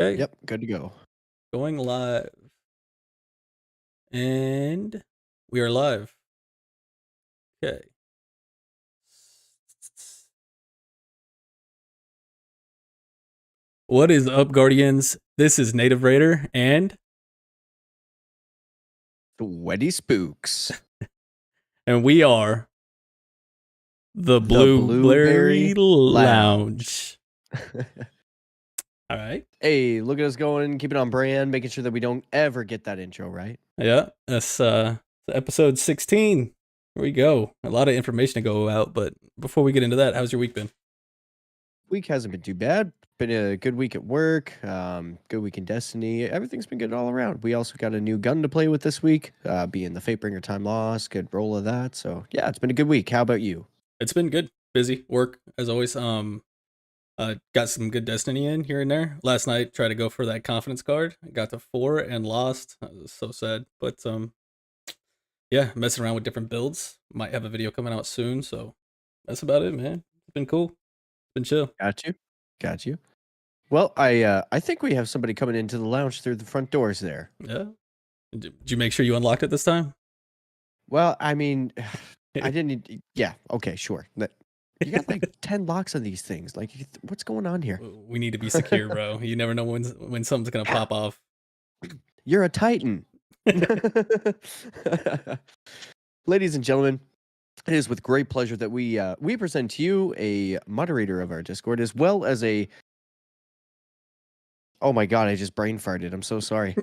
Okay, Yep, good to go. going live. And we are live. Okay. What is up, Guardians? This is Native Raider SweatySpookz. and we are the The BlueBerry BlueBerry Lounge. Lounge. All right. Hey, look at us going, keep it on brand, making sure that we don't ever get that intro right. Yeah, that's episode 16. Here we go. A lot of information to go out, but before we get into that, how's your week been? Week hasn't been too bad. Been a good week at work, good week in Destiny. Everything's been good all around. We also got a new gun to play with this week, being the Fatebringer Time Lost. Good roll of that. So yeah, it's been a good week. How about you? It's been good. Busy work as always. Got some good Destiny in here and there. Last night, tried to go for that confidence card. Got to 4 and lost. I was so sad. But yeah, messing around with different builds. Might have a video coming out soon. So that's about it, man. It's been cool. It's been chill. Got you. Got you. Well, I think we have somebody coming into the lounge through the front doors there. Yeah. Did you make sure you unlocked it this time? Well, I mean, I didn't. Yeah. Okay. Sure. You got like 10 locks on these things. Like, what's going on here? We need to be secure, bro. You never know when something's gonna pop off. You're a Titan. Ladies and gentlemen, it is with great pleasure that we present to you a moderator of our Discord, as well as a. Oh my God! I just brain farted. I'm so sorry.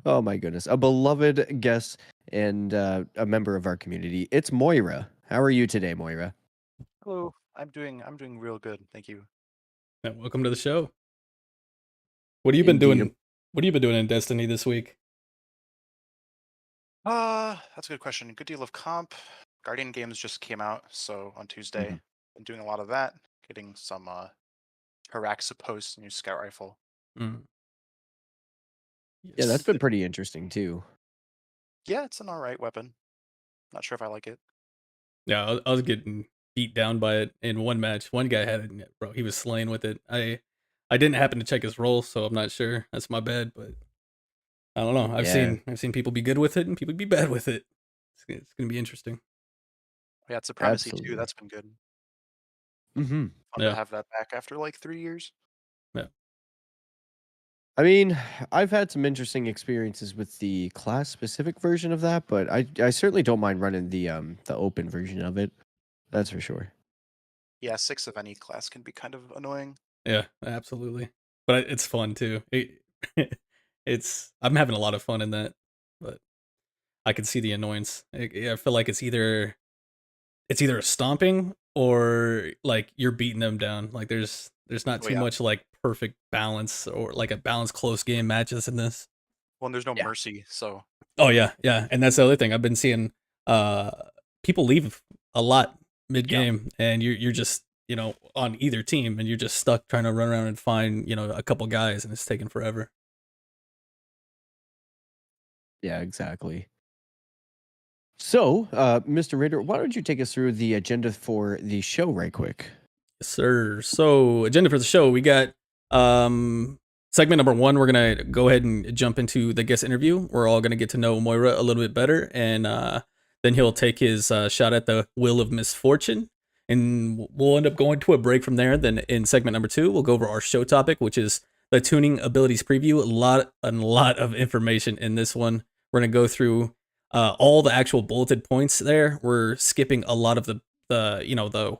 Oh my goodness! A beloved guest and a member of our community. It's Moira. How are you today, Moira? Hello, I'm doing real good, thank you. Yeah, welcome to the show. What have you been Indeed. doing? What have you been doing in Destiny this week? That's a good question. Good deal of comp. Guardian games just came out, so on Tuesday, Mhm. been doing a lot of that. Getting some Haraxapos new scout rifle. Mm. Yeah, that's Yes. been pretty interesting too. Yeah, it's an alright weapon. Not sure if I like it. Yeah, I was getting beat down by it in one match. One guy had it, bro. He was slaying with it. I didn't happen to check his roll, so I'm not sure. That's my bad, but I don't know. Yeah, I've seen people be good with it and people be bad with it. It's gonna be interesting. Yeah, Supremacy too. absolutely. That's been good. Hmm. Fun to Yeah, have that back after like 3 years. yeah. I mean, I've had some interesting experiences with the class specific version of that, but I certainly don't mind running the open version of it. That's for sure. Yeah, 6 of any class can be kind of annoying. Yeah, absolutely. But it's fun too. It's I'm having a lot of fun in that, but I can see the annoyance. I feel like it's either a stomping or like you're beating them down. Like there's not Oh too yeah. much like perfect balance or like a balanced close game matches in this. Well, and there's no Yeah. mercy, so Oh yeah, yeah, and that's the other thing. I've been seeing uh people leave a lot mid yeah. game, and you're just on either team, and you're just stuck trying to run around and find a couple guys, and it's taking forever. Yeah, exactly. So, Mr. Raider, why don't you take us through the agenda for the show right quick? Yes, sir. So agenda for the show, we got segment number 1. We're gonna go ahead and jump into the guest interview. We're all gonna get to know Moira a little bit better, and then he'll take his shot at the Wheel of Misfortune, and we'll end up going to a break from there. Then in segment number 2, we'll go over our show topic, which is the tuning abilities preview. A lot of information in this one. We're gonna go through all the actual bulleted points there. We're skipping a lot of the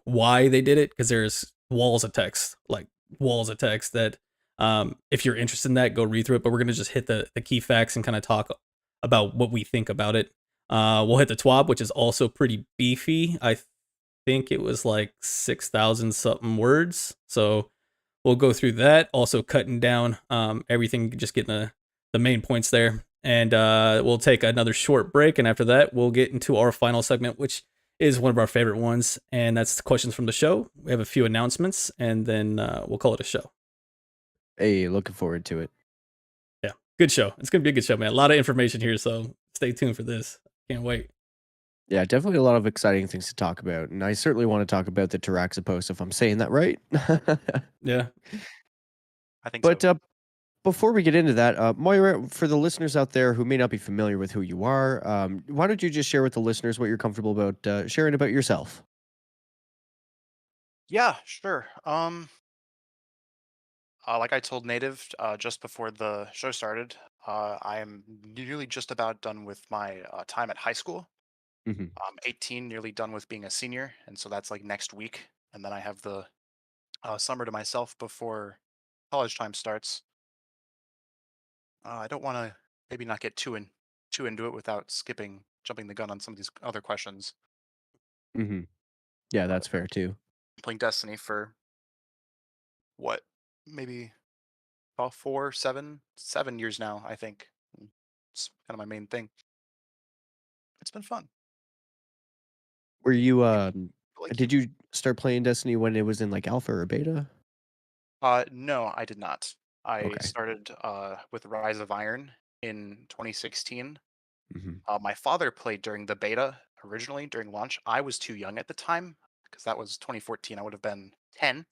why they did it, because there's walls of text that if you're interested in that, go read through it. But we're gonna just hit the key facts and kind of talk about what we think about it. We'll hit the TWAB, which is also pretty beefy. I think it was like 6,000 something words, so we'll go through that. Also cutting down everything, just getting the main points there. And we'll take another short break, and after that, we'll get into our final segment, which is one of our favorite ones, and that's the questions from the show. We have a few announcements, and then we'll call it a show. Hey, looking forward to it. Yeah, good show. It's gonna be a good show, man. A lot of information here, so stay tuned for this. Can't wait. Yeah, definitely a lot of exciting things to talk about, and I certainly want to talk about the Taraxipos, if I'm saying that right. Yeah, I think But so. before we get into that, Moira, for the listeners out there who may not be familiar with who you are, why don't you just share with the listeners what you're comfortable about sharing about yourself? Yeah, sure. Like I told Native just before the show started, I am nearly just about done with my time at high school. Hmm. I'm 18, nearly done with being a senior, and so that's like next week, and then I have the summer to myself before college time starts. I don't want to maybe not get too into it without jumping the gun on some of these other questions. Hmm. Yeah, But that's fair too. playing Destiny for what, maybe about 7 years now, I think. It's kind of my main thing. It's been fun. Were you You, like you. did you start playing Destiny when it was in like alpha or beta? No, I did not. I Okay. started with Rise of Iron in 2016. Hmm. My father played during the beta originally during launch. I was too young at the time because that was 2014. I would have been 10.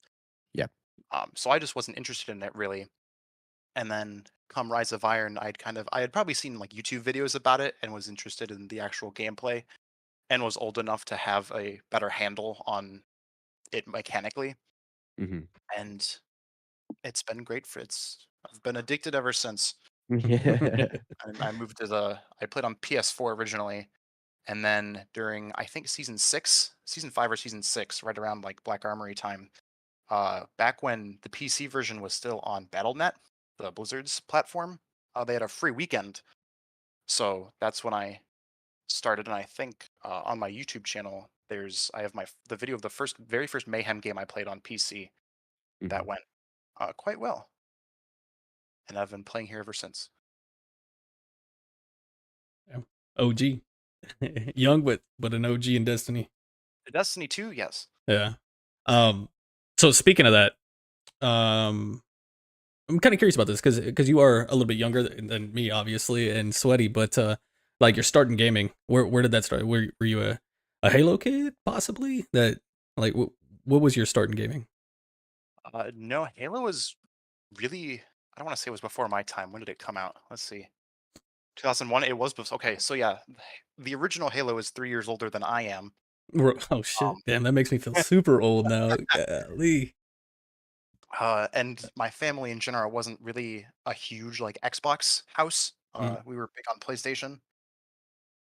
Yeah. So I just wasn't interested in it really. And then come Rise of Iron, I had probably seen like YouTube videos about it and was interested in the actual gameplay and was old enough to have a better handle on it mechanically. Hmm. And it's been great for it's I've been addicted ever since. Yeah. I moved to I played on PS4 originally, and then during I think season 5 or season 6, right around like Black Armory time, back when the PC version was still on BattleNet, the Blizzard's platform, they had a free weekend. So that's when I started, and I think on my YouTube channel, I have the video of the very first Mayhem game I played on PC that Mhm. went quite well, and I've been playing here ever since. Yeah. OG. Young but an OG in Destiny. Destiny 2, yes. Yeah. Um so speaking of that, I'm kind of curious about this because you are a little bit younger than me, obviously, and sweaty. But like you're starting gaming. Where did that start? Were you a Halo kid, possibly? That like what was your start in gaming? No, Halo was really. I don't want to say it was before my time. When did it come out? Let's see. 2001. It was before. Okay, so yeah, the original Halo is 3 years older than I am. Oh shit! Um, Damn, that makes me feel super old now. Golly. and my family in general wasn't really a huge like Xbox house. Mm. We were big on PlayStation.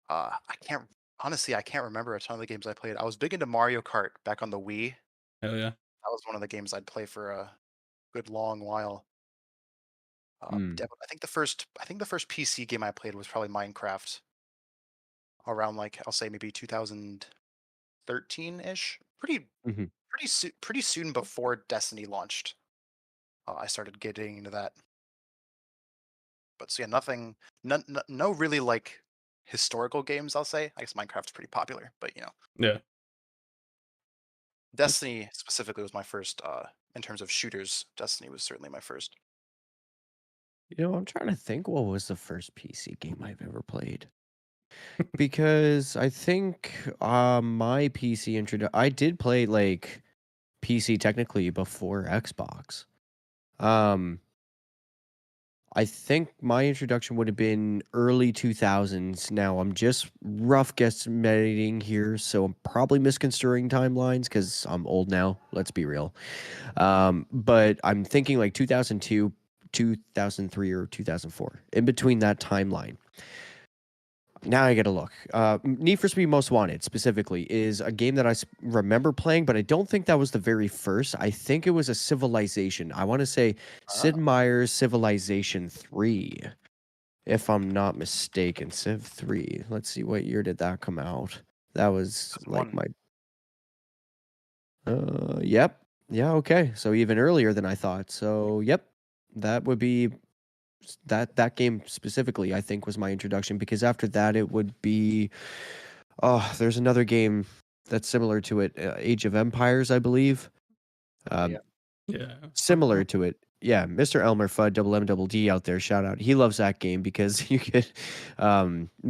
I can't honestly, I can't remember a ton of the games I played. I was big into Mario Kart back on the Wii. Hell yeah. That was one of the games I'd play for a good long while. Mm. I think the first PC game I played was probably Minecraft around like I'll say maybe 2013 ish. Mhm. Pretty soon before Destiny launched. I started getting into that. But so yeah, no really like historical games. I'll say. I guess Minecraft's pretty popular, but Yeah. Destiny specifically was my first. In terms of shooters, Destiny was certainly my first. I'm trying to think what was the first PC game I've ever played. Because I think my PC I did play like PC technically before Xbox. Um I think my introduction would have been early 2000s. Now, I'm just rough guesstimating here, so I'm probably misconstruing timelines because I'm old now. Let's be real. But I'm thinking like 2002, 2003, or 2004. In between that timeline. Now I gotta look. Need for Speed Most Wanted specifically is a game that I remember playing, but I don't think that was the very first. I think it was a Civilization. I want to say Sid Oh, Meier's Civilization 3, if I'm not mistaken. Civ 3. Let's see, what year did that come out? That was like 2001. my. Yep. Yeah, okay. So even earlier than I thought. So, yep. That would be that game specifically, I think, was my introduction because after that it would be. Oh, there's another game that's similar to it, Age of Empires, I believe. Oh yeah. Um, Yeah. similar to it. Yeah, Mr. Elmer Fudd, double M double D out there, shout out. He loves that game because you could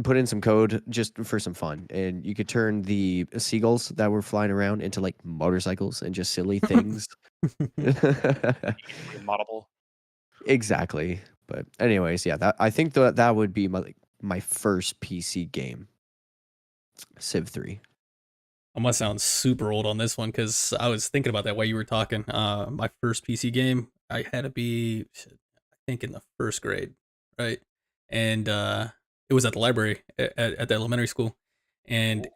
put in some code just for some fun, and you could turn the seagulls that were flying around into like motorcycles and just silly things. Easily moddable. Exactly. But anyways, yeah, that I think that would be my first PC game, Civ 3. I must sound super old on this one because I was thinking about that while you were talking. My first PC game, I had to be, I think, in the first grade, right? And it was at the library at the elementary school, and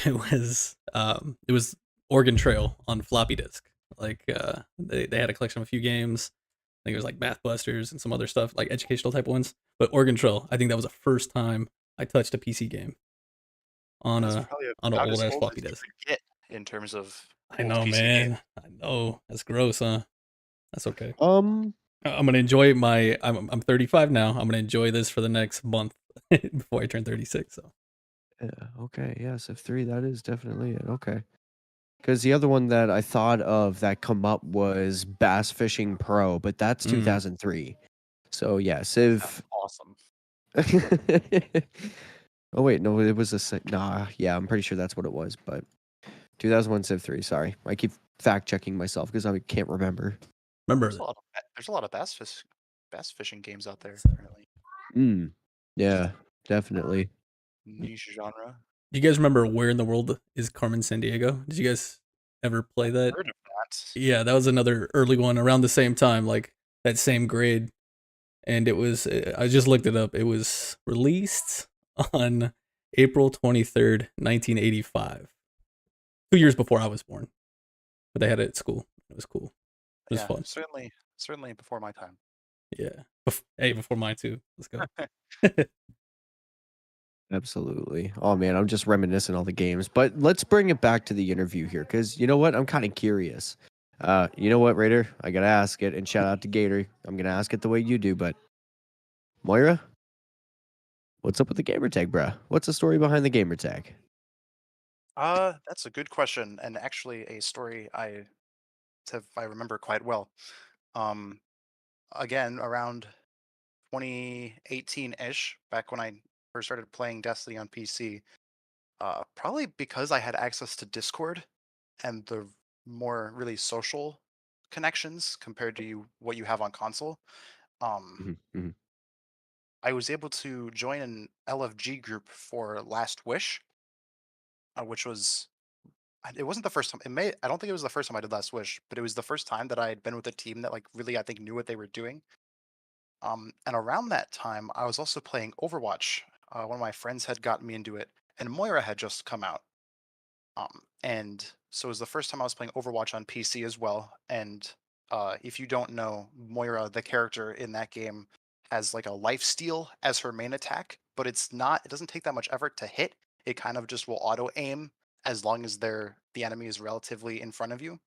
Ooh. it was Oregon Trail on floppy disk. Like they had a collection of a few games. I think it was like Math Busters and some other stuff, like educational type ones. But Oregon Trail, I think that was the first time I touched a PC game on That's a probably on an about old as ass old floppy as you disk. could get in terms of I old know, PC game. man. I know. That's gross, huh? That's okay. Um, I'm gonna enjoy my. I'm 35 now. I'm gonna enjoy this for the next month before I turn 36. So yeah, okay, yeah, Civ 3, that is definitely it. Okay. Because the other one that I thought of that come up was Bass Fishing Pro, but that's mm, 2003. So yeah, Sounds Civ. awesome. Oh wait, no, it was nah. Yeah, I'm pretty sure that's what it was. But 2001 Civ 3. Sorry, I keep fact checking myself because I can't remember. remember There's a that. lot of bass fishing games out there So, apparently. Just Yeah, definitely. niche genre. do you guys remember Where in the World is Carmen San Diego? Did you guys ever play I've that? heard of that. Yeah, that was another early one around the same time, like that same grade. And it was. I just looked it up. It was released on April 23rd, 1985. 2 years before I was born, but they had it at school. It was cool. It was Yeah, fun. certainly before my time. Yeah. Hey, before mine too. Let's go. Absolutely. Oh man, I'm just reminiscing all the games. But let's bring it back to the interview here, because you know what? I'm kind of curious. You know what, Raider? I gotta ask it, and shout out to Gator. I'm gonna ask it the way you do, but Moira, what's up with the gamer tag, bruh? What's the story behind the gamer tag? That's a good question, and actually a story I remember quite well. Um, Again, around 2018-ish, back when I first started playing Destiny on PC, probably because I had access to Discord and the more really social connections compared to what you have on console. Um, Mhm, mhm, I was able to join an LFG group for Last Wish, which was it wasn't the first time. I don't think it was the first time I did Last Wish, but it was the first time that I had been with a team that like really I think knew what they were doing. And around that time, I was also playing Overwatch. One of my friends had gotten me into it, and Moira had just come out. And so it was the first time I was playing Overwatch on PC as well. And if you don't know, Moira, the character in that game, has like a life steal as her main attack, but it's not. It doesn't take that much effort to hit. It kind of just will auto aim as long as the enemy is relatively in front of you.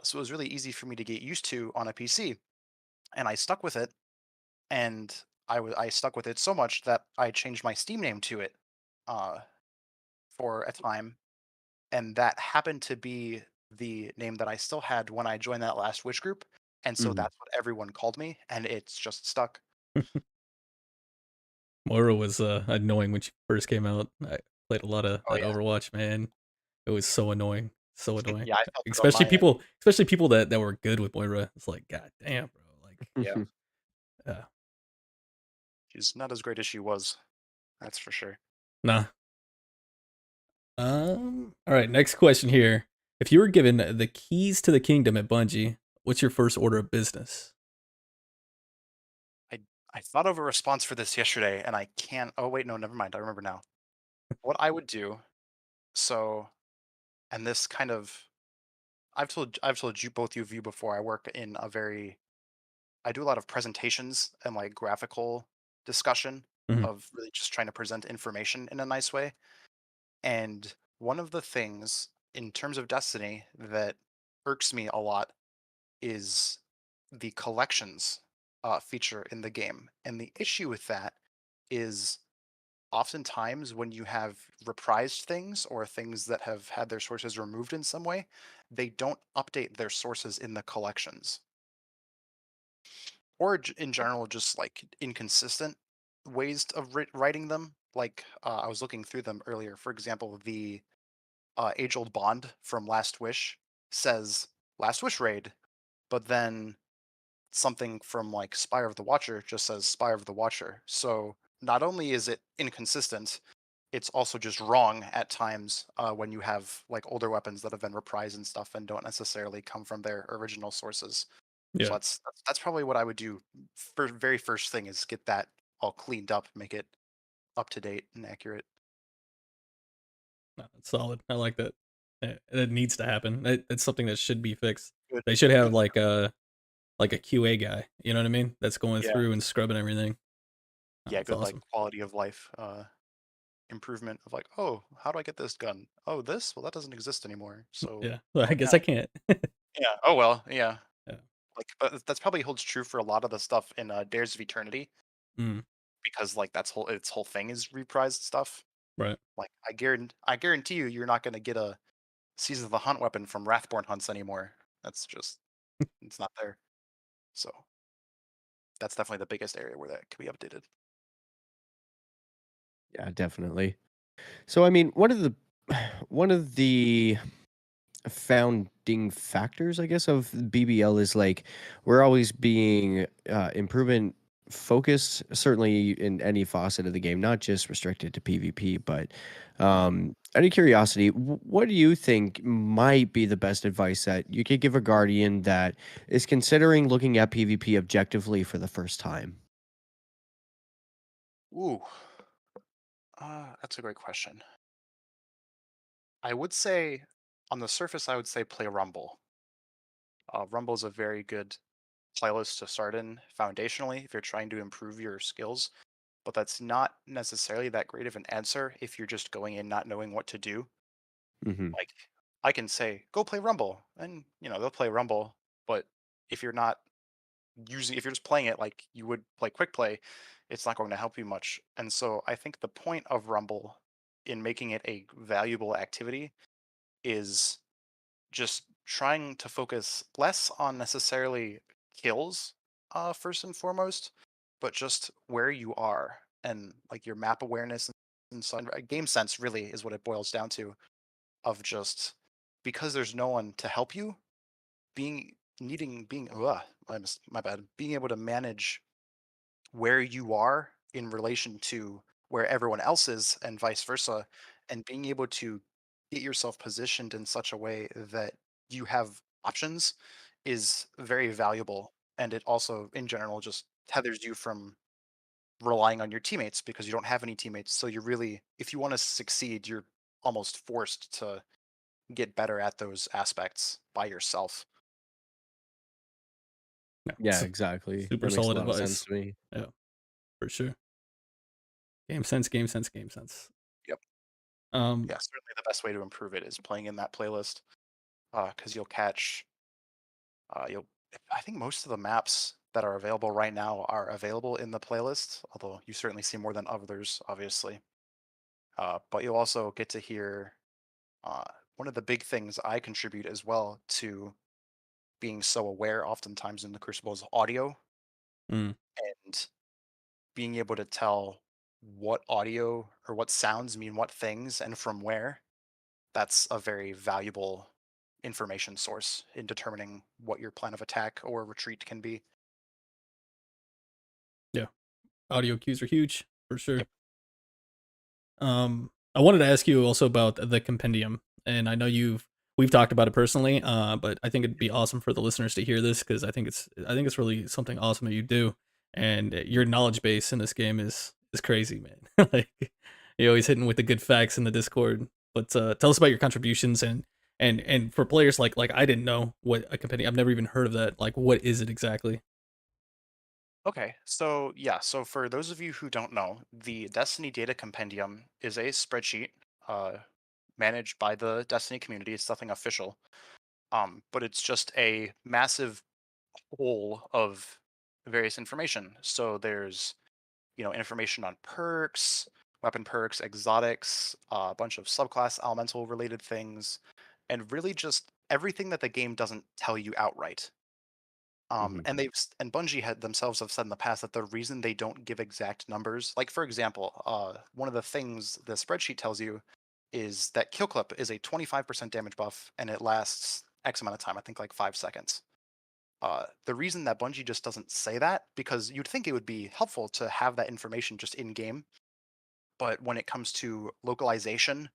So it was really easy for me to get used to on a PC, and I stuck with it. And I stuck with it so much that I changed my Steam name to it uh, for a time, and that happened to be the name that I still had when I joined that last Witch group, and so mhm. that's what everyone called me, and it's just stuck. Moira was annoying when she first came out. I played a lot of Oh that yeah, Overwatch, man. It was so annoying. So annoying. yeah, I felt it on my end. Especially people that were good with Moira. It's like, god damn, bro. Like, Yeah, uh, she's not as great as she was. That's for sure. nah. All right, next question here. If you were given the keys to the kingdom at Bungie, what's your first order of business? I I thought of a response for this yesterday, and I can't. Oh wait, no, never mind. I remember now. What I would do. So, and this kind of I've told you both of you before. I work in a very I do a lot of presentations and like graphical discussion Mhm. of really just trying to present information in a nice way. And one of the things in terms of Destiny that irks me a lot is the collections feature in the game. And the issue with that is oftentimes when you have reprised things or things that have had their sources removed in some way, they don't update their sources in the collections. Or in general just like inconsistent ways of writing them. Like I was looking through them earlier. For example, the age old bond from Last Wish says Last Wish raid, but then something from like Spire of the Watcher just says Spire of the Watcher. So not only is it inconsistent, it's also just wrong at times when you have like older weapons that have been reprised and stuff and don't necessarily come from their original sources. So Yeah, that's probably what I would do. For very first thing is get that all cleaned up, make it up to date and accurate. no, it's solid. I like that. It needs to happen. It's something that should be fixed. Good, They should have good. like a QA guy. You know what I mean? That's going Yeah, through and scrubbing everything. yeah, That's good like awesome. quality of life improvement of like, oh, how do I get this gun? Oh, this? Well, that doesn't exist anymore. So Yeah. Well, how I about guess I now? can't. Yeah. Oh well. Yeah. Yeah. Like, but that's probably holds true for a lot of the stuff in Dares of Eternity Mm, because like its whole thing is reprised stuff. right. Like, I guarantee you, you're not going to get a Season of the Hunt weapon from Wrathborn hunts anymore. That's just it's not there. So that's definitely the biggest area where that could be updated. Yeah, definitely. So I mean, one of the founding factors, I guess, of BBL is like we're always being improvement focused, certainly in any facet of the game, not just restricted to PvP. But Mhm. out of curiosity, what do you think might be the best advice that you could give a guardian that is considering looking at PvP objectively for the first time? Ooh, that's a great question. I would say, on the surface, I would say play Rumble. Rumble is a very good playlist to start in foundationally if you're trying to improve your skills, but that's not necessarily that great of an answer if you're just going in not knowing what to do. Hmm. Like, I can say, go play Rumble, and they'll play Rumble, but if you're not if you're just playing it like you would play quick play, it's not going to help you much. And so I think the point of Rumble in making it a valuable activity is just trying to focus less on necessarily kills first and foremost, but just where you are and like your map awareness and so game sense really is what it boils down to of just because there's no one to help you being needing being my bad being able to manage where you are in relation to where everyone else is and vice versa, and being able to get yourself positioned in such a way that you have options is very valuable. And it also in general just tethers you from relying on your teammates because you don't have any teammates, so you're really, if you want to succeed, you're almost forced to get better at those aspects by yourself. No, Yeah, exactly. super That makes a solid lot of sense advice. to me. Yeah, for sure. Game sense, game sense, game sense. Yep. Um, Yeah, certainly the best way to improve it is playing in that playlist because you'll catch you'll I think most of the maps that are available right now are available in the playlist, although you certainly see more than others, obviously. But you'll also get to hear uh, one of the big things I contribute as well to being so aware oftentimes in the Crucible is audio mm, and being able to tell what audio or what sounds mean what things and from where. That's a very valuable information source in determining what your plan of attack or retreat can be. yeah, audio cues are huge for sure. Yep. I wanted to ask you also about the compendium, and I know we've talked about it personally, but I think it'd be awesome for the listeners to hear this because I think it's really something awesome that you do, and your knowledge base in this game is crazy, man. Like you're always hitting with the good facts in the Discord. But tell us about your contributions and for players like I didn't know what a compendium. I've never even heard of that. Like, what is it exactly? Okay, so yeah, so for those of you who don't know, the Destiny Data Compendium is a spreadsheet uh, managed by the Destiny community. It's nothing official, but it's just a massive hole of various information. So there's information on perks, weapon perks, exotics, a bunch of subclass elemental related things, and really just everything that the game doesn't tell you outright. Hmm. And Bungie had themselves have said in the past that the reason they don't give exact numbers, like for example, one of the things the spreadsheet tells you is that kill clip is a 25% damage buff and it lasts X amount of time, I think like 5 seconds. The reason that Bungie just doesn't say that, because you'd think it would be helpful to have that information just in game, but when it comes to localization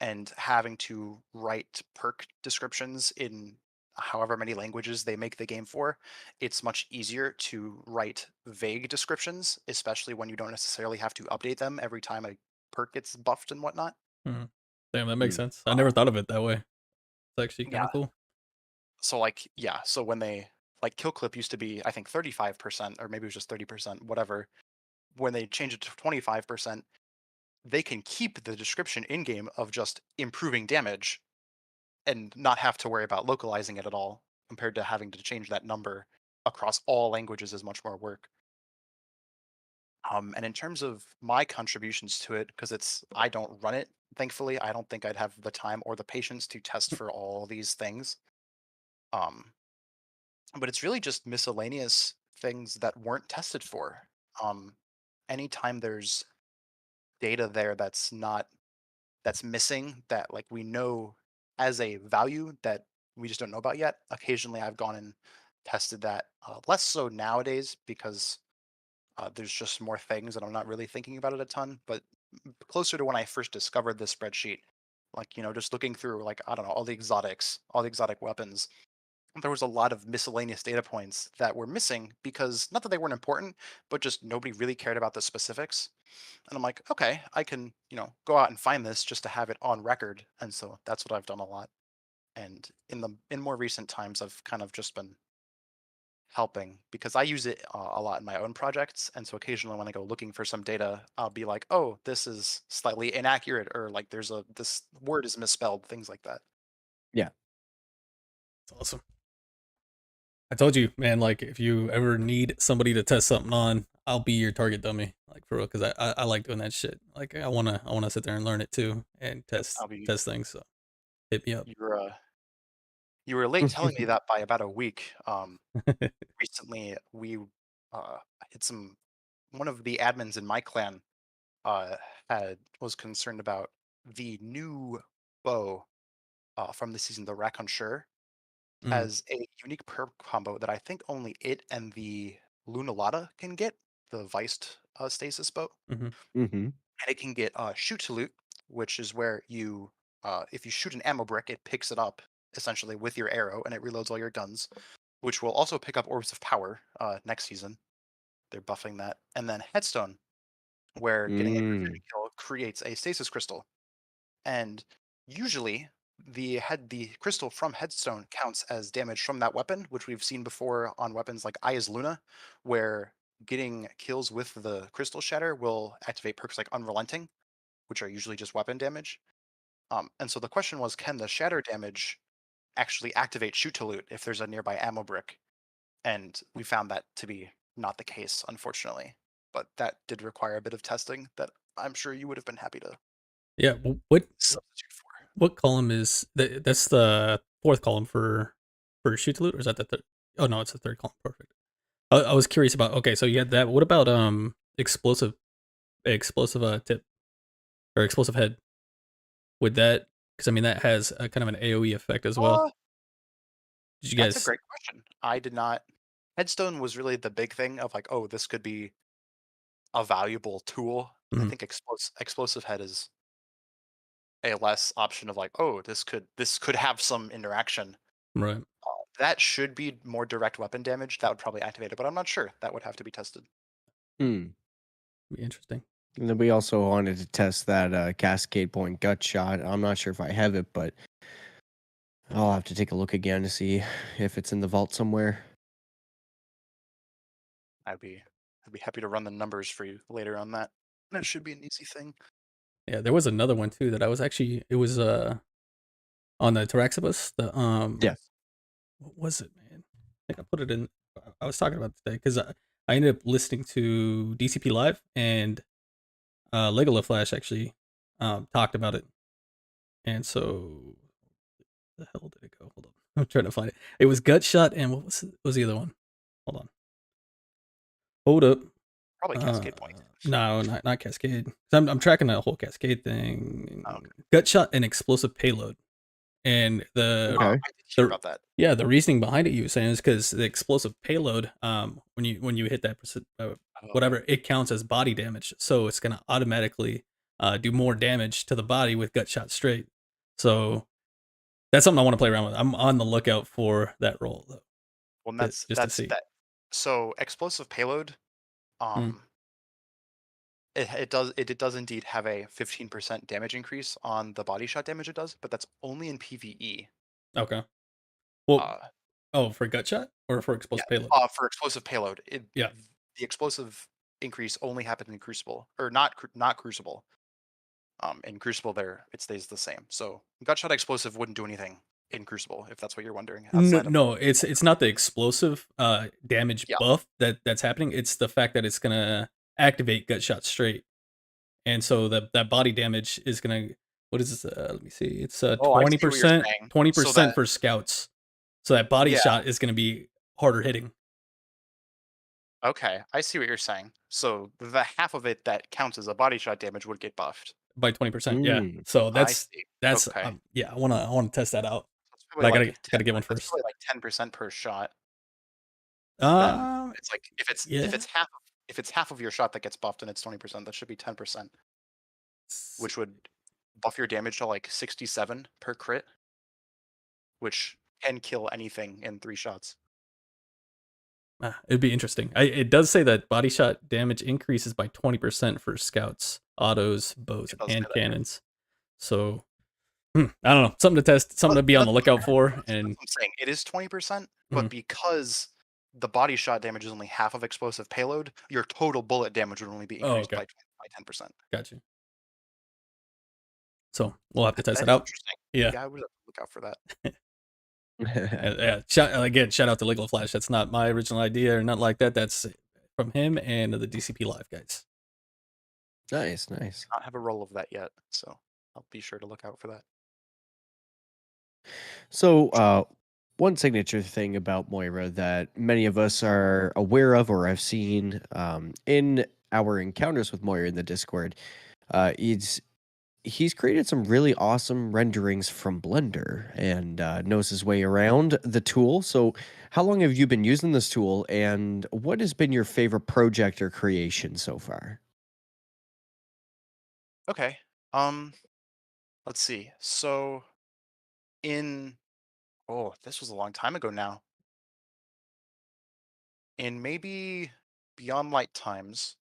and having to write perk descriptions in however many languages they make the game for, it's much easier to write vague descriptions, especially when you don't necessarily have to update them every time a perk gets buffed and whatnot. Mhm. Damn, that makes Mm. sense. I never thought of it that way. It's actually kind Yeah. of cool. So like, yeah. So when they like kill clip used to be, I think 35%, or maybe it was just 30%, whatever. When they change it to 25%, they can keep the description in game of just improving damage and not have to worry about localizing it at all, compared to having to change that number across all languages is much more work. And in terms of my contributions to it, because I don't run it, thankfully, I don't think I'd have the time or the patience to test for all these things. Um, but it's really just miscellaneous things that weren't tested for. Um, Anytime there's data there that's missing, that like we know as a value that we just don't know about yet. Occasionally, I've gone and tested that. Less so nowadays because there's just more things and I'm not really thinking about it a ton. But closer to when I first discovered this spreadsheet, like just looking through like I don't know all the exotics, all the exotic weapons, there was a lot of miscellaneous data points that were missing because not that they weren't important, but just nobody really cared about the specifics. And I'm like, okay, I can, go out and find this just to have it on record. And so that's what I've done a lot. And in more recent times, I've kind of just been helping because I use it a lot in my own projects. And so occasionally when I go looking for some data, I'll be like, oh, this is slightly inaccurate, or like this word is misspelled, things like that. Yeah. It's awesome. I told you, man. Like, if you ever need somebody to test something on, I'll be your target dummy. Like for real, because I like doing that shit. Like I wanna sit there and learn it too and Yep, test I'll be. test things. So hit me up. You were late telling me that by about a week. Recently, we had some one of the admins in my clan uh, was concerned about the new bow from the season, the Raconcheur, Mm, has a unique perk combo that I think only it and the Lunalata can get, the Viced stasis bow. mm-hmm. Mm-hmm. And it can get shoot to loot, which is where if you shoot an ammo brick, it picks it up essentially with your arrow and it reloads all your guns, which will also pick up orbs of power next season. They're buffing that. And then headstone, where getting a Mm. precision kill creates a stasis crystal. And usually the crystal from headstone counts as damage from that weapon, which we've seen before on weapons like Aya's Luna, where getting kills with the crystal shatter will activate perks like Unrelenting, which are usually just weapon damage. And so the question was, can the shatter damage actually activate shoot to loot if there's a nearby ammo brick? And we found that to be not the case, unfortunately. But that did require a bit of testing that I'm sure you would have been happy to Yeah. What substitute for. what column is that? That's the fourth column for shoot to loot, or is that the third? Oh no, it's the third column. Perfect. I was curious about. Okay, so you had that. What about explosive tip or explosive head? Would that, because I mean that has a kind of an AOE effect as well. Uh, Did you that's a guys? great question. I did not. Headstone was really the big thing of like, oh, this could be a valuable tool. I Mhm, think explosive head is a less option of like, oh, this could have some interaction. right. That should be more direct weapon damage. That would probably activate it, but I'm not sure. That would have to be tested. Hmm. Be interesting. And then we also wanted to test that cascade point gut shot. I'm not sure if I have it, but I'll have to take a look again to see if it's in the vault somewhere. I'd be I'd be happy to run the numbers for you later on that. That should be an easy thing. Yeah, there was another one too that I was actually. It was on the Taraxibus. The Yes. what was it, man? I think I put it in. I was talking about it today because I ended up listening to DCP Live and Legola Flash actually talked about it, and so the hell did it go? Hold on, I'm trying to find it. It was Gut Shot and what was the other one? Hold on, hold up. Probably Cascade Point. No, not Cascade. I'm tracking the whole Cascade thing. Oh, okay. Gut Shot and Explosive Payload. And Okay. I did hear the about that. yeah, the reasoning behind it, you were saying, is because the explosive payload, when you hit that Oh, whatever, it counts as body damage, so it's gonna automatically do more damage to the body with gut shot straight. So that's something I want to play around with. I'm on the lookout for that roll though, well, just to see. that. So explosive payload, Mm, um, it does indeed have a 15% damage increase on the body shot damage it does, but that's only in PvE. okay. Well, Uh, oh, for gut shot or for yeah, explosive payload? for explosive payload, Yeah. the explosive increase only happened in Crucible, or not Crucible. In Crucible, there it stays the same. So gutshot explosive wouldn't do anything in Crucible, if that's what you're wondering. No, Outside of no, it's not the explosive damage yeah, buff that's happening. It's the fact that it's gonna activate gut shot straight. And so that body damage is gonna, what is this? Let me see. It's oh, I see what you're saying. twenty So that percent for scouts. So that body yeah, shot is gonna be harder hitting okay, I see what you're saying. So the half of it that counts as a body shot damage would get buffed. by 20%. Yeah. Mm. So I see. that's Okay, yeah. I wanna test that out, so it's but probably like 10. gotta get one That's first. probably like 10% per shot. Then Um. it's like if Yeah. it's half of your shot that gets buffed and it's 20%, that should be 10%, which would buff your damage to like 67 per crit, which can kill anything in 3 shots. It'd be interesting. It does say that body shot damage increases by 20% for scouts, autos, bows, It and does say hand that here. cannons. So I don't know, something to test, something to be on That's the lookout for. that's And what I'm saying. It is 20%, but mhm. because the body shot damage is only half of explosive payload, your total bullet damage would only be Oh, increased okay, by 10%. got you. So we'll have to test it That's out. interesting. Yeah, Yeah, I would have to look out for that. yeah. Shout out to Legal Flash. That's not my original idea or nothing like that. That's from him and the DCP Live guys. Nice, nice. Not have a roll of that yet, so I'll be sure to look out for that. So, one signature thing about Moira that many of us are aware of or have seen in our encounters with Moira in the Discord is he's created some really awesome renderings from Blender and knows his way around the tool. So, how long have you been using this tool, and what has been your favorite project or creation so far? Okay. Let's see. So in this was a long time ago now. In maybe Beyond Light times,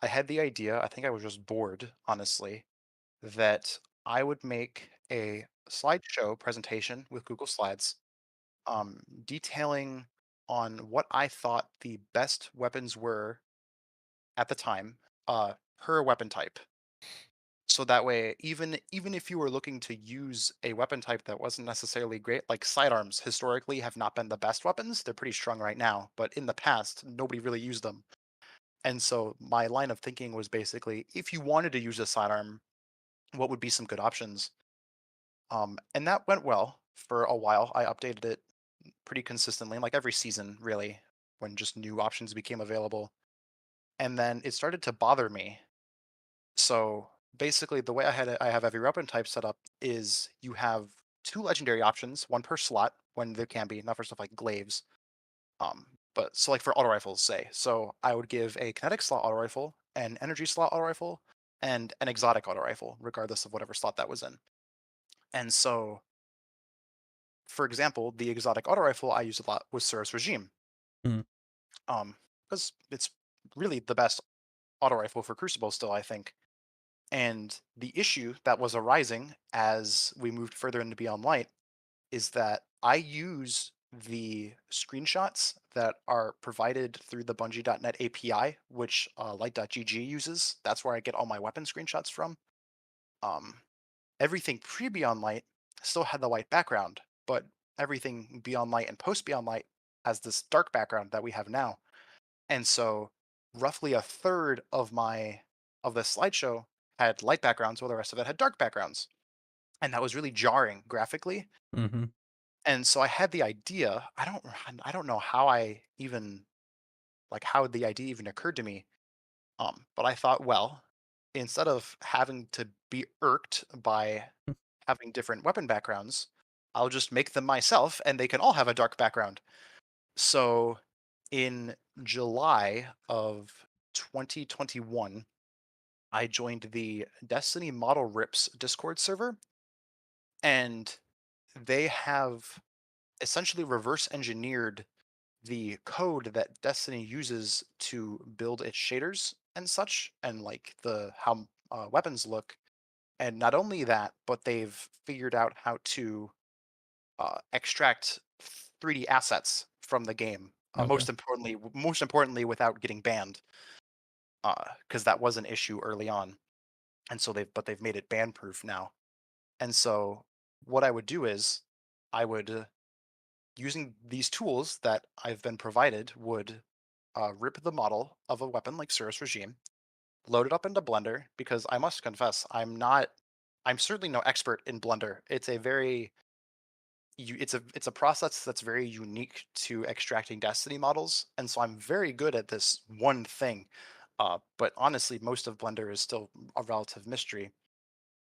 I had the idea, I think I was just bored, honestly, that I would make a slideshow presentation with Google Slides, detailing on what I thought the best weapons were at the time, per weapon type. So that way, even if you were looking to use a weapon type that wasn't necessarily great, like sidearms historically have not been the best weapons. They're pretty strong right now, but in the past, nobody really used them. And so my line of thinking was basically, if you wanted to use a sidearm, what would be some good options? And that went well for a while. I updated it pretty consistently, like every season, really, when just new options became available. And then it started to bother me. So basically, the way I have every weapon type set up is you have two legendary options, one per slot when there can be, not for stuff like glaives. But so like for auto rifles, say, so I would give a kinetic slot auto rifle, an energy slot auto rifle, and an exotic auto rifle, regardless of whatever slot that was in. And so, for example, the exotic auto rifle I used a lot was Surus Regime, Mhm. because it's really the best auto rifle for Crucible still, I think. And the issue that was arising as we moved further into Beyond Light is that I use the screenshots that are provided through the Bungie.net API, which Light.gg uses. That's where I get all my weapon screenshots from. Um, Everything pre Beyond Light still had the white background, but everything Beyond Light and post Beyond Light has this dark background that we have now. And so roughly a third of the slideshow had light backgrounds while the rest of it had dark backgrounds. And that was really jarring graphically. Mhm. And so I had the idea, I don't know how I even like how the idea even occurred to me. But I thought, well, instead of having to be irked by having different weapon backgrounds, I'll just make them myself, and they can all have a dark background. So in July of 2021, I joined the Destiny Model Rips Discord server, and they have essentially reverse engineered the code that Destiny uses to build its shaders and such, and like the how weapons look. And not only that, but they've figured out how to extract 3D assets from the game. Okay. Most importantly, without getting banned, because that was an issue early on. And so they've made it ban proof now. And so what I would do is I would using these tools that I've been provided would rip the model of a weapon like Surus Regime, load it up into Blender, because I must confess I'm certainly no expert in Blender. It's a very it's a process that's very unique to extracting Destiny models, and so I'm very good at this one thing. But honestly, most of Blender is still a relative mystery.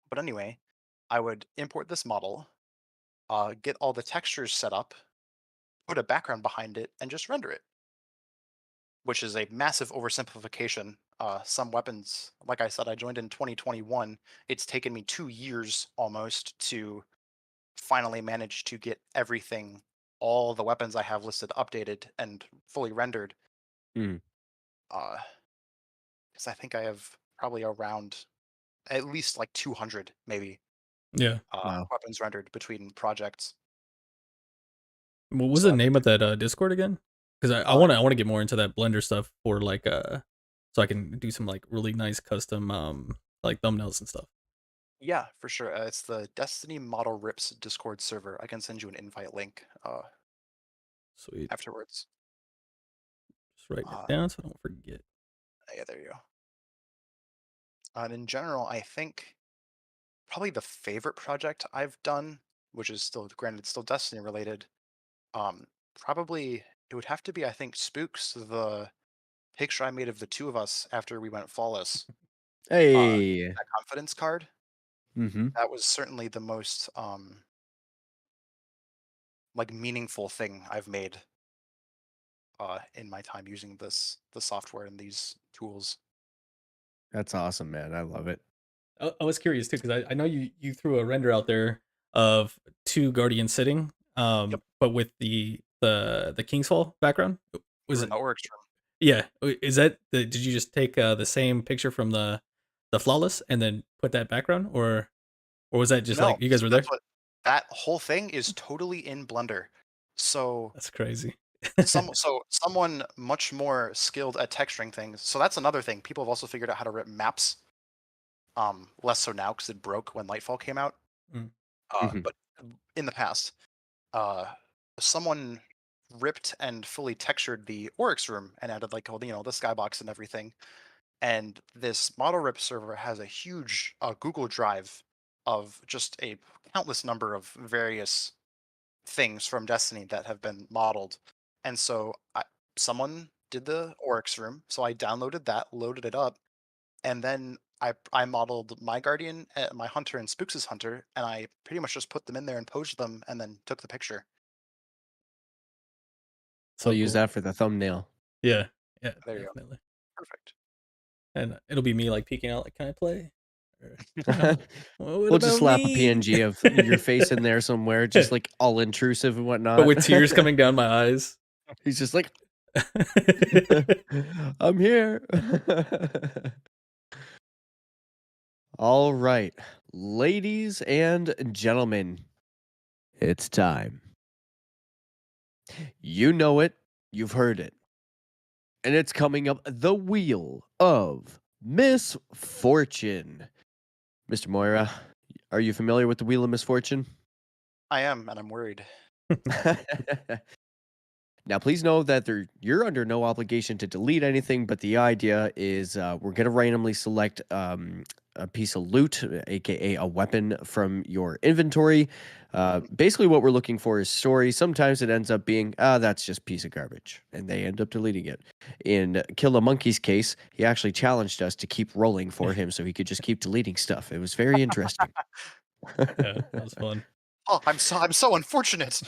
But anyway, I would import this model, get all the textures set up, put a background behind it, and just render it, which is a massive oversimplification. Some weapons, like I said, I joined in 2021. It's taken me 2 years almost to finally manage to get everything, all the weapons I have listed, updated and fully rendered. Mm. Because I think I have probably around at least like 200, maybe, Yeah. Wow. weapons rendered between projects. What was So the name of that Discord again? Because I Uh, want to get more into that Blender stuff for like so I can do some like really nice custom like thumbnails and stuff. yeah, for sure. It's the Destiny Model Rips Discord server. I can send you an invite link Sweet. afterwards. Just writing it Uh, down so I don't forget. yeah, there you go. And in general, I think probably the favorite project I've done, which is still, granted, still Destiny related, probably it would have to be, I think, Spookz, the picture I made of the two of us after we went flawless. Hey. That confidence card. Mm-hmm. That was certainly the most like meaningful thing I've made in my time using the software and these tools. That's awesome, man. I love it. I was curious too because I know you threw a render out there of two guardians sitting, Yep, but with the King's Fall background. we Was were in it? the org stream. Yeah. Is that did you just take the same picture from the flawless and then put that background, or was that just No, like you guys so were that's there? what that whole thing is totally in Blender. So That's crazy. someone much more skilled at texturing things. So that's another thing. People have also figured out how to rip maps. Less so now because it broke when Lightfall came out. Mm. Mhm. But in the past, uh, someone ripped and fully textured the Oryx room and added like all the the skybox and everything. And this model rip server has a huge Google Drive of just a countless number of various things from Destiny that have been modeled. And so someone did the Oryx room, so I downloaded that, loaded it up, and then I modeled my Guardian, my Hunter, and Spook's Hunter, and I pretty much just put them in there and posed them, and then took the picture. I'll So use cool. that for the thumbnail. Yeah. Yeah. There you go. Definitely. Perfect. And it'll be me like peeking out like, can I play? Or, well, what We'll just about slap a me? PNG of your face in there somewhere, just like all intrusive and But whatnot. with tears coming down my eyes. He's just like, I'm here. All right, ladies and gentlemen, it's time. You know it, you've heard it, and it's coming up the wheel of misfortune. Mr. Moira, are you familiar with the wheel of misfortune? I am, and I'm worried. Now, please know that you're under no obligation to delete anything, but the idea is we're going to randomly select a piece of loot, aka a weapon, from your inventory. Basically, what we're looking for is story. Sometimes it ends up being, that's just piece of garbage, and they end up deleting it. In Kill a Monkey's case, he actually challenged us to keep rolling for him so he could just keep deleting stuff. It was very interesting. Yeah, that was fun. Oh, I'm so unfortunate.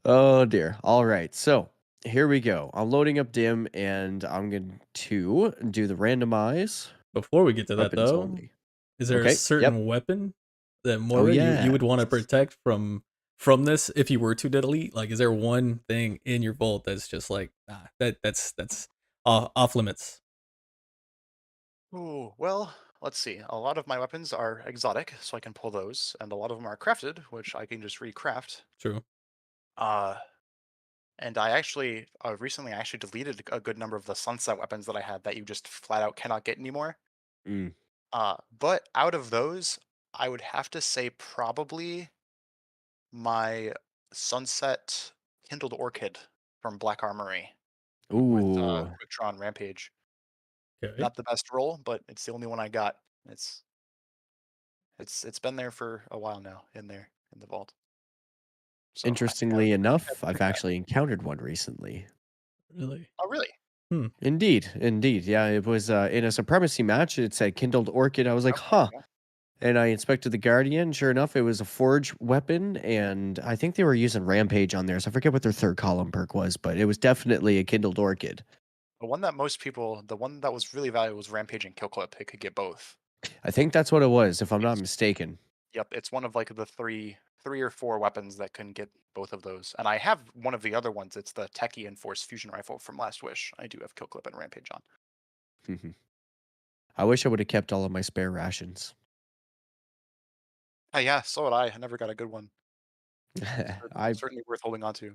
Oh dear. All right. So here we go. I'm loading up Dim and I'm going to do the randomize Before we get to that weapons though, only. is there a Okay. Yep. certain weapon that Oh Moira you yeah. would want to protect from this if you were to delete? Like, is there one thing in your vault that's just like, nah, that's off limits? Ooh, well, let's see. A lot of my weapons are exotic, so I can pull those, and a lot of them are crafted, which I can just recraft. True. Uh, and I actually recently I actually deleted a good number of the sunset weapons that I had that you just flat out cannot get anymore. Mm. But out of those, I would have to say probably my sunset kindled orchid from Black Armory with Ooh. Quick Draw and Rampage. Okay. Not the best roll, but it's the only one I got. It's it's been there for a while now in there in the vault. So I think Interestingly I enough, would I've pick that. actually encountered one recently. Really? Oh, really? Hmm. Indeed, indeed. Yeah, it was in a supremacy match. It said Kindled Orchid. I was like, Okay. huh. Yeah. And I inspected the Guardian. Sure enough, it was a forge weapon, and I think they were using Rampage on there. So I forget what their third column perk was, but it was definitely a Kindled Orchid. The one that was really valuable was Rampage and Kill Clip. It could get both. I think that's what it was, if I'm not It's mistaken. Yep, it's one of like the three or four weapons that can get both of those. And I have one of the other ones. It's the Techie Enforced Fusion Rifle from Last Wish. I do have Kill Clip and Rampage on. I wish I would have kept all of my spare rations. Yeah, so would I. I never got a good one. I Certainly worth holding on to.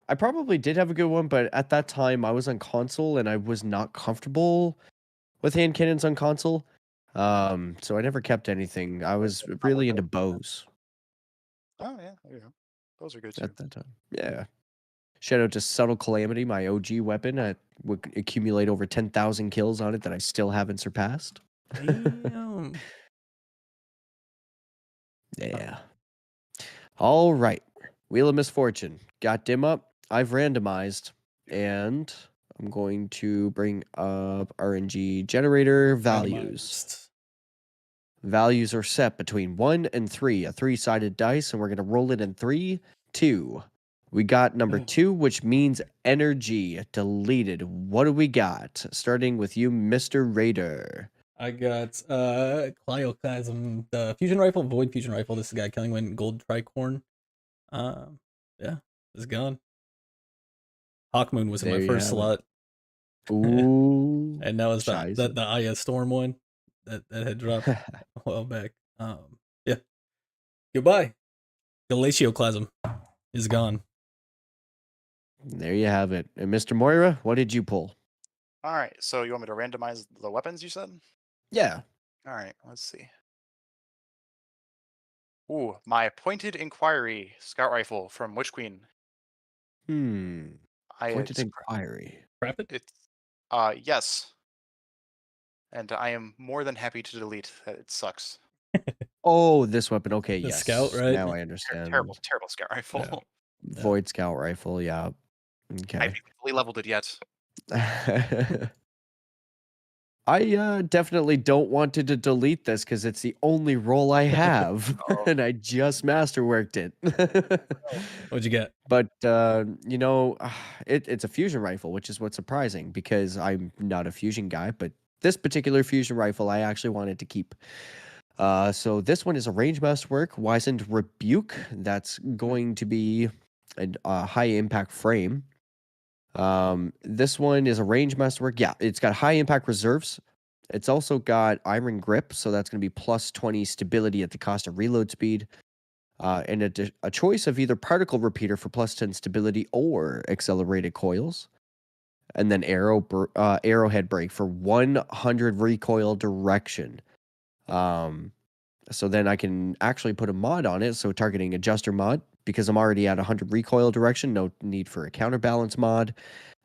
I probably did have a good one, but at that time I was on console and I was not comfortable with hand cannons on console. So I never kept anything. I was It's not worth really it. into bows Oh yeah, there you go. Those are good too. at that time. Yeah. Shout out to Subtle Calamity, my OG weapon. I would accumulate over 10,000 kills on it that I still haven't surpassed. Damn. Yeah. All right. Wheel of Misfortune. Got dim up. I've randomized. And I'm going to bring up RNG generator values. Randomized. Values are set between 1 and 3, a 3-sided dice, and we're going to roll it in 3, 2. We got number 2, which means energy deleted. What do we got? Starting with you, Mr. Raider. I got Cryoclasm, the fusion rifle, void fusion rifle. This is the guy killing when gold tricorn. Yeah, it's gone. Hawkmoon was in my There you first have it. slot. Ooh. And now it's Shiza. the IS Storm one that had dropped a while back. Yeah. Goodbye. Galatioclasm is gone. There you have it. And Mr. Moira, what did you pull? All right, so you want me to randomize the weapons you said? Yeah. All right, let's see. Ooh, my Pointed Inquiry Scout Rifle from Witch Queen. Pointed inquiry. Rapid? It's yes. And I am more than happy to delete that it sucks. Oh, this weapon. Okay, The yes. scout, right? Now I understand. Terrible Scout Rifle. Yeah. Void Scout Rifle, yeah. I Okay. haven't fully leveled it yet. I definitely don't want to delete this because it's the only role I have, Oh. and I just masterworked it. What'd you get? But it's a fusion rifle, which is what's surprising because I'm not a fusion guy. But this particular fusion rifle, I actually wanted to keep. So this one is a range masterwork, Wizened Rebuke. That's going to be a high impact frame. This one is a range masterwork. Yeah, it's got high impact reserves. It's also got iron grip, so that's going to be plus 20 stability at the cost of reload speed. And a choice of either particle repeater for plus 10 stability or accelerated coils. And then arrowhead brake for 100 recoil direction. So then I can actually put a mod on it. So targeting adjuster mod, because I'm already at 100 recoil direction, no need for a counterbalance mod.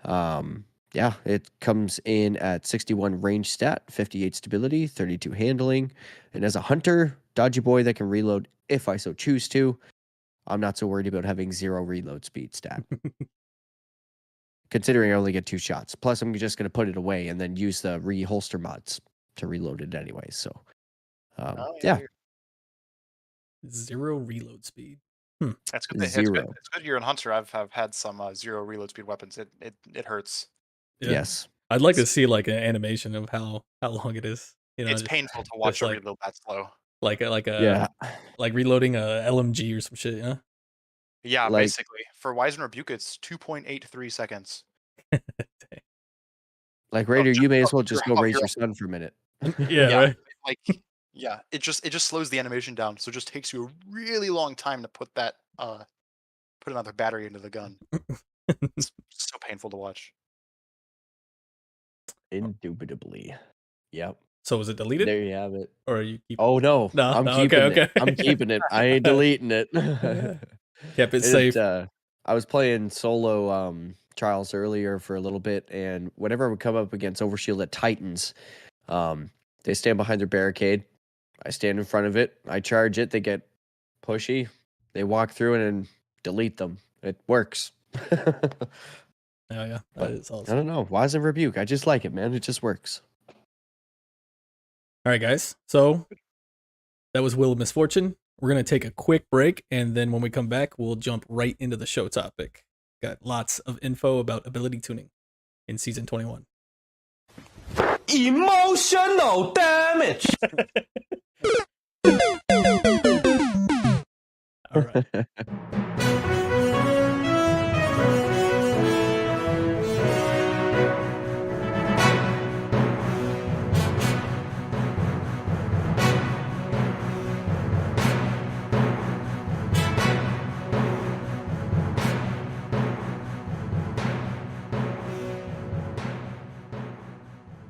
Yeah, it comes in at 61 range stat, 58 stability, 32 handling. And as a hunter, dodgy boy that can reload if I so choose to, I'm not so worried about having 0 reload speed stat. Considering I only get 2 shots. Plus, I'm just going to put it away and then use the reholster mods to reload it anyway. So, Oh, yeah. 0 reload speed. That's good. It's good. Zero. It's good you're in Hunter. I've had some 0 reload speed weapons. It hurts. Yeah. Yes. I'd like to see like an animation of how long it is. You know, It's just, painful to watch just a like reload that slow. like reloading a LMG or some shit. Yeah. Yeah, Like- basically. For Wise and Rebuke, it's 2.83 seconds. Like Raider, you may as well you're- just go oh, raise you're- your son for a minute. Yeah. Right. Like, yeah, it just slows the animation down, so it just takes you a really long time to put that put another battery into the gun. It's so painful to watch. Indubitably. Yep. So was it deleted, There you have it. or you keep? Oh no, No, I'm no, keeping okay, it. I'm okay. keeping it. I ain't deleting it. Kept it safe. I was playing solo trials earlier for a little bit, and whenever I would come up against overshielded Titans, they stand behind their barricade. I stand in front of it. I charge it. They get pushy. They walk through it and delete them. It works. Oh yeah, that is I awesome. don't know. Wise and Rebuke. I just like it, man. It just works. All right, guys. So that was Wheel of Misfortune. We're going to take a quick break, and then when we come back, we'll jump right into the show topic. Got lots of info about ability tuning in Season 21. Emotional damage. All right.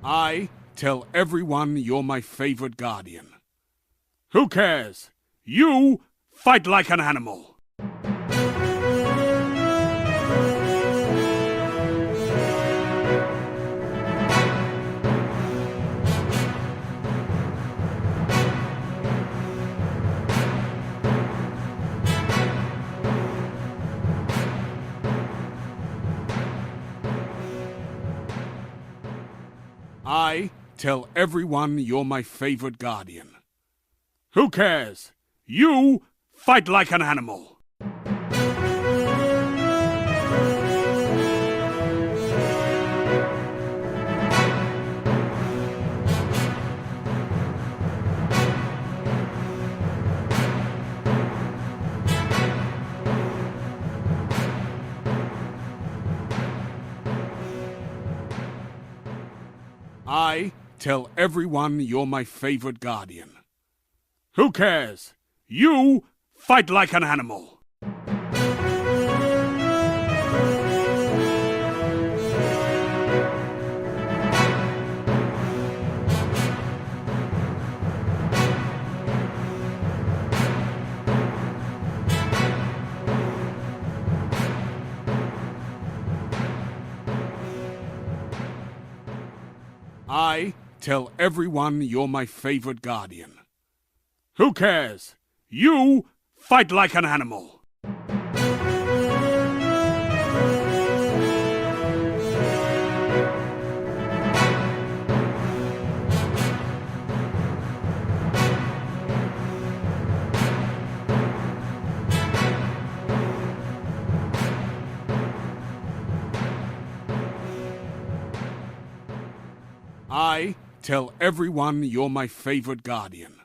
I tell everyone you're my favorite guardian. Who cares? You fight like an animal. I tell everyone you're my favorite guardian. Who cares? You fight like an animal. I tell everyone you're my favorite guardian. Who cares? You fight like an animal. I tell everyone you're my favorite guardian. Who cares? You fight like an animal. I tell everyone you're my favorite guardian.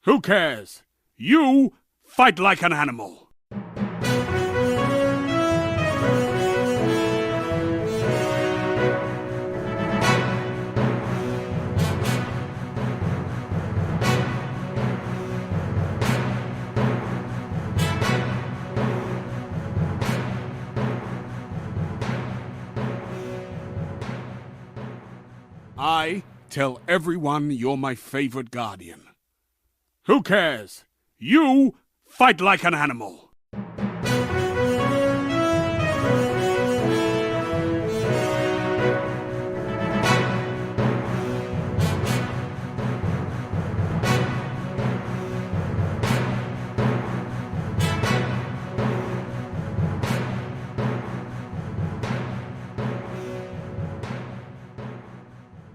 Who cares? You fight like an animal. I tell everyone you're my favorite guardian. Who cares? You fight like an animal.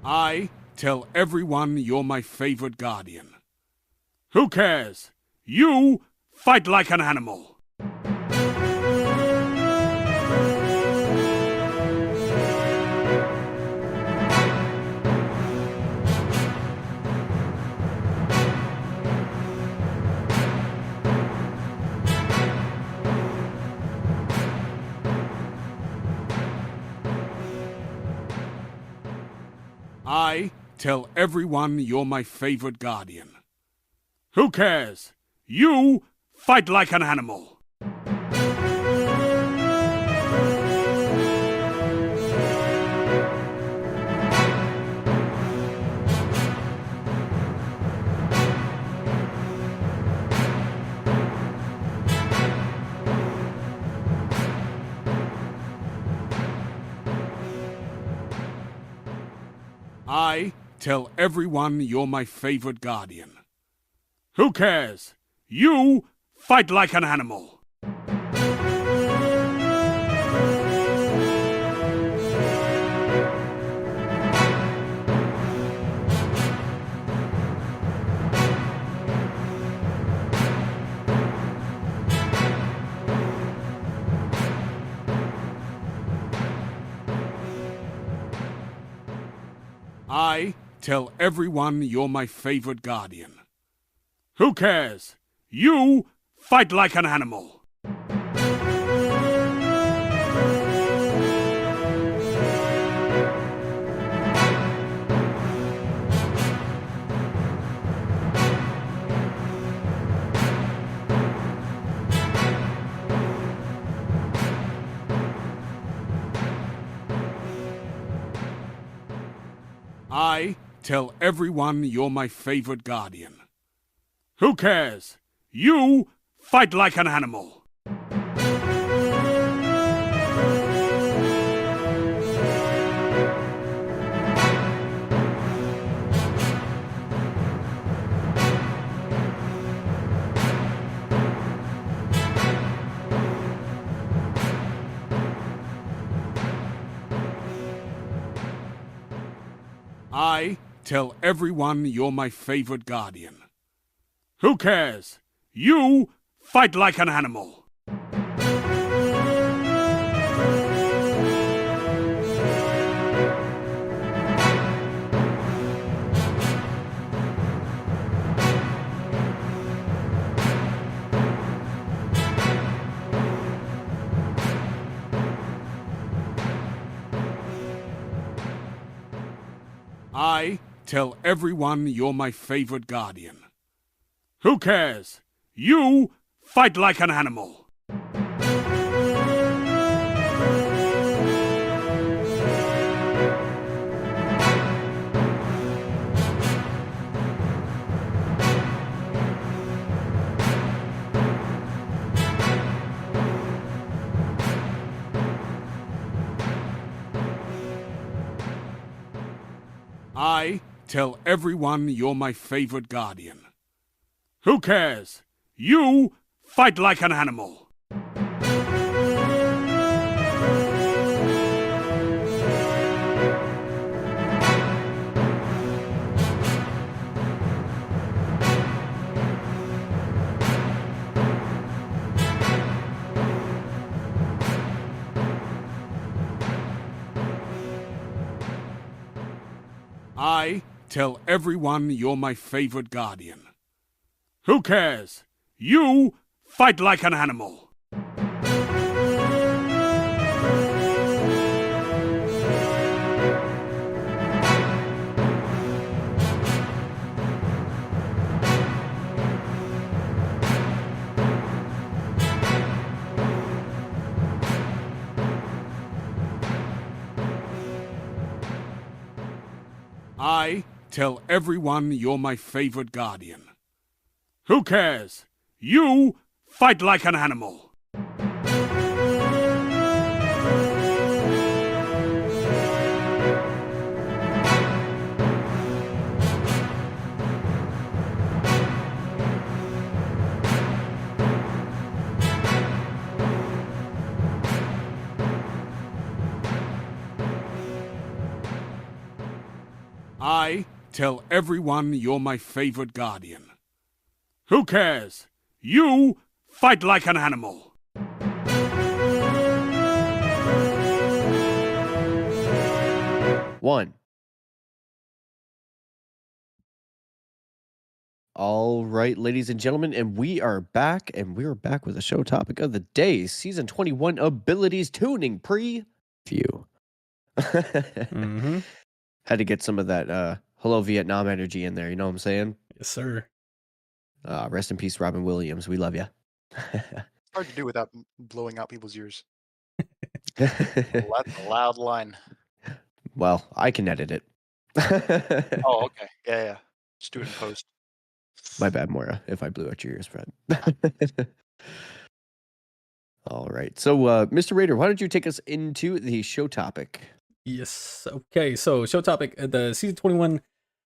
I tell everyone you're my favorite guardian. Who cares? You fight like an animal. I tell everyone you're my favorite guardian. Who cares? You fight like an animal. I tell everyone you're my favorite guardian. Who cares? You fight like an animal. I tell everyone you're my favorite guardian. Who cares? You fight like an animal. I tell everyone you're my favorite guardian. Who cares? You fight like an animal. I tell everyone you're my favorite guardian. Who cares? You fight like an animal. I tell everyone you're my favorite guardian. Who cares? You fight like an animal. I tell everyone you're my favorite guardian. Who cares? You fight like an animal. I tell everyone you're my favorite guardian. Who cares? You fight like an animal. I tell everyone you're my favorite guardian. Who cares? You fight like an animal. I tell everyone you're my favorite guardian. Who cares? You fight like an animal. One. All right, ladies and gentlemen, and we are back with the show topic of the day, Season 21 Abilities Tuning Preview. Mm-hmm. Had to get some of that Hello Vietnam energy in there, you know what I'm saying? Yes, sir. Rest in peace, Robin Williams. We love you. Hard to do without blowing out people's ears. That's a loud line. Well, I can edit it. Oh, okay. Yeah. Just do it in post. My bad, Moira, if I blew out your ears, Fred. All right. So, Mr. Raider, why don't you take us into the show topic? Yes. Okay. So, show topic: the season 21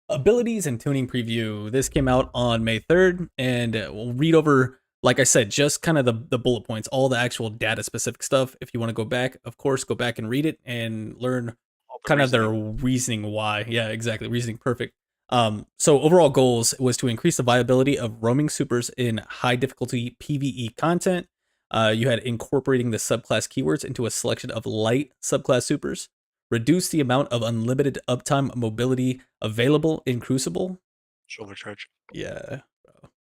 abilities and tuning preview. This came out on May 3rd, and we'll read over, like I said, just kind of the bullet points, all the actual data specific stuff. If you want to go back, of course, go back and read it and learn kind of their reasoning why. Yeah, exactly. Reasoning perfect. So overall goals was to increase the viability of roaming supers in high difficulty PvE content. You had incorporating the subclass keywords into a selection of light subclass supers, reduce the amount of unlimited uptime mobility available in Crucible. Shoulder charge. Yeah,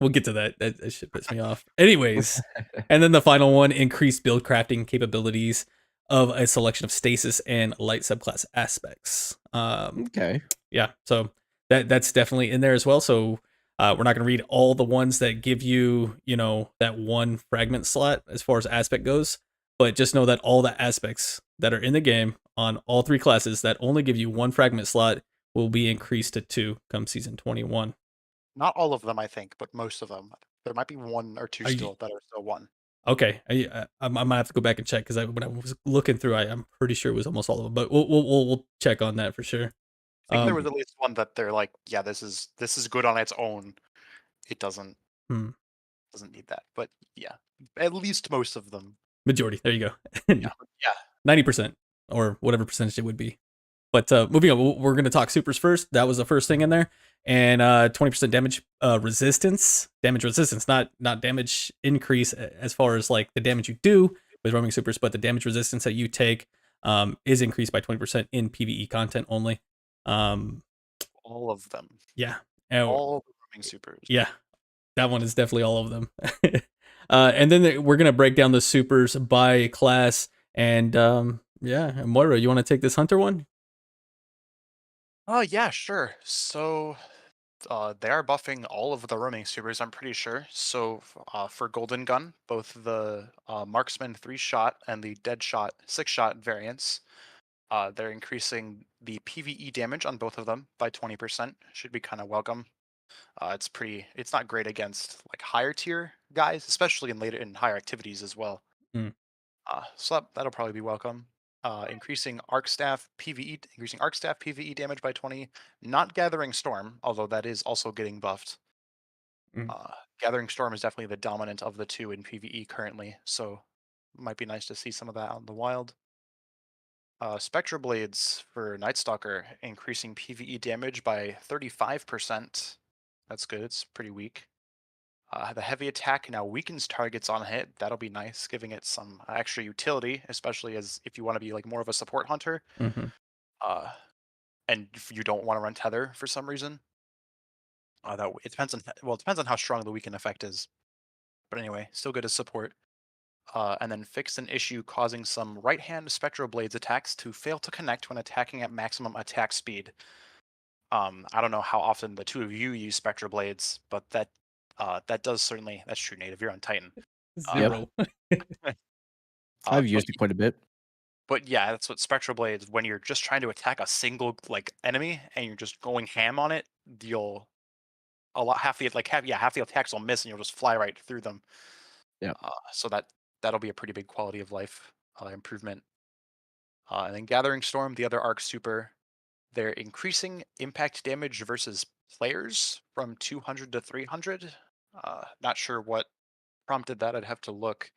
we'll get to that. That shit piss me off. Anyways, and then the final one, increased build crafting capabilities of a selection of stasis and light subclass aspects. Okay. Yeah, so that's definitely in there as well. So we're not going to read all the ones that give you, that one fragment slot as far as aspect goes, but just know that all the aspects that are in the game on all three classes that only give you one fragment slot will be increased to 2 come season 21. Not all of them, I think, but most of them. There might be 1 or 2 still that are still 1. Okay, I might have to go back and check because when I was looking through, I'm pretty sure it was almost all of them, but we'll check on that for sure. I think there was at least one that they're like, yeah, this is good on its own. It doesn't need that, but yeah, at least most of them. Majority. There you go. Yeah. 90% or whatever percentage it would be. But moving on, we're going to talk supers first. That was the first thing in there, and 20% damage resistance, not damage increase as far as like the damage you do with roaming supers, but the damage resistance that you take is increased by 20% in PvE content only. All of them. Yeah. All the roaming supers. Yeah. That one is definitely all of them. And then we're going to break down the supers by class. And Moira, you want to take this hunter one? Oh, yeah, sure. So they are buffing all of the roaming supers, I'm pretty sure. So for Golden Gun, both the Marksman 3-shot and the Deadshot 6-shot variants, they're increasing the PvE damage on both of them by 20%. Should be kind of welcome. It's not great against like higher tier guys, especially in higher activities as well. So that'll probably be welcome. Increasing Arc Staff PvE damage by 20. Not Gathering Storm, although that is also getting buffed. Gathering Storm is definitely the dominant of the two in PvE currently, so might be nice to see some of that out in the wild. Spectra Blades for Night Stalker, increasing PvE damage by 35%. That's good. It's pretty weak. The heavy attack now weakens targets on hit. That'll be nice, giving it some extra utility, especially as if you want to be like more of a support hunter. And if you don't want to run tether for some reason. It depends on how strong the weaken effect is. But anyway, still good as support. And then fix an issue causing some right-hand Spectral Blades attacks to fail to connect when attacking at maximum attack speed. I don't know how often the two of you use Spectral Blades, but that does certainly, that's true, Native. You're on Titan. 0. I've used it quite a bit. But yeah, that's what Spectral Blades, when you're just trying to attack a single like enemy and you're just going ham on it, half the attacks will miss and you'll just fly right through them. Yeah. So that'll be a pretty big quality of life improvement. And then Gathering Storm, the other arc super, they're increasing impact damage versus players from 200 to 300. Not sure what prompted that. I'd have to look.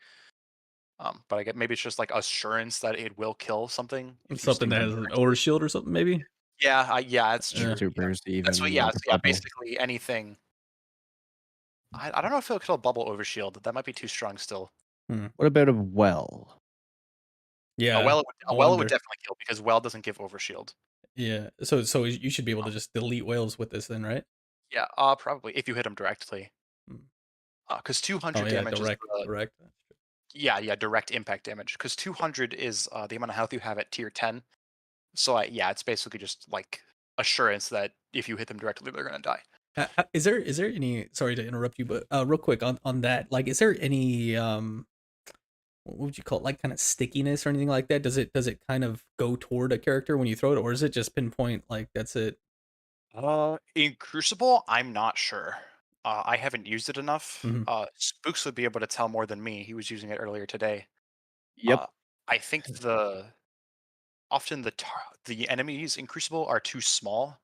But I get maybe it's just like assurance that it will kill something. Something that has an overshield or something, maybe? Yeah, it's true. Supers, even. That's what. Yeah, basically anything. I don't know if it'll kill bubble overshield. That might be too strong still. What about a well? Yeah, A I well it would wonder. definitely kill because well doesn't give overshield. Yeah, so you should be able to just delete whales with this then, right? Yeah, probably if you hit them directly. Hmm. Because Oh 200 yeah, damage is direct. yeah, direct impact damage. Because 200 is the amount of health you have at tier 10. So yeah, it's basically just like assurance that if you hit them directly, they're gonna die. Is there any? Sorry to interrupt you, but real quick on that, like, is there any what would you call it, like kind of stickiness or anything like that? Does it kind of go toward a character when you throw it, or is it just pinpoint like that's it? In Crucible, I'm not sure. I haven't used it enough. Mhm. Spooks would be able to tell more than me. He was using it earlier today. Yep. I think often the enemies in Crucible are too small,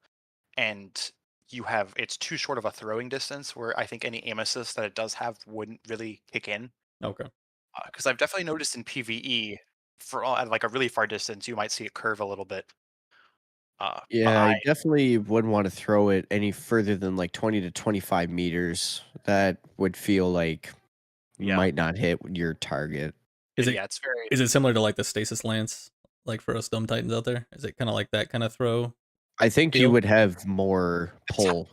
and it's too short of a throwing distance where I think any aim assist that it does have wouldn't really kick in. Okay. Because I've definitely noticed in PvE, at like a really far distance, you might see it curve a little bit. But Yeah, I definitely wouldn't want to throw it any further than like 20 to 25 meters. That would feel like you Yeah. might not hit your target. Is it yeah, it's very is it similar to like the stasis lance, like for us dumb titans out there? Is it kind of like that kind of throw? I think you Feel? would have more It's pull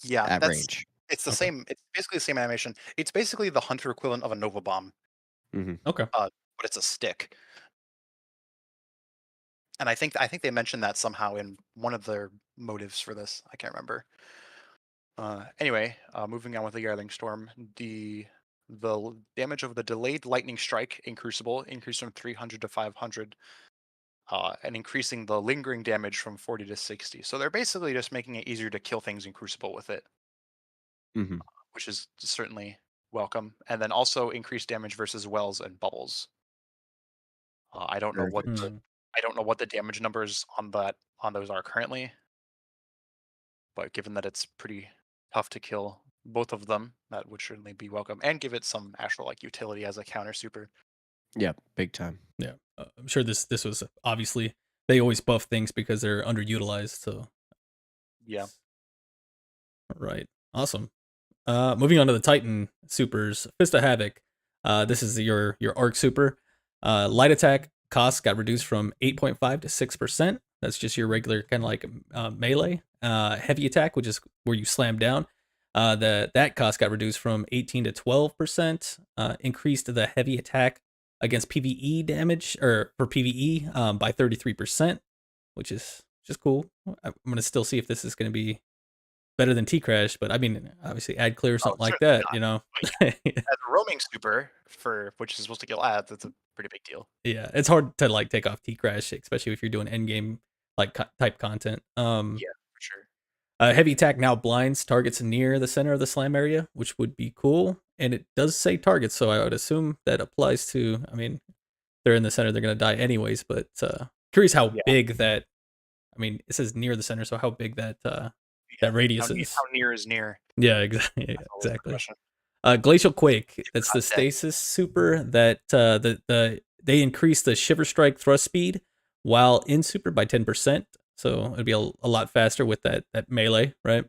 yeah, at range. it's the Okay. same. It's basically the same animation. It's basically the hunter equivalent of a Nova Bomb, Hmm. Okay. but it's a stick. And I think they mentioned that somehow in one of their motives for this. I can't remember. Anyway, moving on with the Yarling Storm, the damage of the delayed lightning strike in Crucible increased from 300 to 500, and increasing the lingering damage from 40 to 60. So they're basically just making it easier to kill things in Crucible with it, Hmm. which is certainly welcome. And then also increased damage versus wells and bubbles. I don't know what Perfect. the Mm. I don't know what the damage numbers on those are currently, but given that it's pretty tough to kill both of them, that would certainly be welcome and give it some actual like utility as a counter super. Yep, big time. Yeah, I'm sure this was obviously they always buff things because they're underutilized. So Yeah. right, awesome. Moving on to the Titan supers, Fist of Havoc. This is your arc super. Light attack cost got reduced from 8.5 to 6%. That's just your regular kind of like melee. Heavy attack, which is where you slam down. That cost got reduced from 18 to 12%. Increased the heavy attack against PVE damage or for PVE by 33%, which is just cool. I'm gonna still see if this is gonna be better than T Crash, but I mean, obviously ad clear or Oh, something like certainly that, not. you know? But as a roaming super for which is supposed to kill ads, that's a pretty big deal. Yeah, it's hard to like take off T Crash, especially if you're doing end game like type content. Yeah, for sure. Heavy attack now blinds targets near the center of the slam area, which would be cool. And it does say targets, so I would assume that applies to. I mean, they're in the center, they're gonna die anyways. But curious how Yeah. big that. I mean, it says near the center, so how big that Yeah. that radius is. How near is near? Yeah, exactly. That's always the Exactly. question. Glacial Quake. That's the not dead. stasis super that they increase the shiver strike thrust speed while in super by 10%. So it'd be a lot faster with that melee, right?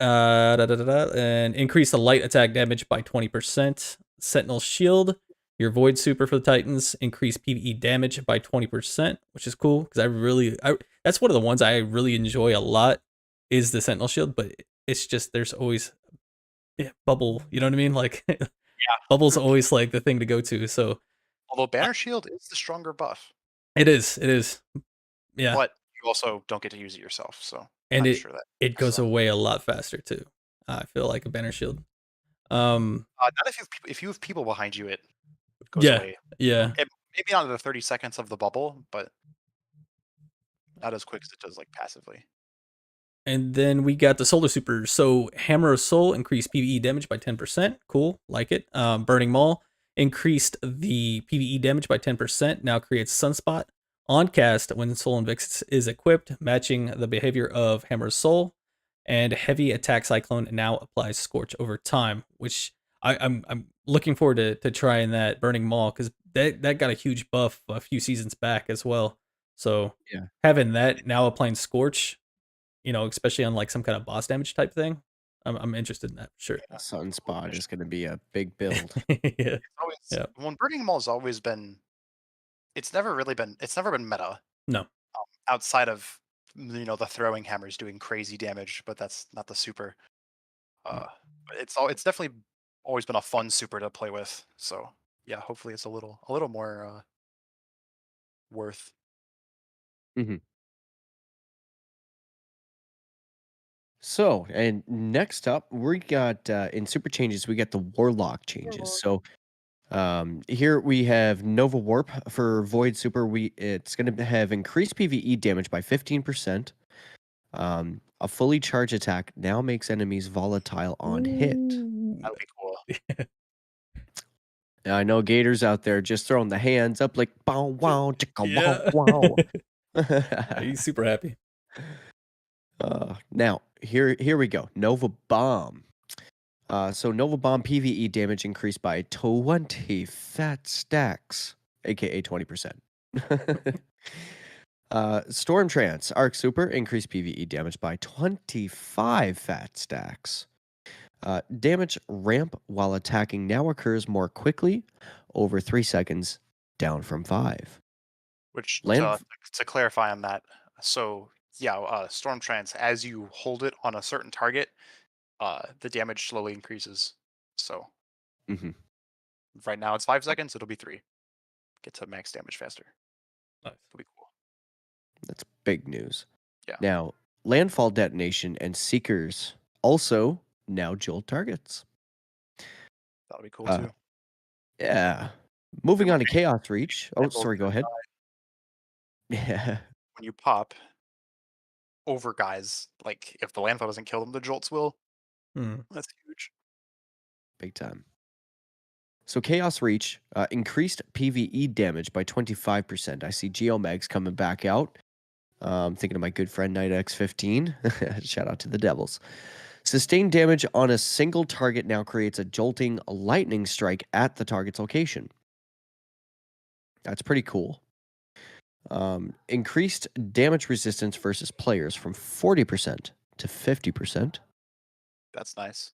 And increase the light attack damage by 20%. Sentinel Shield, your Void super for the Titans, increase PvE damage by 20%, which is cool because that's one of the ones I really enjoy a lot is the Sentinel Shield, but it's just there's always bubble, you know what I mean? Like bubble's always like the thing to go to. So Although Banner Shield is the stronger buff, it is. Yeah. but you also don't get to use it yourself. So And I'm it sure that it goes away a lot faster too. I feel like a banner shield. not if you have people behind you, it goes Yeah. away. Yeah. Maybe not in the 30 seconds of the bubble, but not as quick as it does like passively. And then we got the solar super. So Hammer of Soul increased PvE damage by 10%. Cool, like it. Burning Maul increased the PvE damage by 10%. Now creates Sunspot on cast when Soul Invictus is equipped, matching the behavior of Hammer of Soul. And Heavy Attack Cyclone now applies Scorch over time, which I'm looking forward to trying that Burning Maul because that got a huge buff a few seasons back as well. So Yeah. having that now applying Scorch, especially on like some kind of boss damage type thing, I'm interested in that for sure. Yeah, Sunspot mission. is going to be a big build. Yeah. It's always Yeah. when Burning Maul has always been. It's never been meta No. outside of the throwing hammers doing crazy damage, but that's not the super. But it's definitely always been a fun super to play with. So yeah, hopefully it's a little more worth. So, and next up, we got in super changes, we got the Warlock changes. So, here we have Nova Warp for Void Super. It's going to have increased PvE damage by 15%. A fully charged attack now makes enemies volatile on hit. That'll be cool. Now, I know Gators out there just throwing the hands up like bow wow chicka Yeah. wow Yeah, he's super happy. Now here we go. Nova Bomb. So Nova Bomb PvE damage increased by 20 fat stacks, aka 20%. Storm Trance Arc Super increased PvE damage by 25 fat stacks. Damage ramp while attacking now occurs more quickly, over 3 seconds, down from 5. Which Land- to clarify on that, so yeah, Storm Trance, as you hold it on a certain target, the damage slowly increases. So Mhm. right now it's 5 seconds, it'll be 3. Get to max damage faster. Nice. It'll be cool. That's big news. Yeah. Now, Landfall Detonation and Seekers also now jolt targets. That'll be cool Uh, too. Yeah. Moving on to Chaos Reach. Oh, Landfall's sorry, go gonna ahead. die Yeah. When you pop over guys, like if the landfall doesn't kill them, the jolts will. Mhm. That's huge. Big time. So Chaos Reach increased PvE damage by 25%. I see Geomags coming back out. Thinking of my good friend Knight X15. Shout out to the Devils. Sustained damage on a single target now creates a jolting lightning strike at the target's location. That's pretty cool. Increased damage resistance versus players from 40% to 50%. That's nice.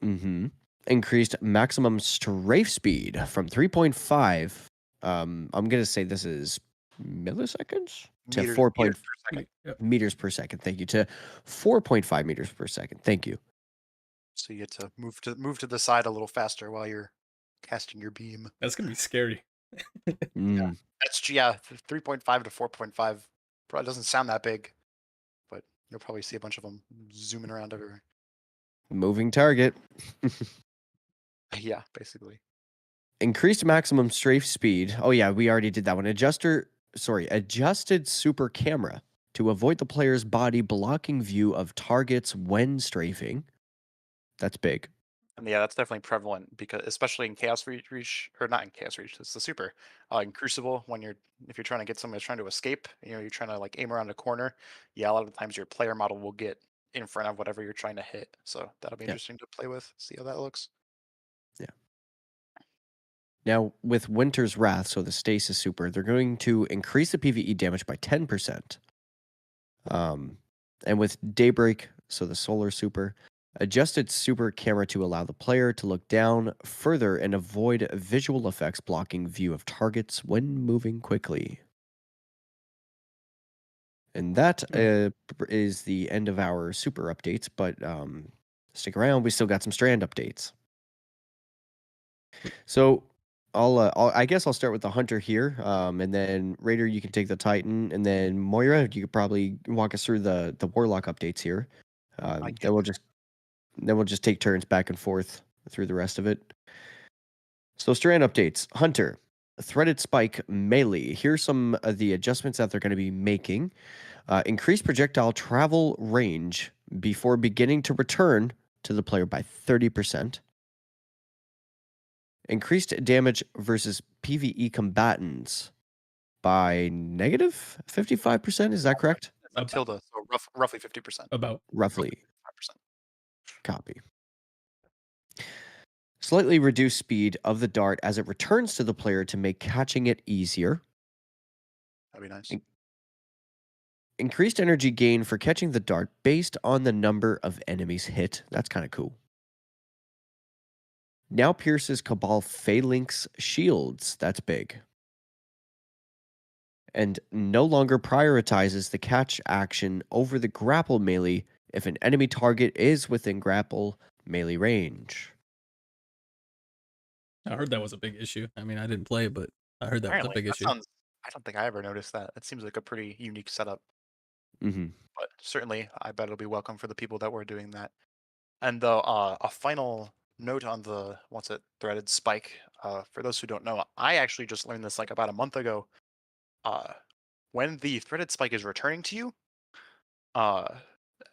Mm-hmm. Increased maximum strafe speed from 3.5. I'm gonna say this is milliseconds to Meters 4. per second. Yep. meters per second. Thank you. To 4.5 meters per second. Thank you. So you get to move to the side a little faster while you're casting your beam. That's gonna be scary. Mm. That's 3.5 to 4.5. Probably doesn't sound that big, but you'll probably see a bunch of them zooming around everywhere. Moving target. Yeah, basically. Increased maximum strafe speed. Oh yeah, we already did that one. Adjusted super camera to avoid the player's body blocking view of targets when strafing. That's big. And yeah, that's definitely prevalent because especially in Chaos Reach, or not in Chaos Reach, it's the super. In Crucible, if you're trying to get someone that's trying to escape, you're trying to like aim around a corner. Yeah, a lot of the times your player model will get in front of whatever you're trying to hit. So that'll be interesting to play with, see how that looks. Yeah. Now, with Winter's Wrath, so the Stasis Super, they're going to increase the PvE damage by 10%. And with Daybreak, so the Solar Super, adjusted super camera to allow the player to look down further and avoid visual effects blocking view of targets when moving quickly. And that is the end of our super updates, but stick around, we still got some strand updates. So I guess I'll start with the Hunter here, and then Raider, you can take the Titan, and then Moira, you could probably walk us through the Warlock updates here. Then we'll just take turns back and forth through the rest of it. So strand updates. Hunter, threaded spike melee. Here's some of the adjustments that they're going to be making. Increase projectile travel range before beginning to return to the player by 30%. Increased damage versus PvE combatants by negative 55%. Is that correct? Tilde, so roughly 50%. About Roughly. 5%. Copy. Slightly reduced speed of the dart as it returns to the player to make catching it easier. That'd be nice. Increased energy gain for catching the dart based on the number of enemies hit. That's kind of cool. Now pierces Cabal Phalanx shields. That's big. And no longer prioritizes the catch action over the grapple melee if an enemy target is within grapple melee range. I heard that was a big issue. I mean, I didn't play, but I heard that was a Apparently, big that issue. sounds. I don't think I ever noticed that. That seems like a pretty unique setup. Mm-hmm. But certainly, I bet it'll be welcome for the people that were doing that. And the a final note on the what's it threaded spike. For those who don't know, I actually just learned this like about a month ago. When the threaded spike is returning to you, uh,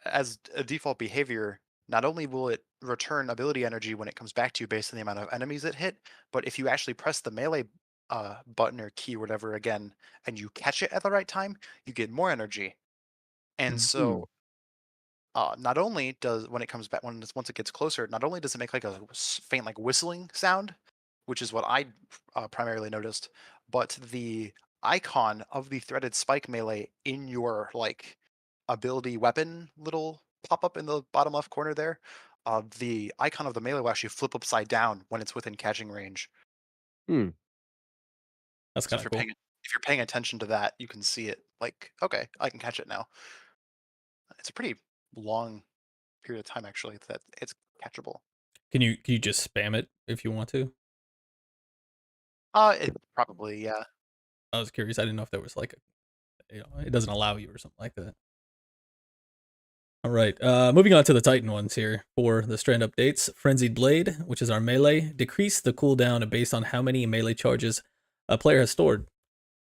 as a default behavior, not only will it return ability energy when it comes back to you based on the amount of enemies it hit, but if you actually press the melee button or key, whatever, again, and you catch it at the right time, you get more energy. And so, not only does when it comes back, once it gets closer, not only does it make like a faint like whistling sound, which is what I primarily noticed, but the icon of the threaded spike melee in your like ability weapon little pop up in the bottom left corner there, the icon of the melee will actually flip upside down when it's within catching range. Hmm. That's So kind of cool. if you're paying attention to that, you can see it like, okay, I can catch it now. It's a pretty long period of time actually that it's catchable. Can you just spam it if you want to? It probably, yeah. I was curious. I didn't know if there was like it doesn't allow you or something like that. All right. Moving on to the Titan ones here for the strand updates. Frenzied Blade, which is our melee, decrease the cooldown based on how many melee charges a player has stored.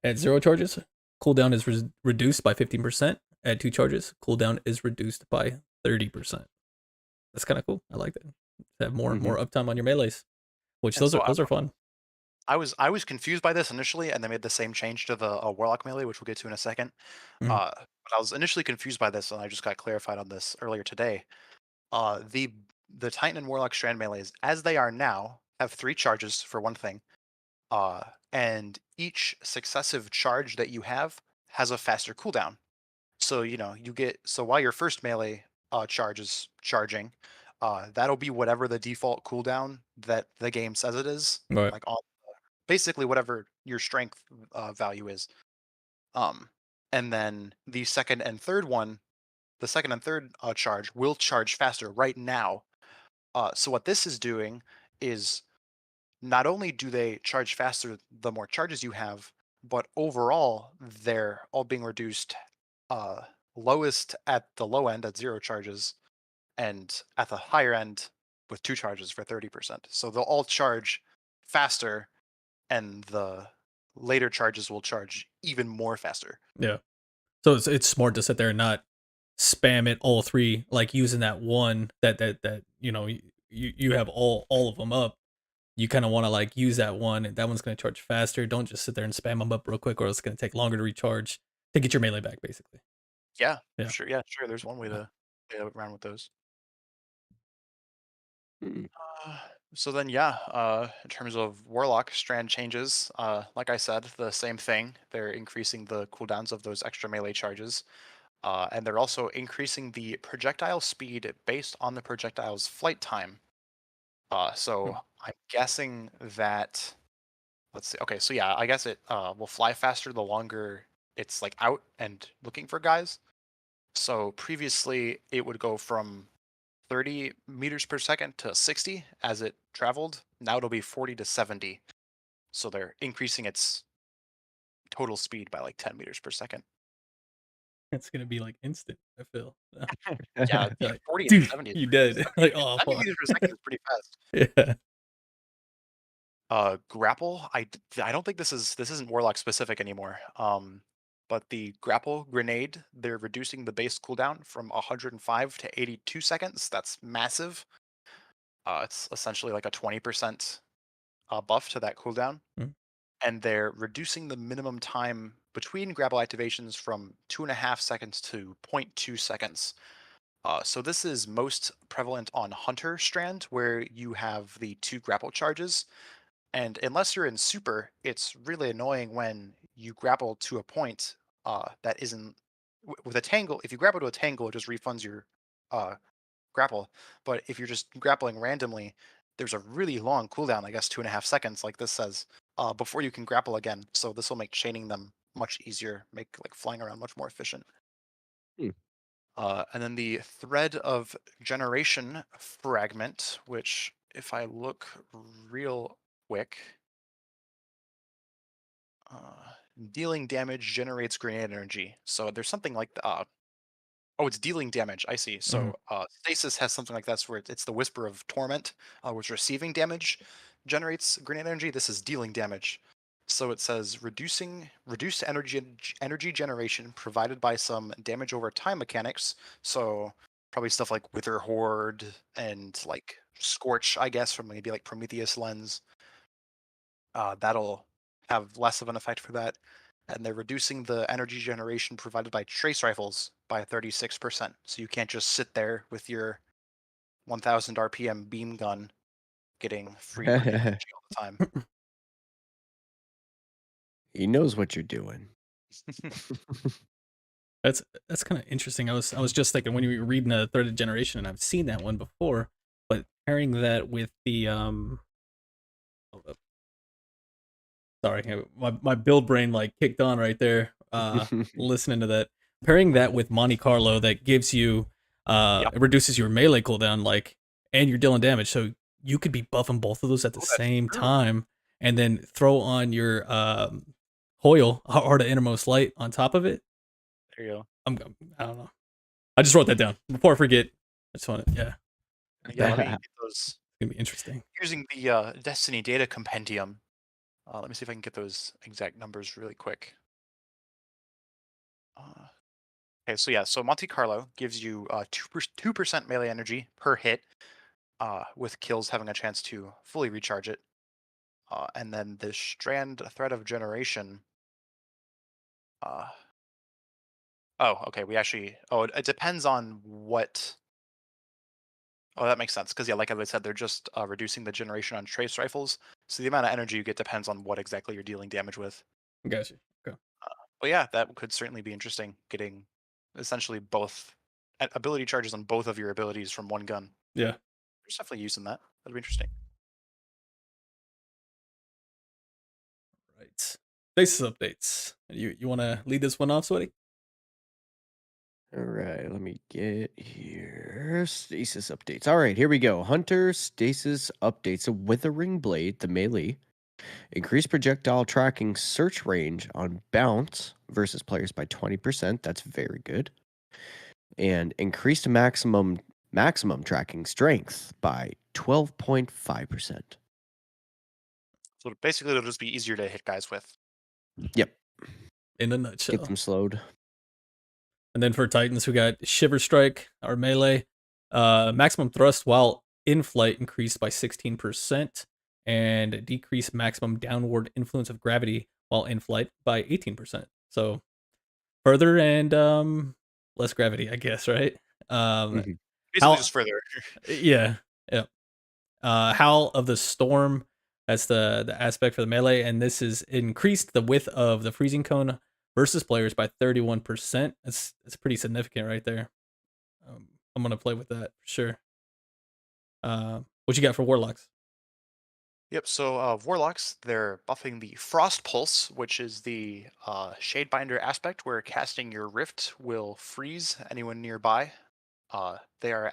At 0 charges, cooldown is reduced by 15%. At 2 charges, cooldown is reduced by 30%. That's kind of cool. I like that. Have more uptime on your melees, which And those are fun. I was confused by this initially, and they made the same change to the Warlock melee, which we'll get to in a second. Mhm. But I was initially confused by this, and I just got clarified on this earlier today. The Titan and Warlock strand melees, as they are now, have 3 charges for one thing, and each successive charge that you have has a faster cooldown. So you get while your first melee charge is charging, that'll be whatever the default cooldown that the game says it is, Right. like on basically whatever your strength value is. And then the second and third charge will charge faster right now. So what this is doing is not only do they charge faster the more charges you have, but overall they're all being reduced lowest at the low end at 0 charges and at the higher end with 2 charges for 30%. So they'll all charge faster and the later charges will charge even more faster. Yeah. So it's smart to sit there and not spam it all 3, like using that one that you have all of them up. You kind of want to like use that one, and that one's going to charge faster. Don't just sit there and spam them up real quick, or it's going to take longer to recharge to get your melee back, basically. Yeah, Yeah. sure. Yeah, sure. There's one way to play around with those. So then, yeah, in terms of Warlock strand changes, like I said, the same thing. They're increasing the cooldowns of those extra melee charges, and they're also increasing the projectile speed based on the projectile's flight time. So I'm guessing that. Let's see. Okay, so yeah, I guess it will fly faster the longer it's like out and looking for guys. So previously, it would go from 30 meters per second to 60 as it traveled. Now it'll be 40 to 70. So they're increasing its total speed by like 10 meters per second. It's going to be like instant, I feel. Yeah, Like, 40 and dude, 70 is you pretty, dead. Like, oh, 70 fuck. meters per second is pretty fast. Yeah. Grapple, I don't think this isn't Warlock specific anymore. But the grapple grenade, they're reducing the base cooldown from 105 to 82 seconds. That's massive. It's essentially like a 20% buff to that cooldown. Mm. And they're reducing the minimum time between grapple activations from 2.5 seconds to 0.2 seconds. So this is most prevalent on Hunter Strand, where you have the 2 grapple charges. And unless you're in super, it's really annoying when you grapple to a point that isn't with a tangle, if you grapple to a tangle, it just refunds your grapple. But if you're just grappling randomly, there's a really long cooldown, I guess 2.5 seconds, like this says, before you can grapple again. So this will make chaining them much easier, make like flying around much more efficient. Hmm. And then the thread of generation fragment, which if I look real quick, dealing damage generates grenade energy. So there's something like oh, it's dealing damage. I see. So Stasis has something like this, where it's the Whisper of Torment, which receiving damage generates grenade energy. This is dealing damage. So it says reduced energy generation provided by some damage over time mechanics. So probably stuff like Wither Horde and like Scorch, I guess, from maybe like Prometheus Lens. That'll have less of an effect for that. And they're reducing the energy generation provided by trace rifles by 36%. So you can't just sit there with your 1000 RPM beam gun getting free grenade energy all the time. He knows what you're doing. That's kind of interesting. I was just thinking when you were reading a threaded generation, and I've seen that one before, but pairing that with the sorry, my build brain like kicked on right there. Listening to that, pairing that with Monte Carlo, that gives you Yep. it reduces your melee cooldown, like, and you're dealing damage, so you could be buffing both of those at the that's same true. time, and then throw on your Hoyle, Heart of Innermost Light, on top of it. There you go. I don't know. I just wrote that down before I forget. I just want to, yeah, Yeah, let me get those. it's gonna be interesting. Using the Destiny data compendium. Let me see if I can get those exact numbers really quick. Okay, so yeah, so Monte Carlo gives you 2% melee energy per hit, with kills having a chance to fully recharge it. And then the Strand Thread of Generation. Oh, okay. We actually. Oh, it depends on what. Oh, that makes sense. Because yeah, like I said, they're just reducing the generation on trace rifles. So the amount of energy you get depends on what exactly you're dealing damage with. Gotcha. Okay. But yeah, that could certainly be interesting. Getting essentially both ability charges on both of your abilities from one gun. Yeah. There's definitely using that. That'd be interesting. Right. Stasis updates. You want to lead this one off, Sweaty? All right, let me get here. Stasis updates. All right, here we go. Hunter stasis updates. A Withering Blade, the melee. Increased projectile tracking search range on bounce versus players by 20%. That's very good. And increased maximum tracking strength by 12.5%. So basically, it'll just be easier to hit guys with. Yep. In a nutshell. Get them slowed. And then for Titans, we got Shiver Strike, our melee. Maximum thrust while in flight increased by 16%, and decreased maximum downward influence of gravity while in flight by 18%. So further and less gravity, I guess, right? Basically, How- just further. Yeah. Howl of the Storm, that's the aspect for the melee, and this is increased the width of the freezing cone versus players by 31%. That's pretty significant right there. I'm gonna play with that for sure. What you got for Warlocks? Yep, so Warlocks, they're buffing the Frost Pulse, which is the Shadebinder aspect where casting your Rift will freeze anyone nearby. They are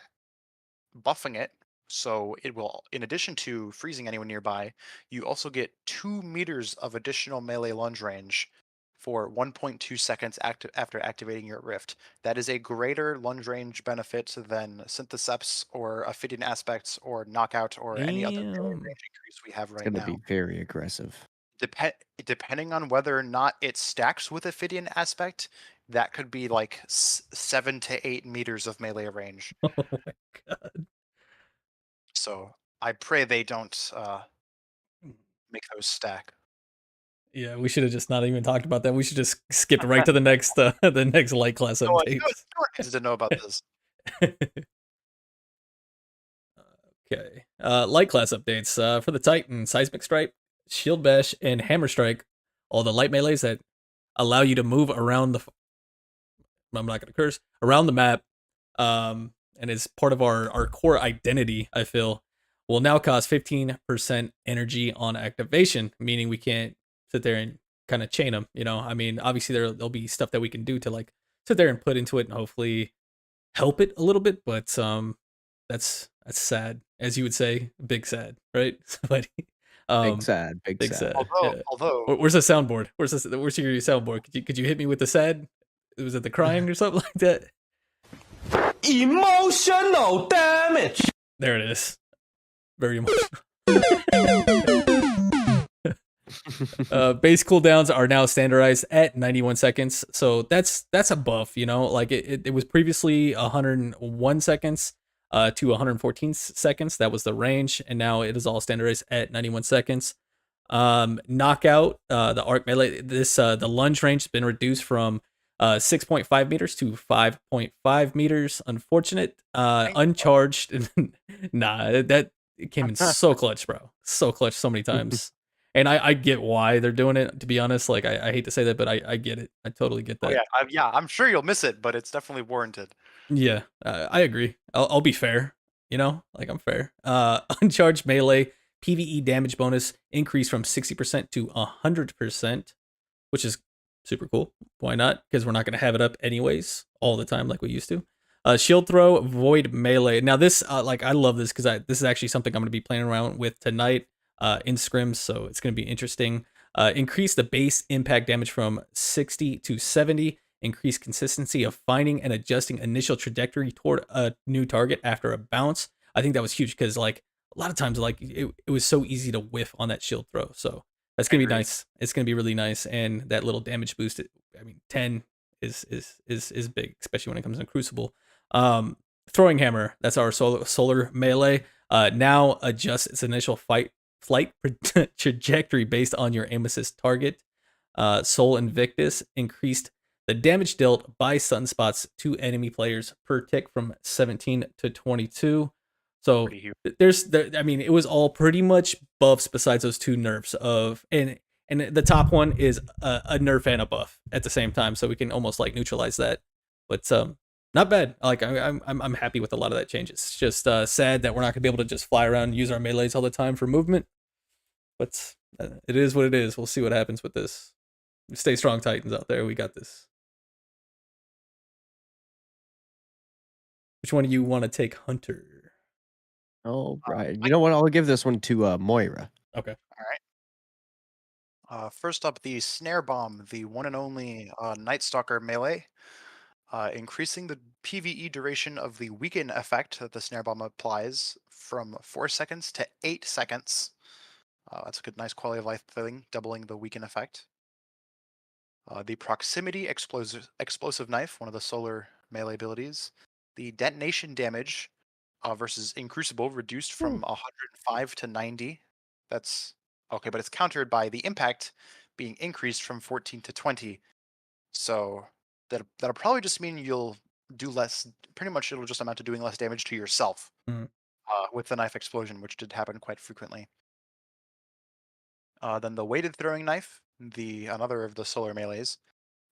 buffing it, so it will, in addition to freezing anyone nearby, you also get 2 meters of additional melee lunge range for 1.2 seconds after activating your Rift. That is a greater lunge range benefit than Syntheseps or Ophidian Aspects or Knockout or any other melee Damn. range increase we have It's right going to now. be very aggressive. Depending on whether or not it stacks with Ophidian Aspect, that could be like 7 to 8 meters of melee range. Oh my god. So I pray they don't make those stack. Yeah, we should have just not even talked about that. We should just skip right to the next the next light class No one updates. needs to know about this. Okay. Light class updates. For the Titan, Seismic Strike, Shield Bash, and Hammer Strike, all the light melees that allow you to move around I'm not gonna curse, around the map, and is part of our core identity, I feel, will now cost 15% energy on activation, meaning we can't sit there and kind of chain them. I mean, obviously there'll be stuff that we can do to like sit there and put into it and hopefully help it a little bit, but that's sad, as you would say, big sad, right? Somebody, Big sad, big big sad. sad. Yeah. Although Where's the soundboard? Where's your soundboard? Could you hit me with the sad? Was it the crying or something like that? Emotional damage. There it is. Very emotional. Base cooldowns are now standardized at 91 seconds, so that's a buff. Like it was previously 101 seconds to 114 seconds. That was the range, and now it is all standardized at 91 seconds. Knockout, the arc melee, the lunge range has been reduced from 6.5 meters to 5.5 meters. Unfortunate. Uncharged. Nah, that it came in so clutch, bro. So clutch so many times. And I get why they're doing it, to be honest. Like, I hate to say that, but I get it. I totally get that. yeah, I'm sure you'll miss it, but it's definitely warranted. Yeah, I agree. I'll be fair. Like I'm fair. Uncharged melee PvE damage bonus increased from 60% to 100%, which is super cool. Why not? Because we're not going to have it up anyways all the time like we used to. Shield throw, void melee. Now this, I love this because this is actually something I'm going to be playing around with tonight in scrims, so it's going to be interesting. Increase the base impact damage from 60 to 70. Increase consistency of finding and adjusting initial trajectory toward a new target after a bounce. I think that was huge because like a lot of times like it was so easy to whiff on that shield throw. So that's gonna be nice. It's gonna be really nice, and that little damage boost. 10 is big, especially when it comes in Crucible. Throwing hammer. That's our solar melee. Now adjusts its initial flight trajectory based on your aim assist target. Soul Invictus increased the damage dealt by sunspots to enemy players per tick from 17 to 22. So it was all pretty much buffs besides those two nerfs and the top one is a nerf and a buff at the same time, so we can almost like neutralize that. But not bad. Like I'm happy with a lot of that change. It's just sad that we're not gonna be able to just fly around and use our melees all the time for movement. But it is what it is. We'll see what happens with this. Stay strong, Titans out there. We got this. Which one do you want to take, Hunter? Oh, right. You know what? I'll give this one to Moira. Okay. All right. First up, the Snare Bomb, the one and only Night Stalker melee. Increasing the PvE duration of the weaken effect that the Snare Bomb applies from 4 seconds to 8 seconds. That's a good, nice quality of life thing, doubling the weaken effect. The Proximity Explosive Knife, one of the solar melee abilities. The detonation damage versus in Crucible reduced from 105 to 90. That's okay, but it's countered by the impact being increased from 14 to 20. So that'll probably just mean you'll do less. Pretty much, it'll just amount to doing less damage to yourself with the knife explosion, which did happen quite frequently. Then the weighted throwing knife, another of the solar melees,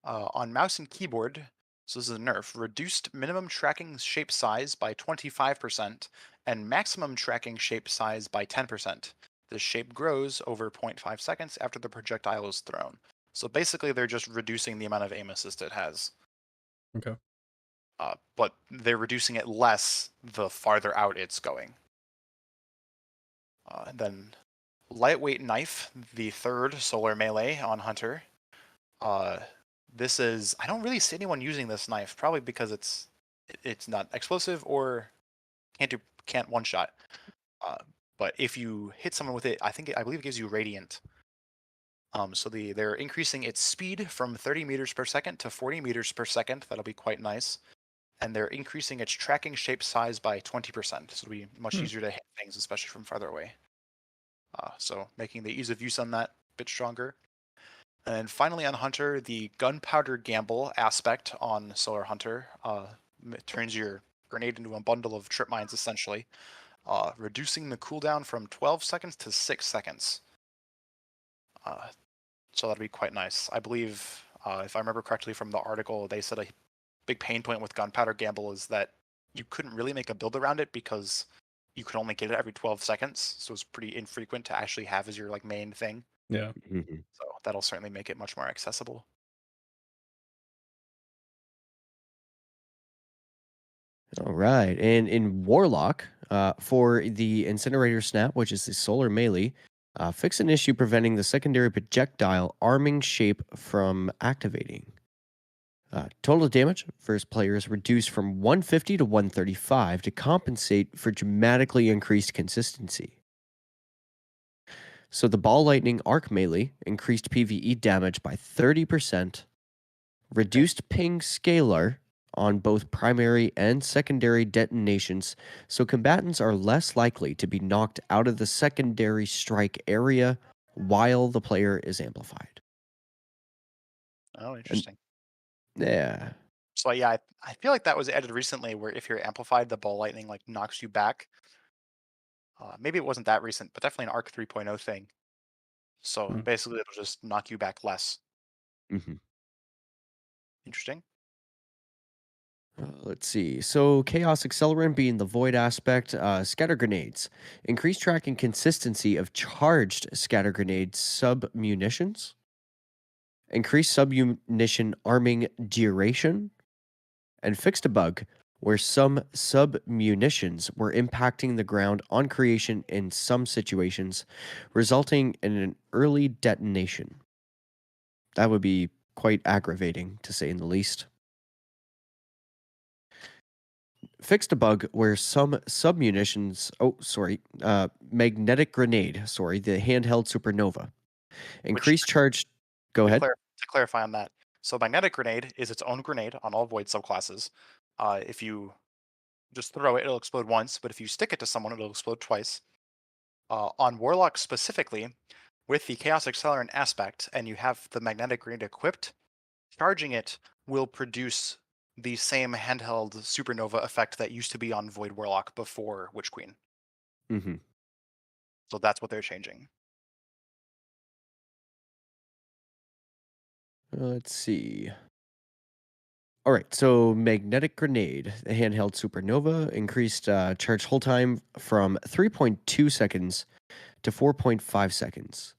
on mouse and keyboard. So this is a nerf. Reduced minimum tracking shape size by 25% and maximum tracking shape size by 10%. The shape grows over 0.5 seconds after the projectile is thrown. So basically, they're just reducing the amount of aim assist it has. Okay. But they're reducing it less the farther out it's going. And then lightweight knife, the third solar melee on Hunter. This is, I don't really see anyone using this knife, probably because it's not explosive or can't one shot. But if you hit someone with it, I believe it gives you radiant. So they're increasing its speed from 30 meters per second to 40 meters per second. That'll be quite nice. And they're increasing its tracking shape size by 20%. So it'll be much easier to hit things, especially from farther away. So making the ease of use on that a bit stronger. And finally on Hunter, the gunpowder gamble aspect on Solar Hunter turns your grenade into a bundle of trip mines, essentially, reducing the cooldown from 12 seconds to 6 seconds. So that'd be quite nice. I believe, if I remember correctly from the article, they said big pain point with Gunpowder Gamble is that you couldn't really make a build around it because you could only get it every 12 seconds, so it's pretty infrequent to actually have as your like main thing. Yeah. Mhm. So that'll certainly make it much more accessible. All right. And in Warlock, for the Incinerator Snap, which is the solar melee, fix an issue preventing the secondary projectile arming shape from activating. Total damage first player is reduced from 150 to 135 to compensate for dramatically increased consistency. So the Ball Lightning Arc Melee increased PvE damage by 30%, reduced ping scalar on both primary and secondary detonations, so combatants are less likely to be knocked out of the secondary strike area while the player is amplified. Oh, interesting. Yeah. So yeah, I feel like that was added recently, where if you're amplified, the Ball Lightning like knocks you back. Maybe it wasn't that recent, but definitely an Arc 3.0 thing. So Hmm. basically, it'll just knock you back less. Mm-hmm. Interesting. Let's see. So, Chaos Accelerant being the void aspect, scatter grenades. Increased track and consistency of charged scatter grenade sub munitions. Increased sub munition arming duration. And fixed a bug where some sub munitions were impacting the ground on creation in some situations, resulting in an early detonation. That would be quite aggravating, to say in the least. Fixed a bug where some submunitions, magnetic grenade, the handheld supernova. Increased charge, go ahead. To clarify on that, so Magnetic Grenade is its own grenade on all Void subclasses. If you just throw it, it'll explode once, but if you stick it to someone, it'll explode twice. On Warlock specifically, with the Chaos Accelerant aspect, and you have the Magnetic Grenade equipped, charging it will produce the same handheld supernova effect that used to be on Void Warlock before Witch Queen. Mm-hmm. So that's what they're changing. Let's see. All right, so magnetic grenade, the handheld supernova, increased charge hold time from 3.2 seconds to 4.5 seconds.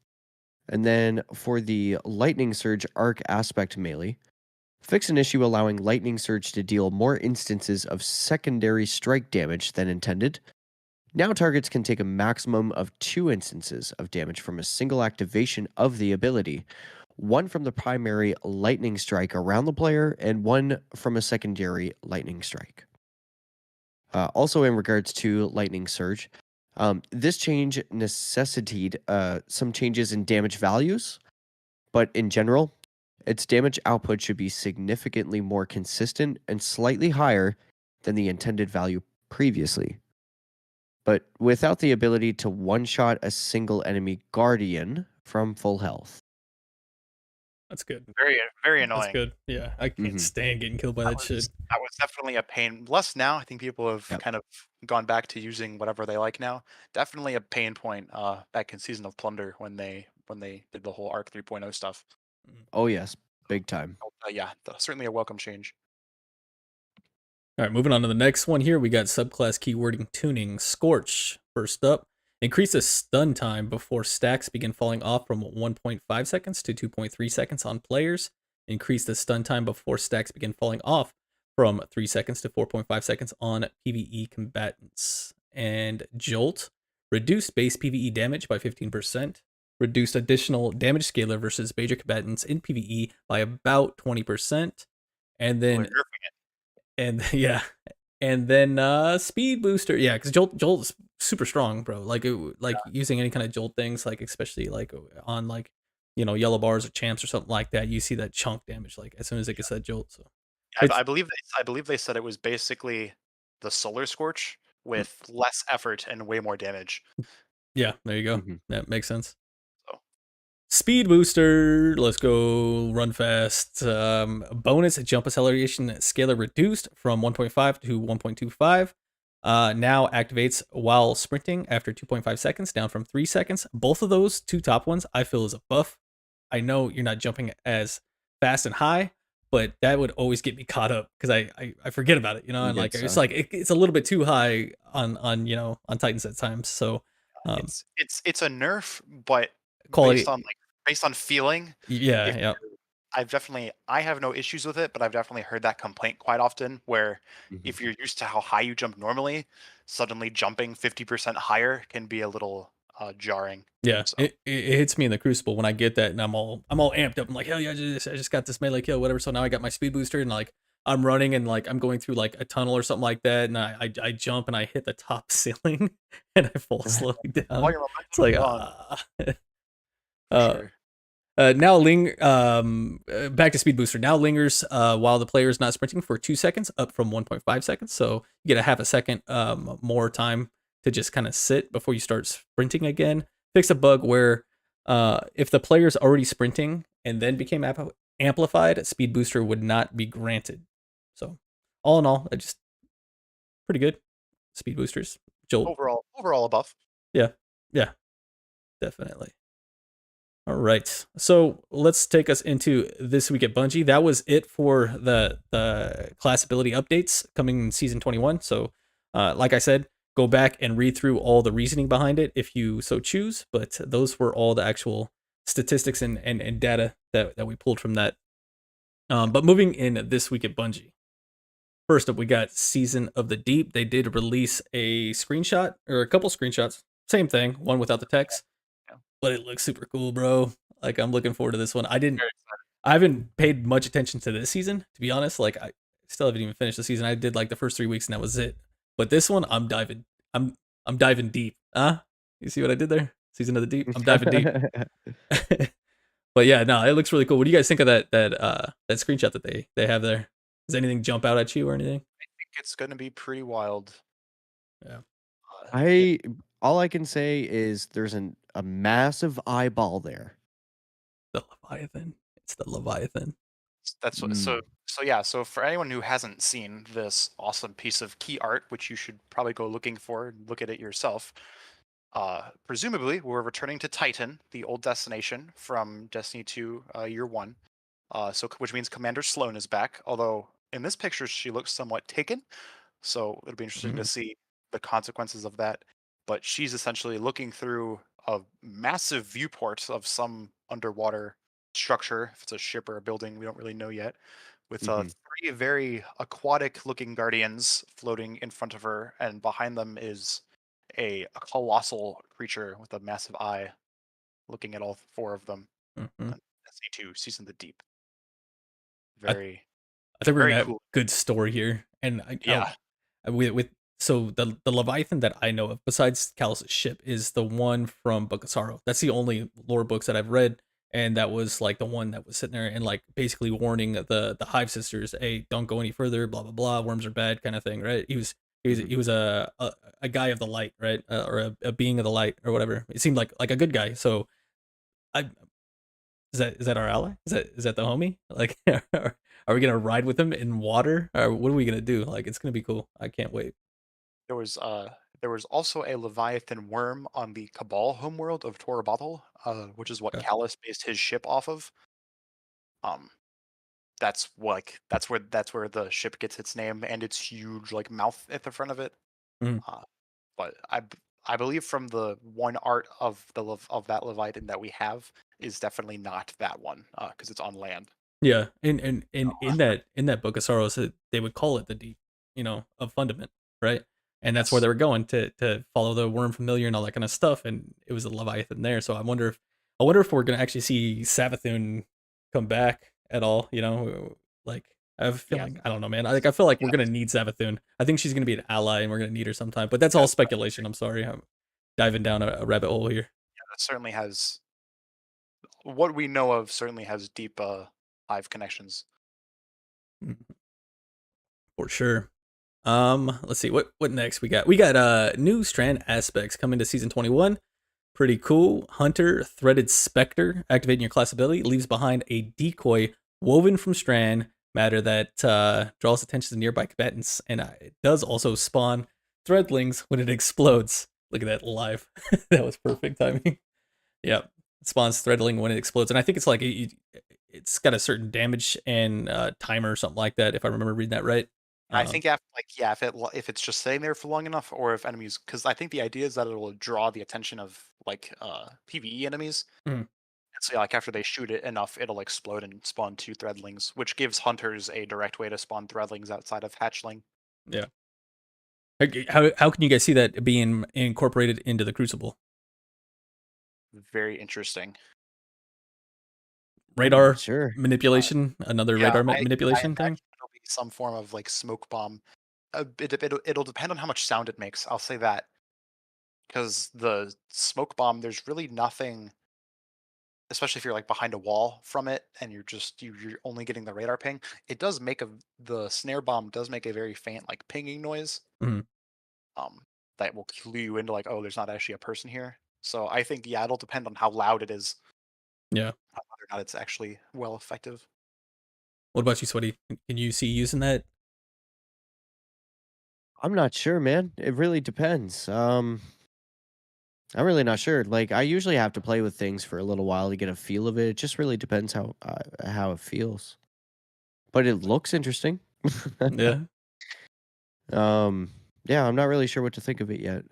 And then for the lightning surge arc aspect melee, fix an issue allowing lightning surge to deal more instances of secondary strike damage than intended. Now targets can take a maximum of 2 instances of damage from a single activation of the ability, one from the primary lightning strike around the player and one from a secondary lightning strike. Also in regards to lightning surge, this change necessitated some changes in damage values, but in general, its damage output should be significantly more consistent and slightly higher than the intended value previously. But without the ability to one-shot a single enemy guardian from full health. That's good. Very, very That's annoying. good. Yeah, I can't Mhm. stand getting killed by that shit. That was definitely a pain. Less now. I think people have Yep. kind of gone back to using whatever they like now. Definitely a pain point back in Season of Plunder when they did the whole Arc 3.0 stuff. Oh yes, big time. Yeah, certainly a welcome change. All right, moving on to the next one here. We got subclass keywording tuning. Scorch. First up, increase the stun time before stacks begin falling off from 1.5 seconds to 2.3 seconds on players. Increase the stun time before stacks begin falling off from 3 seconds to 4.5 seconds on PvE combatants. And Jolt. Reduce base PvE damage by 15%. Reduced additional damage scalar versus major combatants in PvE by about 20%. And They're then nerfing it. and yeah, and then speed booster, yeah, because Jolt's super strong, bro. Like using any kind of Jolt things, like especially like on like yellow bars or champs or something like that, you see that chunk damage like as soon as it gets that Jolt. So I believe they said it was basically the Solar Scorch with less effort and way more damage. yeah, there you go. Mhm. That makes sense. So. Speed booster, let's go run fast. Bonus jump acceleration scalar reduced from 1.5 to 1.25. Now activates while sprinting after 2.5 seconds, down from 3 seconds. Both of those two top ones I feel is a buff. I know you're not jumping as fast and high, but that would always get me caught up because I forget about it, you know, You and get like it's stuck. like it's a little bit too high on you know on Titans at times. So It's a nerf, but based quality, on based on feeling, yeah, if yeah, I have no issues with it, but I've definitely heard that complaint quite often where Mhm. if you're used to how high you jump normally, suddenly jumping 50% higher can be a little jarring. yeah. So It hits me in the Crucible when I get that, and I'm all amped up. I'm like, hell yeah, I just got this melee kill, whatever. So now I got my speed booster, and like I'm running, and like I'm going through like a tunnel or something like that, and I jump and I hit the top ceiling, and I fall slowly all down. your It's momentum's like gone for uh sure. back to speed booster now lingers while the player is not sprinting for 2 seconds, up from 1.5 seconds. So you get a half a second more time to just kind of sit before you start sprinting again. Fix a bug where if the player is already sprinting and then became amplified, speed booster would not be granted. So all in all, just pretty good speed boosters. Jolt, Overall a buff. yeah, yeah, definitely. All right. So let's take us into this week at Bungie. That was it for the class ability updates coming in season 21. So like I said, go back and read through all the reasoning behind it if you so choose. But those were all the actual statistics and data that we pulled from that. But moving in this week at Bungie. First up, we got Season of the Deep. They did release a screenshot or a couple screenshots. Same thing, one without the text, Yeah. but it looks super cool, bro. Like I'm looking forward to this one. Very excited. I haven't paid much attention to this season, to be honest. Like I still haven't even finished the season. I did like the first 3 weeks and that was it. But this one, I'm diving deep. Huh? You see what I did there? Season of the Deep. I'm diving deep. But yeah, no, it looks really cool. What do you guys think of that screenshot that they have there? Does anything jump out at you or anything? I think it's going to be pretty wild. Yeah. I all I can say is there's a massive eyeball there. The Leviathan. It's the Leviathan. That's what, so yeah, so for anyone who hasn't seen this awesome piece of key art, which you should probably go looking for and look at it yourself, presumably we're returning to Titan, the old destination from Destiny 2 year 1. So which means Commander Sloan is back, although in this picture she looks somewhat taken, so it'll be interesting to see the consequences of that. But she's essentially looking through a massive viewport of some underwater structure. If it's a ship or a building, we don't really know yet. With three very aquatic-looking guardians floating in front of her, and behind them is a colossal creature with a massive eye, looking at all four of them. Mm-hmm. Destiny 2, Season of the Deep. I Very, think we're very gonna have cool. good story here, and Yeah. with so the Leviathan that I know of besides Callus' ship is the one from Book of Sorrow. That's the only lore books that I've read, and that was like the one that was sitting there and like basically warning the Hive sisters, "Hey, don't go any further. Blah blah blah. Worms are bad," kind of thing, right? He was a guy of the light, right, or a being of the light or whatever. It seemed like a good guy. So I is that our ally? Is that the homie? Like, are we gonna ride with him in water, or what are we gonna do? Like, it's gonna be cool. I can't wait. There was also a Leviathan worm on the Cabal homeworld of Torobathal, which is what Okay. Callus based his ship off of. Um, that's where the ship gets its name and its huge like mouth at the front of it. Mhm. But I believe from the one art of of that Leviathan that we have is definitely not that one because it's on land. Yeah, and in that Book of Sorrows, they would call it the deep, of fundament, right? And that's where Yes. they were going to follow the worm familiar and all that kind of stuff. And it was a Leviathan there. So I wonder if we're gonna actually see Savathun come back at all. Like I have a Yes. feeling. I don't know, man. I feel like we're gonna Yes. need Savathun. I think she's gonna be an ally, and we're gonna need her sometime. But that's all Yes. speculation. I'm sorry. I'm diving down a rabbit hole here. That certainly has what we know of. Certainly has deep hive connections. Mhm. For sure. Let's see what next we got. We got new strand aspects coming to season 21. Pretty cool. Hunter threaded specter activating your class ability leaves behind a decoy woven from strand matter that draws attention to nearby combatants, and it does also spawn threadlings when it explodes. Look at that live. That was perfect timing. Yep. spawns threadling when it explodes, and I think it's like it's got a certain damage and timer or something like that. If I remember reading that right. I think after, if it's just sitting there for long enough, or if enemies, because I think the idea is that it will draw the attention of PvE enemies. Mhm. And so like after they shoot it enough, it'll explode and spawn 2 threadlings, which gives hunters a direct way to spawn threadlings outside of hatchling. Yeah. How can you guys see that being incorporated into the Crucible? Very interesting. Radar Sure. manipulation, another radar manipulation thing. Imagine it'll be some form of like smoke bomb. It'll depend on how much sound it makes. I'll say that, because the smoke bomb, there's really nothing, especially if you're like behind a wall from it and you're only getting the radar ping. It does make the snare bomb does make a very faint like pinging noise. Mhm. That will clue you into like, oh, there's not actually a person here. So I think it'll depend on how loud it is, Yeah. whether or not it's actually well effective. What about you, Sweaty? Can you see using that? I'm not sure, man. It really depends. I'm really not sure. Like, I usually have to play with things for a little while to get a feel of it. It just really depends how it feels. But it looks interesting. Yeah. Yeah, I'm not really sure what to think of it yet.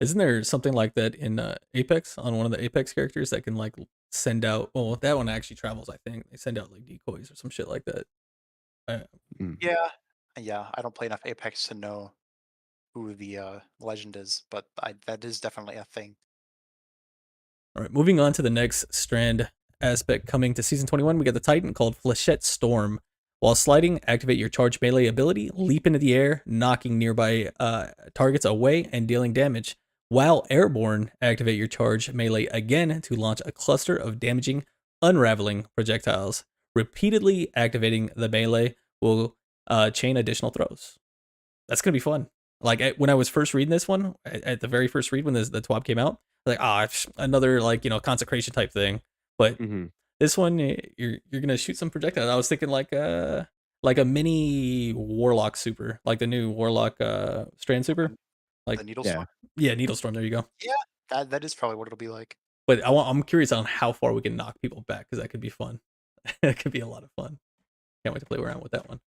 Isn't there something like that in Apex, on one of the Apex characters that can like send out? Well, that one actually travels. I think they send out like decoys or some shit like that. Yeah. I don't play enough Apex to know who the legend is, but that is definitely a thing. All right, moving on to the next strand aspect coming to Season 21, we got the Titan called Flechette Storm. While sliding, activate your charge melee ability, leap into the air, knocking nearby targets away and dealing damage. While airborne, activate your charge melee again to launch a cluster of damaging, unraveling projectiles. Repeatedly activating the melee will chain additional throws. That's going to be fun. Like when I was first reading this one, at the very first read when the TWAB came out, like another like consecration type thing. But this one you're gonna shoot some projectiles. I was thinking like a mini Warlock super, like the new Warlock Strand super, like the Needle Storm. Yeah, Needle Storm. There you go. Yeah, that is probably what it'll be like. But I'm curious on how far we can knock people back, because that could be fun. That could be a lot of fun. Can't wait to play around with that one.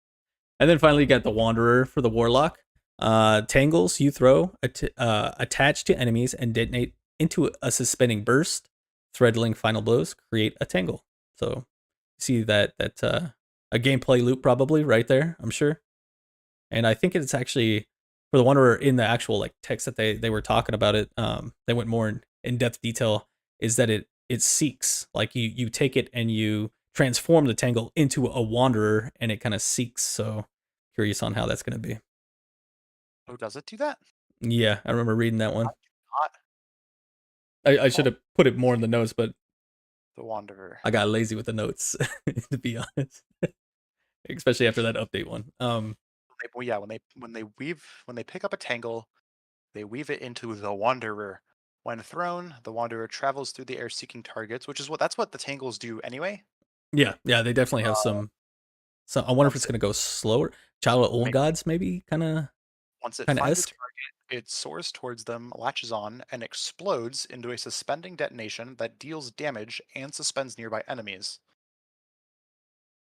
And then finally, you got the Wanderer for the Warlock. Tangles you throw attach to enemies and detonate into a suspending burst. Threadling final blows create a tangle. So see that a gameplay loop probably right there, I'm sure. And I think it's actually for the Wanderer in the actual like text that they were talking about it. They went more in depth detail. Is that it seeks, like you take it and you transform the tangle into a Wanderer and it kind of seeks. So curious on how that's going to be. Oh, does it do that? Yeah, I remember reading that one. I should have put it more in the notes, but the Wanderer. I got lazy with the notes, to be honest. Especially after that update one. When they pick up a tangle, they weave it into the Wanderer. When thrown, the Wanderer travels through the air seeking targets, that's what the tangles do anyway. Yeah, they definitely have some. So I wonder if it's gonna go slower. Child of Old Gods, maybe kind of. Once it finds a target, it soars towards them, latches on, and explodes into a suspending detonation that deals damage and suspends nearby enemies.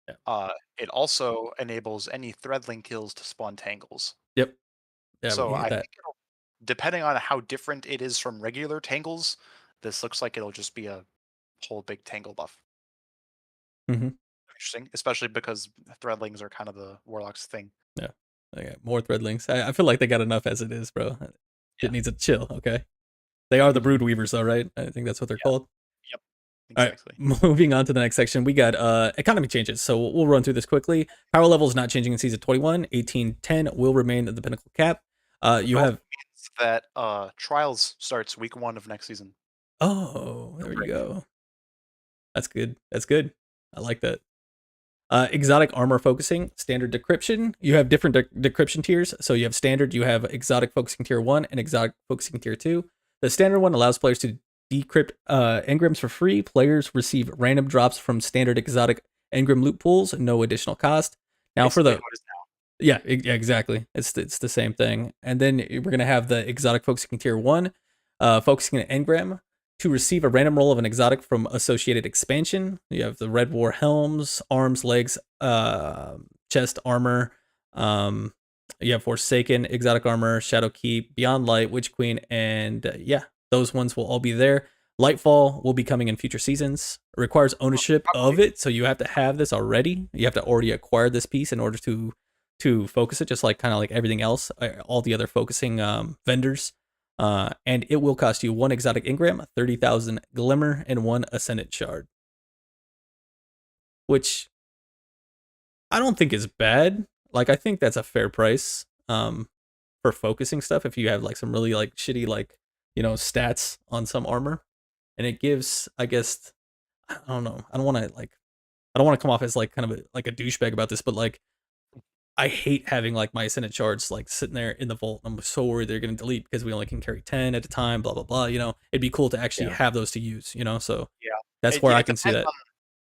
Yeah. It also enables any threadling kills to spawn tangles. Yep. Yeah, so I think depending on how different it is from regular tangles, this looks like it'll just be a whole big tangle buff. Interesting, especially because threadlings are kind of the Warlock's thing. Yeah. Okay, more threadlings. I feel like they got enough as it is, bro. It needs a chill, okay? They are the Brood Weavers, though, right? I think that's what they're called. Yep. Exactly. All right, moving on to the next section, we got economy changes. So we'll run through this quickly. Power level is not changing in Season 21. 1810 will remain at the pinnacle cap. You have means that Trials starts week 1 of next season. Oh, there you go. That's good. That's good. I like that. Exotic armor focusing, standard decryption. You have different decryption tiers. So you have standard, you have exotic focusing tier 1 and exotic focusing tier 2. The standard one allows players to decrypt engrams for free. Players receive random drops from standard exotic engram loot pools, no additional cost. Now for the yeah, exactly. It's the same thing. And then we're gonna have the exotic focusing tier 1, focusing an engram. to receive a random roll of an exotic from associated expansion. You have the Red War helms, arms, legs, chest, armor. You have Forsaken, exotic armor, Shadowkeep, Beyond Light, Witch Queen, and yeah, those ones will all be there. Lightfall will be coming in future seasons. It requires ownership of it, so you have to have this already. You have to already acquire this piece in order to focus it, just like kind of like everything else, all the other focusing vendors. And it will cost you 1 exotic engram, 30,000 glimmer, and 1 ascendant shard, which I don't think is bad. Like, I think that's a fair price for focusing stuff if you have like some really like shitty like, you know, stats on some armor. And it gives, I guess, I don't know. I don't want to come off as like kind of like a douchebag about this, but like I hate having like my ascendant shards like sitting there in the vault. I'm so worried they're going to delete because we only can carry 10 at a time, blah blah blah, you know. It'd be cool to actually have those to use, you know. So Yeah. that's where I can see that.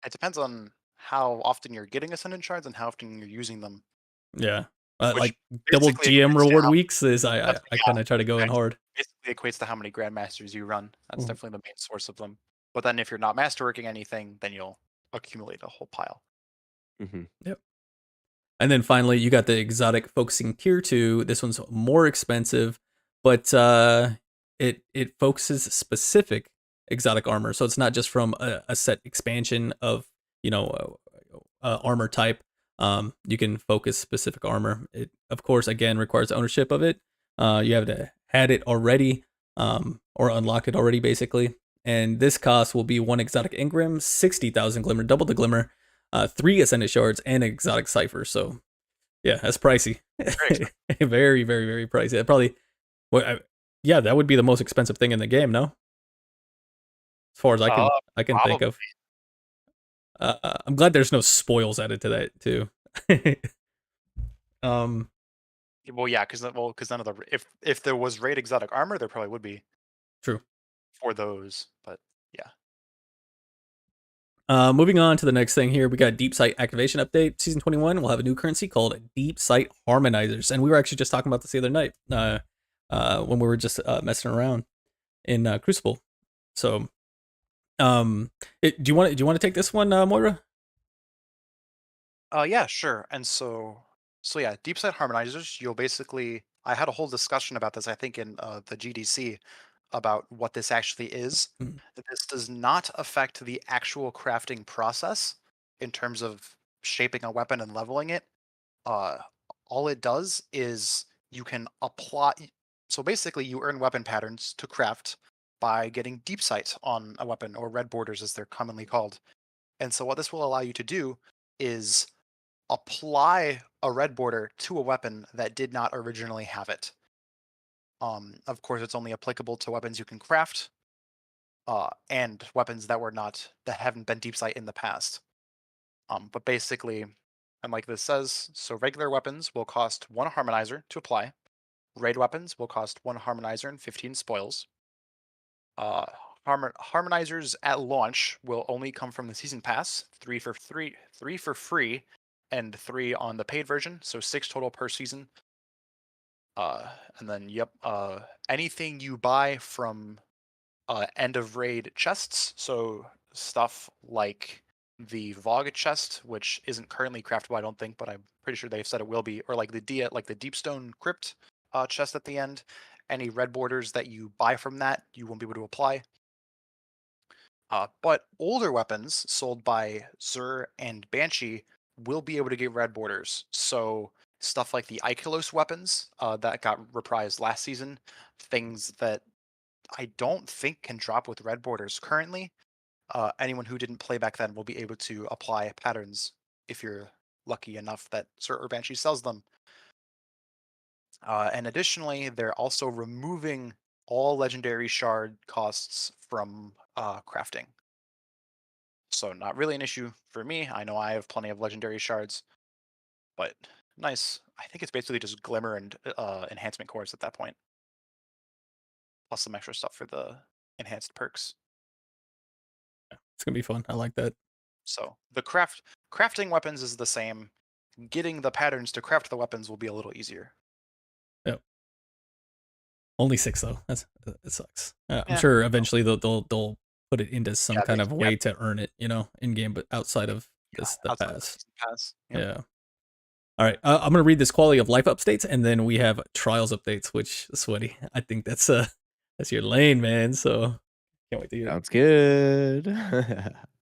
It depends on how often you're getting ascendant shards and how often you're using them. Yeah. Which Like double basically GM equates to reward how- weeks is I kind of try to go in hard. Basically equates to how many grandmasters you run. That's Mhm. definitely the main source of them. But then if you're not masterworking anything, then you'll accumulate a whole pile. Yep. And then finally, you got the exotic focusing tier 2. This one's more expensive, but it focuses specific exotic armor. So it's not just from a set expansion of, you know, armor type. You can focus specific armor. It, of course, again, requires ownership of it. You have to had it already, or unlock it already, basically. And this cost will be 1 exotic engram, 60,000 glimmer, double the glimmer, 3 ascendant shards, and an exotic cipher. So yeah, that's pricey. Very, very, very pricey. That probably, yeah, that would be the most expensive thing in the game, no? As far as I can think of. I'm glad there's no spoils added to that too. Well, yeah, because none of the if there was raid exotic armor, there probably would be. True. For those, but yeah. Moving on to the next thing here, we got Deep Sight activation update. Season 21 will have a new currency called Deep Sight Harmonizers, and we were actually just talking about this the other night when we were just messing around in Crucible. So, do you want to take this one, Moira? Yeah, sure. And so yeah, deep sight harmonizers. You'll basically. I had a whole discussion about this. I think in the GDC about what this actually is. Mm. This does not affect the actual crafting process in terms of shaping a weapon and leveling it. All it does is you can apply. So basically, you earn weapon patterns to craft by getting deep sight on a weapon, or red borders as they're commonly called. And so what this will allow you to do is apply a red border to a weapon that did not originally have it. Of course, it's only applicable to weapons you can craft, and weapons that haven't been deep sight in the past. But basically, and like this says, so regular weapons will cost 1 harmonizer to apply. Raid weapons will cost 1 harmonizer and 15 spoils. Harmonizers at launch will only come from the season pass, 3 for free, and 3 on the paid version, so 6 total per season. And then anything you buy from end of raid chests, so stuff like the Vogue chest, which isn't currently craftable, I don't think, but I'm pretty sure they've said it will be, or like the Deepstone Crypt chest at the end. Any red borders that you buy from that, you won't be able to apply. But older weapons sold by Zur and Banshee will be able to get red borders. So stuff like the Ikilos weapons that got reprised last season, things that I don't think can drop with red borders currently. Anyone who didn't play back then will be able to apply patterns if you're lucky enough that Zur or Banshee sells them. And additionally, they're also removing all legendary shard costs from crafting. So not really an issue for me. I know I have plenty of legendary shards, but nice. I think it's basically just glimmer and enhancement cores at that point, plus some extra stuff for the enhanced perks. It's gonna be fun. I like that. So the crafting weapons is the same. Getting the patterns to craft the weapons will be a little easier. Yep. Only 6 though. It sucks. I'm Yeah. sure eventually they'll put it into some Yeah, kind they- of yeah, way to earn it, in game, but outside of the outside of the pass. season pass. Yep. Yeah. All right. I'm gonna read this quality of life updates, and then we have trials updates, which Sweaty. I think that's your lane, man. So can't wait to hear. Sounds good.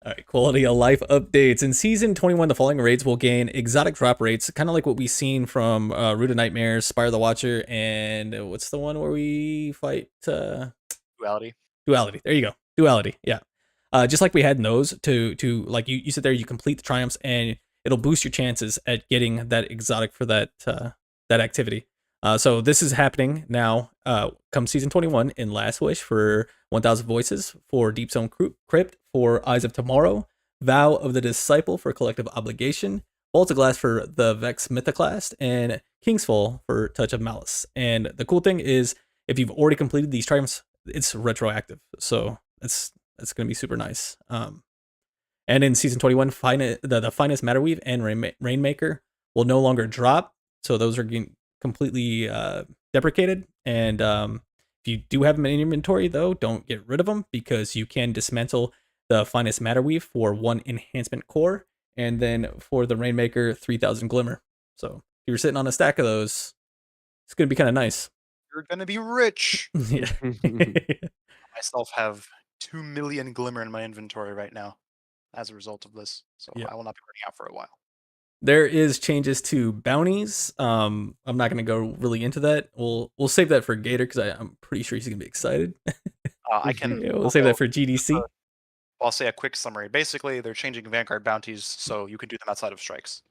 All right, quality of life updates. In Season 21, the following raids will gain exotic drop rates, kind of like what we've seen from Root of Nightmares, Spire the Watcher, and what's the one where we fight? Duality. Duality. There you go. Duality. Yeah. Just like we had in those to like you sit there, you complete the triumphs, and it'll boost your chances at getting that exotic for that activity. So this is happening now. Come Season 21 in Last Wish for 1,000 Voices, for Deep Zone Crypt, for Eyes of Tomorrow, Vow of the Disciple for Collective Obligation, Vault of Glass for the Vex Mythoclast, and King's Fall for Touch of Malice. And the cool thing is, if you've already completed these triumphs, it's retroactive. So that's going to be super nice. And in Season 21, the Finest Matterweave and Rainmaker will no longer drop. So those are getting completely deprecated. And if you do have them in inventory, though, don't get rid of them, because you can dismantle the Finest Matterweave for 1 enhancement core, and then for the Rainmaker, 3,000 Glimmer. So if you're sitting on a stack of those, it's going to be kind of nice. You're gonna be rich. Yeah. I myself have 2 million Glimmer in my inventory right now as a result of this. So Yeah. I will not be running out for a while. There is changes to bounties. I'm not going to go really into that. We'll save that for Gator, because I'm pretty sure he's going to be excited. I can. Yeah, we'll save that for GDC. I'll say a quick summary. Basically, they're changing Vanguard bounties, so you can do them outside of strikes.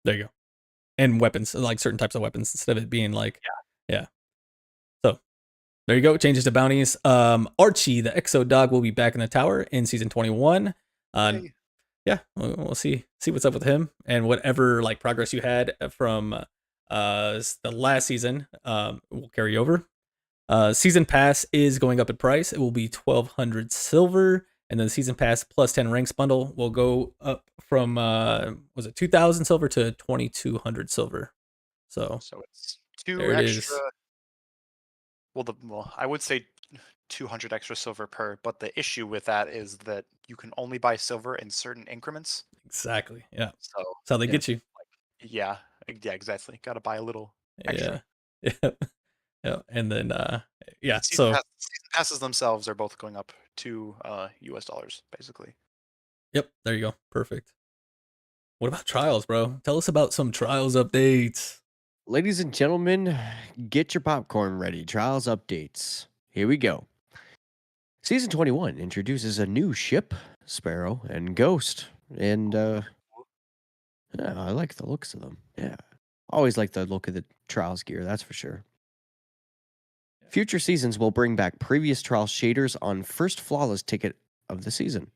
There you go. And weapons, like certain types of weapons, instead of it being like, yeah. So there you go. Changes to bounties. Archie, the Exo Dog, will be back in the tower in Season 21. Hey. Yeah, we'll see what's up with him, and whatever like progress you had from the last season will carry over. Season pass is going up in price. It will be 1,200 silver, and then the season pass plus 10 ranks bundle will go up from was it 2,000 silver to 2,200 silver. So it's 2 there it extra. is. Well, I would say 200 extra silver per, but the issue with that is that you can only buy silver in certain increments. Exactly. Yeah. So That's how they get you. yeah, exactly. Got to buy a little extra. Yeah. Yeah. And then yeah. Season passes themselves are both going up to US dollars, basically. Yep. There you go. Perfect. What about trials, bro? Tell us about some trials updates. Ladies and gentlemen, get your popcorn ready. Trials updates. Here we go. Season 21 introduces a new ship, Sparrow and Ghost. And yeah, I like the looks of them. Yeah. Always like the look of the Trials gear, that's for sure. Future seasons will bring back previous Trials shaders on first flawless ticket of the season.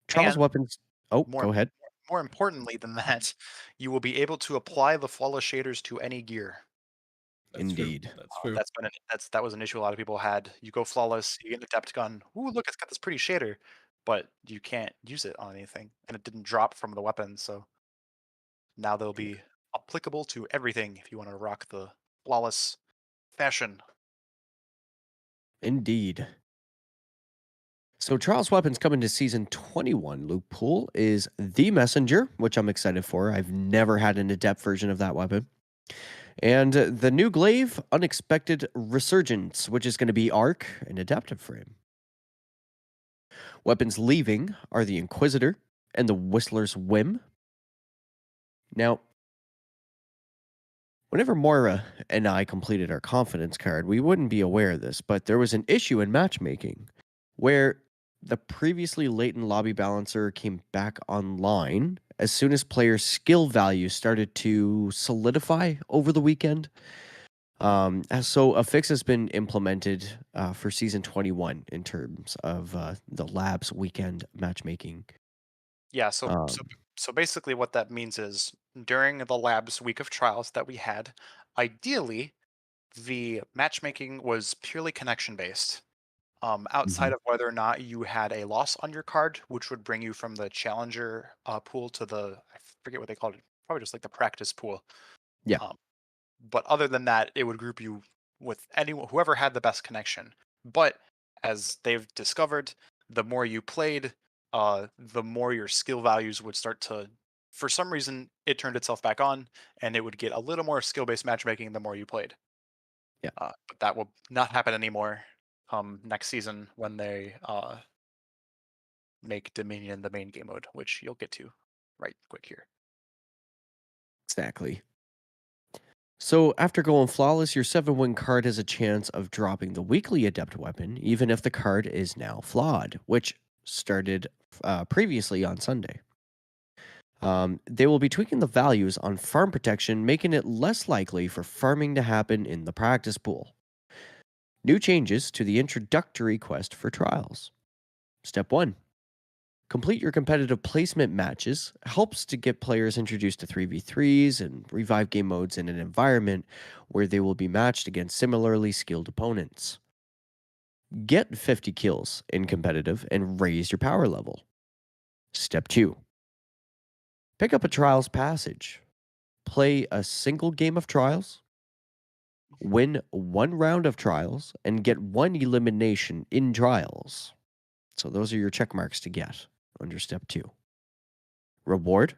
Trials And weapons. Oh, more- go ahead. More importantly than that, you will be able to apply the flawless shaders to any gear. That's true. Indeed. That's true. That was an issue a lot of people had. You go flawless, you get an adept gun. Ooh, look, it's got this pretty shader, but you can't use it on anything, and it didn't drop from the weapon. So now they'll be applicable to everything if you want to rock the flawless fashion. Indeed. So Trials weapons coming to season 21. Luke Poole is the Messenger, which I'm excited for. I've never had an adept version of that weapon. And the new glaive, Unexpected Resurgence, which is going to be Arc and Adaptive Frame. Weapons leaving are the Inquisitor and the Whistler's Whim. Now, whenever Moira and I completed our confidence card, we wouldn't be aware of this, but there was an issue in matchmaking where the previously latent lobby balancer came back online as soon as players' skill value started to solidify over the weekend. So a fix has been implemented for season 21 in terms of the labs weekend matchmaking. Yeah, so basically what that means is during the labs week of trials that we had, ideally the matchmaking was purely connection based. Outside of whether or not you had a loss on your card, which would bring you from the challenger pool to the, I forget what they called it, probably just like the practice pool. Yeah. But other than that, it would group you with anyone, whoever had the best connection. But as they've discovered, the more you played, the more your skill values would start to. For some reason, it turned itself back on, and it would get a little more skill-based matchmaking the more you played. Yeah. But that will not happen anymore next season when they make Dominion the main game mode, which you'll get to right quick here. Exactly. So after going flawless, your 7-win card has a chance of dropping the weekly adept weapon, even if the card is now flawed, which started previously on Sunday. They will be tweaking the values on farm protection, making it less likely for farming to happen in the practice pool. New changes to the introductory quest for trials. Step 1. Complete your competitive placement matches helps to get players introduced to 3v3s and revive game modes in an environment where they will be matched against similarly skilled opponents. Get 50 kills in competitive and raise your power level. Step 2. Pick up a Trials Passage. Play a single game of Trials, win 1 round of Trials, and get 1 elimination in Trials. So those are your check marks to get under Step 2. Reward: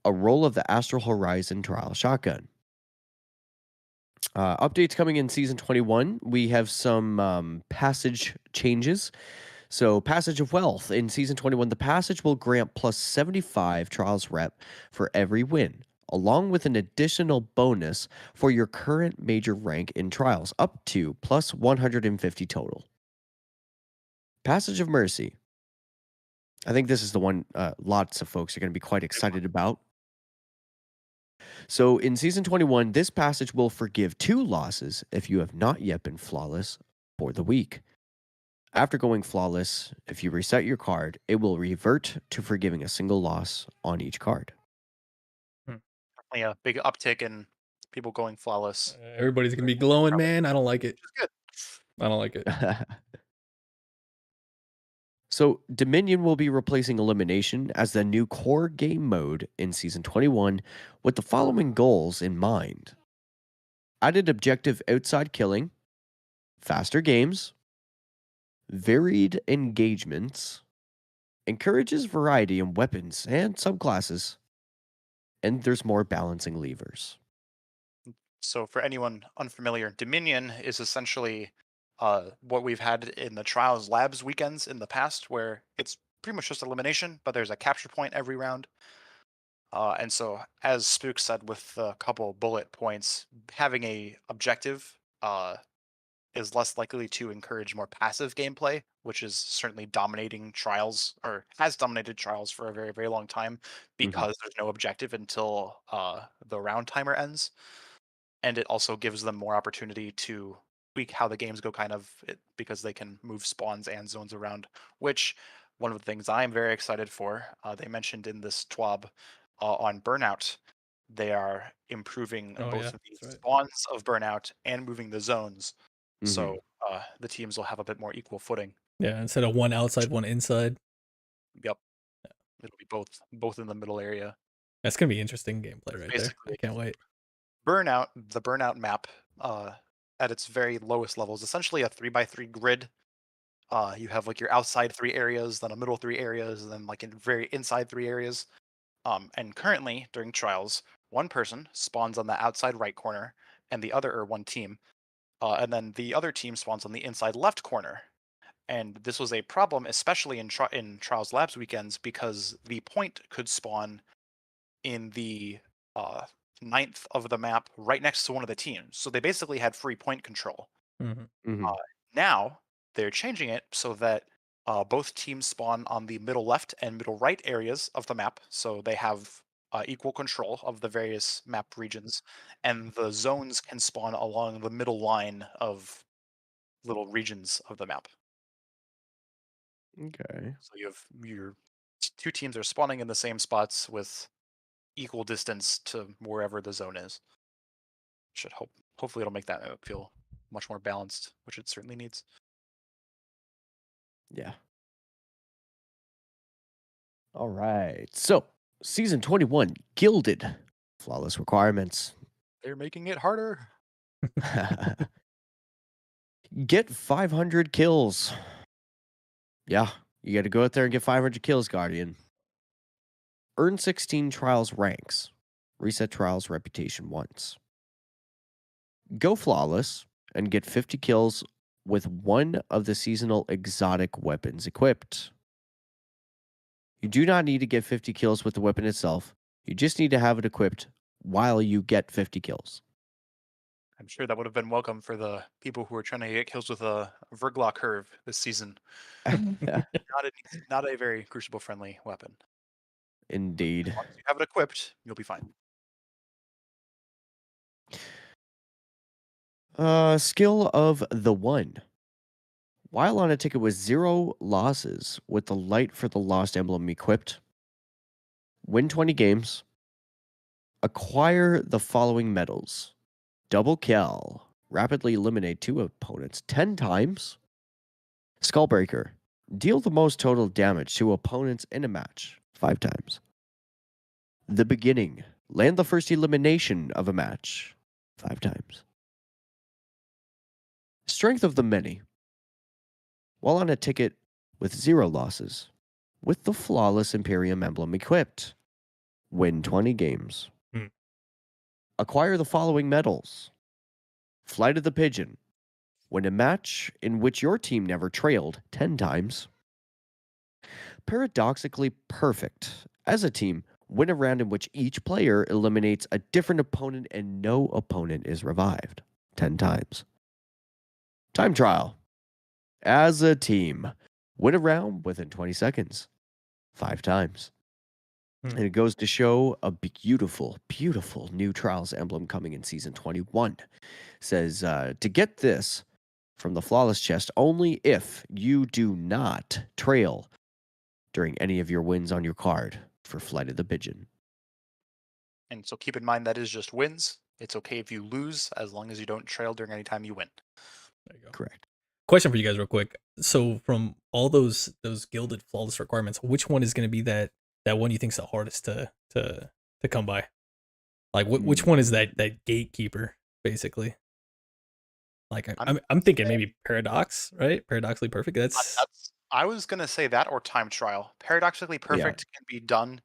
a roll of the Astral Horizon Trial Shotgun. Updates coming in Season 21. We have some passage changes. So, Passage of Wealth. In Season 21, the passage will grant plus 75 Trials rep for every win, along with an additional bonus for your current major rank in Trials, up to plus 150 total. Passage of Mercy. I think this is the one lots of folks are going to be quite excited about. So in Season 21, this passage will forgive 2 losses if you have not yet been flawless for the week. After going flawless, if you reset your card, it will revert to forgiving a single loss on each card. Definitely a big uptick in people going flawless. Everybody's gonna be glowing, man. I don't like it. Which is good. I don't like it. So Dominion will be replacing Elimination as the new core game mode in Season 21 with the following goals in mind. Added objective outside killing, faster games, varied engagements, encourages variety in weapons and subclasses, and there's more balancing levers. So for anyone unfamiliar, Dominion is essentially what we've had in the Trials Labs weekends in the past, where it's pretty much just elimination, but there's a capture point every round. And so, as Spook said with a couple bullet points, having a objective is less likely to encourage more passive gameplay, which is certainly dominating Trials, or has dominated Trials for a very, very long time, because there's no objective until the round timer ends. And it also gives them more opportunity to tweak how the games go, because they can move spawns and zones around, which one of the things I'm very excited for. They mentioned in this TWAB on Burnout, they are improving Oh, both yeah, of the that's right. spawns of Burnout and moving the zones. So the teams will have a bit more equal footing. Yeah, instead of one outside, one inside. Yep. It'll be both in the middle area. That's gonna be interesting gameplay right there. Basically, I can't wait. the Burnout map, at its very lowest level, is essentially a 3x3 grid. You have like your outside 3 areas, then a middle 3 areas, and then like in very inside 3 areas. And currently during Trials, one person spawns on the outside right corner, and one team, and then the other team spawns on the inside left corner. And this was a problem, especially in Trials Labs weekends, because the point could spawn in the 9th of the map right next to one of the teams. So they basically had free point control. Now they're changing it so that both teams spawn on the middle left and middle right areas of the map. So they have equal control of the various map regions, and the zones can spawn along the middle line of little regions of the map. Okay. So you have your 2 teams are spawning in the same spots with equal distance to wherever the zone is. Hopefully it'll make that feel much more balanced, which it certainly needs. Yeah. All right. So, Season 21, Gilded. Flawless requirements. They're making it harder. Get 500 kills. Yeah, you got to go out there and get 500 kills, Guardian. Earn 16 trials ranks. Reset trials reputation once. Go flawless and get 50 kills with one of the seasonal exotic weapons equipped. You do not need to get 50 kills with the weapon itself. You just need to have it equipped while you get 50 kills. I'm sure that would have been welcome for the people who are trying to get kills with a Verglaw curve this season. Not a very Crucible friendly weapon. Indeed. Once you have it equipped, you'll be fine. Skill of the one. While on a ticket with 0 losses with the Light for the Lost emblem equipped, win 20 games, acquire the following medals. Double kill, rapidly eliminate 2 opponents 10 times. Skullbreaker, deal the most total damage to opponents in a match 5 times. The Beginning, land the first elimination of a match 5 times. Strength of the Many, while on a ticket with 0 losses, with the Flawless Imperium emblem equipped, win 20 games. Acquire the following medals. Flight of the Pigeon, win a match in which your team never trailed 10 times. Paradoxically Perfect, as a team, win a round in which each player eliminates a different opponent and no opponent is revived 10 times. Time Trial, as a team, win a round within 20 seconds 5 times. And it goes to show a beautiful, beautiful new Trials emblem coming in Season 21. Says, to get this from the Flawless chest only if you do not trail during any of your wins on your card for Flight of the Pigeon. And so keep in mind that is just wins. It's okay if you lose as long as you don't trail during any time you win. There you go. Correct. Question for you guys real quick. So from all those gilded flawless requirements, which one is going to be that one you think is the hardest to come by? Like which one is that gatekeeper basically? Like I'm thinking maybe Paradox, right? Paradoxically Perfect. I was gonna say that or Time Trial. Paradoxically Perfect can be done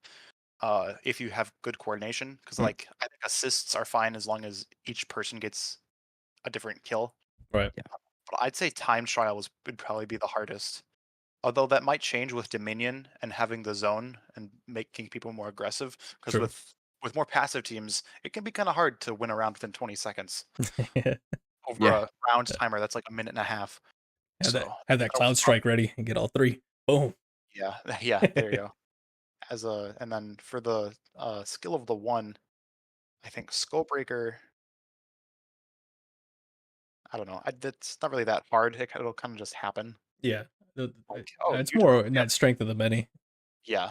if you have good coordination, because like I think assists are fine as long as each person gets a different kill. Right. Yeah. But I'd say Time Trial would probably be the hardest. Although that might change with Dominion and having the zone and making people more aggressive. Because with more passive teams, it can be kind of hard to win a round within 20 seconds. Over a round timer that's like a minute and a half. Have that Cloud Strike ready and get all 3. Boom. Yeah, there you go. And then for the skill of the one, I think Skullbreaker. I don't know. It's not really that hard. It'll kind of just happen. Yeah. Like, it's more in that strength of the many. Yeah.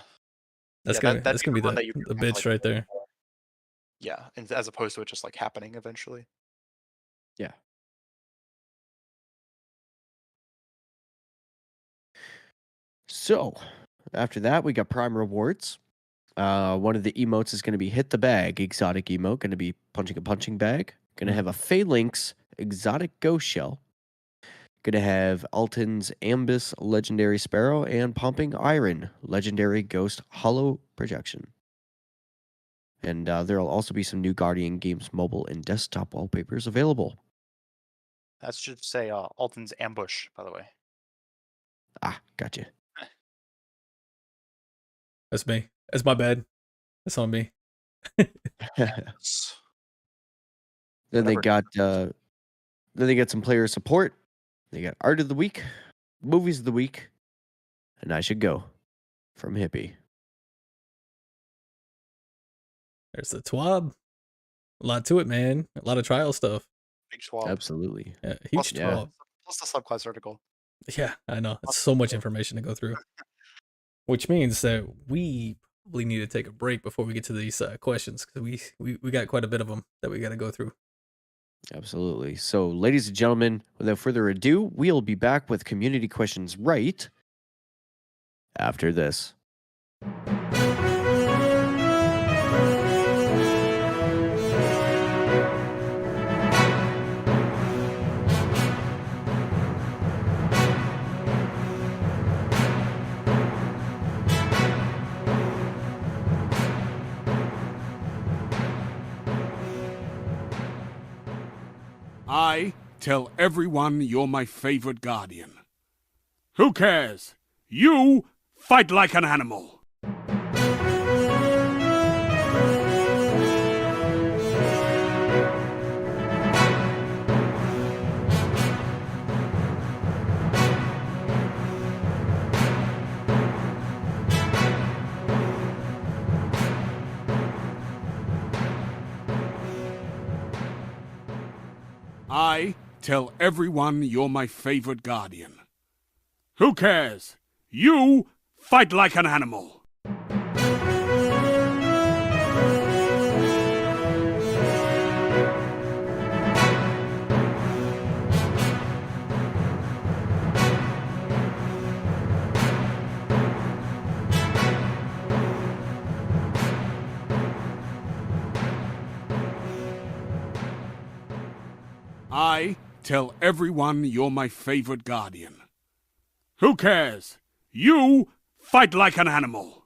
That's gonna be the bitch right there. Yeah, and as opposed to it just like happening eventually. Yeah. So, after that, we got Prime Rewards. One of the emotes is going to be Hit the Bag, exotic emote. Going to be punching a punching bag. Going to have a Phalanx, exotic ghost shell. Going to have Alton's Ambus, legendary sparrow. And Pumping Iron, legendary ghost hollow projection. And there will also be some new Guardian Games mobile and desktop wallpapers available. That should say Alton's Ambush, by the way. Ah, gotcha. That's me. That's my bad. That's on me. Then they got some player support. They got Art of the Week, Movies of the Week, and I Should Go from Hippie. There's the TWAB. A lot to it, man. A lot of trial stuff. Big swab. Absolutely. Yeah, huge TWAB. Plus the subclass article. Yeah, I know. It's so much information to go through. Which means that we probably need to take a break before we get to these questions, because we got quite a bit of them that we got to go through. Absolutely. So, ladies and gentlemen, without further ado, we'll be back with community questions right after this. I tell everyone you're my favorite guardian. Who cares? You fight like an animal. I tell everyone you're my favorite guardian. Who cares? You fight like an animal. I tell everyone you're my favorite guardian. Who cares? You fight like an animal.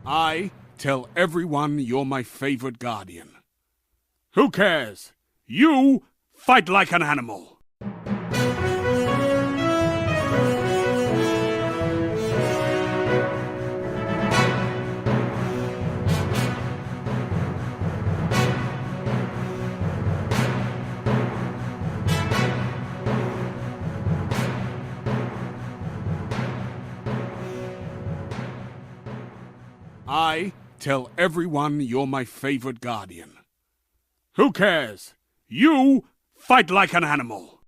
I tell everyone you're my favorite guardian. Who cares? You fight like an animal. I tell everyone you're my favorite guardian. Who cares? You fight like an animal.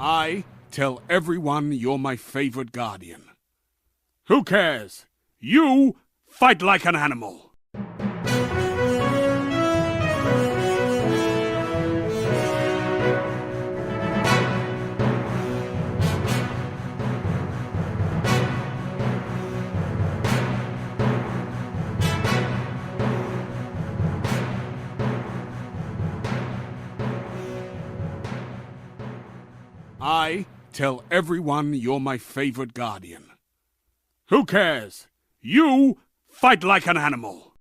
I tell everyone you're my favorite guardian. Who cares? You fight like an animal. I tell everyone you're my favorite guardian. Who cares? You fight like an animal.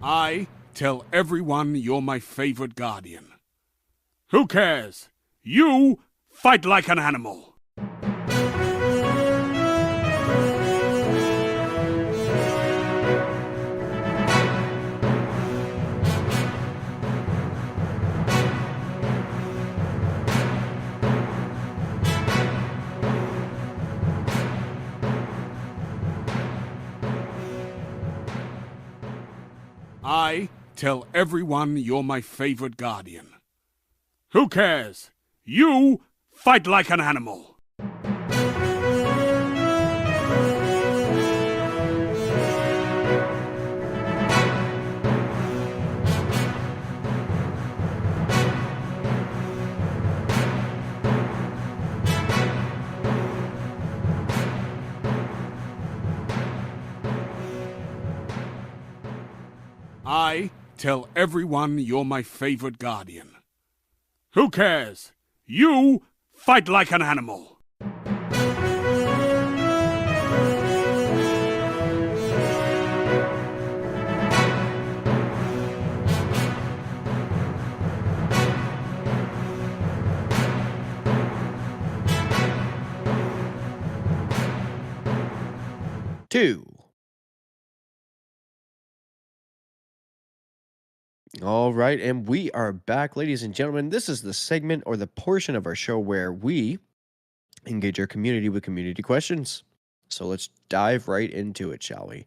I tell everyone you're my favorite guardian. Who cares? You fight like an animal. I tell everyone you're my favorite guardian. Who cares? You fight like an animal. I tell everyone you're my favorite guardian. Who cares? You fight like an animal. Two. All right, and we are back, ladies and gentlemen. This is the segment or the portion of our show where we engage our community with community questions. So let's dive right into it, shall we?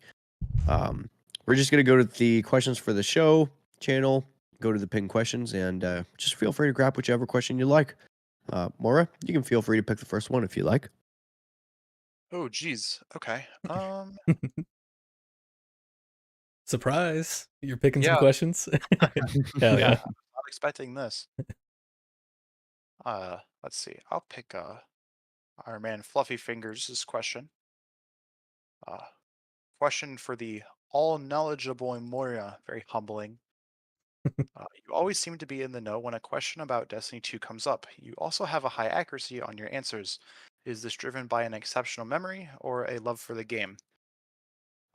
We're just going to go to the questions for the show channel, go to the pin questions, and just feel free to grab whichever question you like. Moira, you can feel free to pick the first one if you like. Oh, geez. Okay. Surprise! You're picking some Yeah. questions. Hell Yeah. yeah! I'm not expecting this. Let's see. I'll pick our man Fluffy Fingers' question. Question for the all knowledgeable Moira. Very humbling. You always seem to be in the know when a question about Destiny 2 comes up. You also have a high accuracy on your answers. Is this driven by an exceptional memory or a love for the game?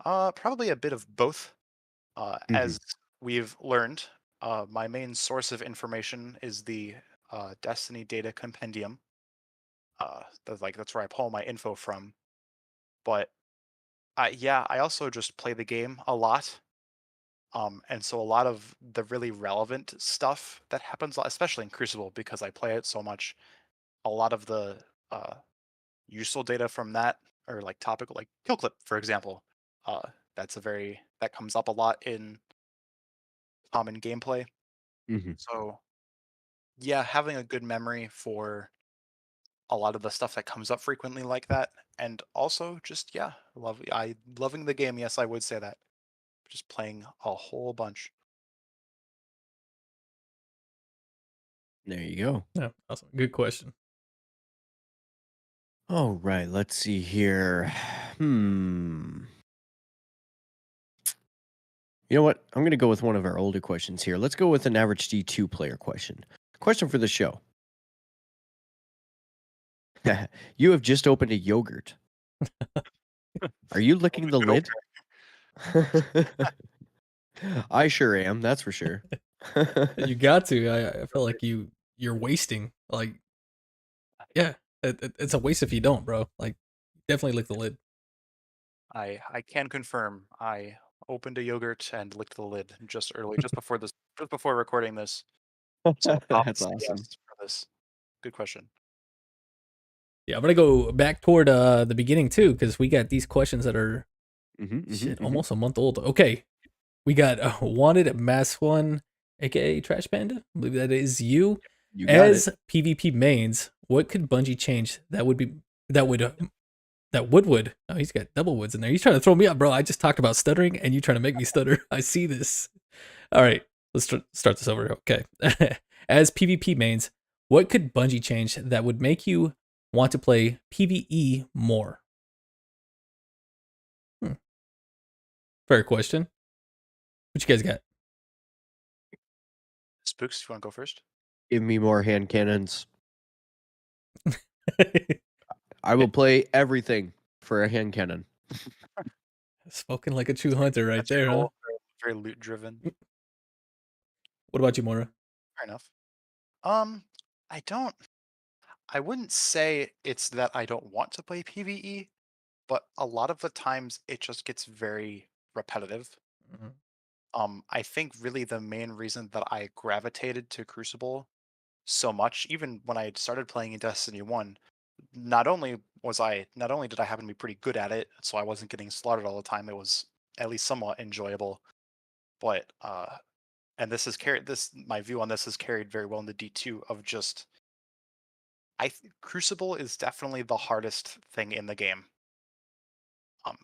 Probably a bit of both. As we've learned, my main source of information is the Destiny Data Compendium. That's where I pull my info from. But yeah, I also just play the game a lot. And so a lot of the really relevant stuff that happens, especially in Crucible, because I play it so much, a lot of the uh, useful data from that, or like topical, like kill clip, for example, uh, that comes up a lot in common gameplay. So yeah, having a good memory for a lot of the stuff that comes up frequently like that, and also just loving the game. Yes, I would say that. Just playing a whole bunch. There you go. Yeah, awesome. Good question. All right, let's see here. You know what? I'm going to go with one of our older questions here. Let's go with an average D2 player question. Question for the show. You have just opened a yogurt. Are you licking the lid? I sure am, that's for sure. You got to. I feel like you're wasting. Like, yeah, it's a waste if you don't, bro. Like, definitely lick the lid. I can confirm. I opened a yogurt and licked the lid just before recording this. So That's obviously, awesome. yes, for this. Good question. Yeah, I'm gonna go back toward the beginning too, because we got these questions that are almost a month old. Okay, we got wanted mass one, aka Trash Panda. I believe that is you. You got As it. PvP mains, what could Bungie change that would oh, he's got double woods in there. He's trying to throw me up, bro. I just talked about stuttering and you trying to make me stutter. I see this. All right, let's start this over. Okay. As PvP mains, what could Bungie change that would make you want to play PvE more? Fair question. What you guys got? Spooks, you want to go first? Give me more hand cannons. I will play everything for a hand cannon. Spoken like a true hunter right That's there, huh? Very loot driven. What about you, Moira? Fair enough. I wouldn't say it's that I don't want to play PvE, but a lot of the times it just gets very repetitive. I think really the main reason that I gravitated to Crucible so much, even when I started playing in Destiny 1, not only did I happen to be pretty good at it, so I wasn't getting slaughtered all the time, it was at least somewhat enjoyable. But and my view on this is carried very well into D2 of just Crucible is definitely the hardest thing in the game.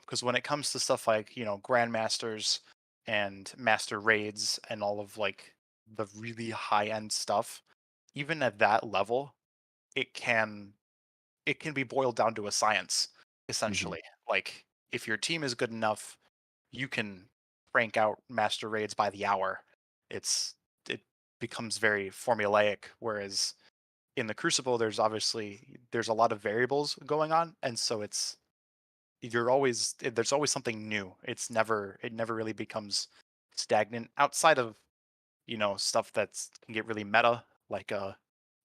Because when it comes to stuff like, grandmasters and master raids and all of like the really high end stuff, even at that level, it can be boiled down to a science, essentially. Like if your team is good enough, you can crank out master raids by the hour. It becomes very formulaic, whereas in the Crucible there's a lot of variables going on, and so there's always something new. It never really becomes stagnant outside of stuff that can get really meta, like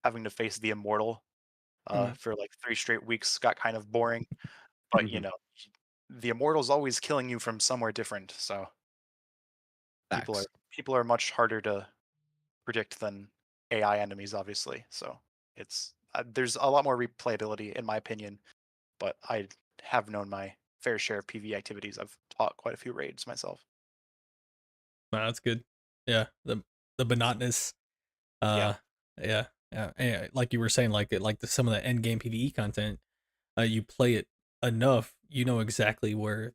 having to face the immortal for like 3 straight weeks got kind of boring. But the immortal's always killing you from somewhere different, so people are Facts. people are much harder to predict than AI enemies, obviously. So it's there's a lot more replayability in my opinion, but I have known my fair share of PvE activities. I've taught quite a few raids myself. No, that's good. Yeah, the monotonous. Yeah. Uh, yeah, yeah. And like you were saying, some of the end game PVE content. You play it enough, you know exactly where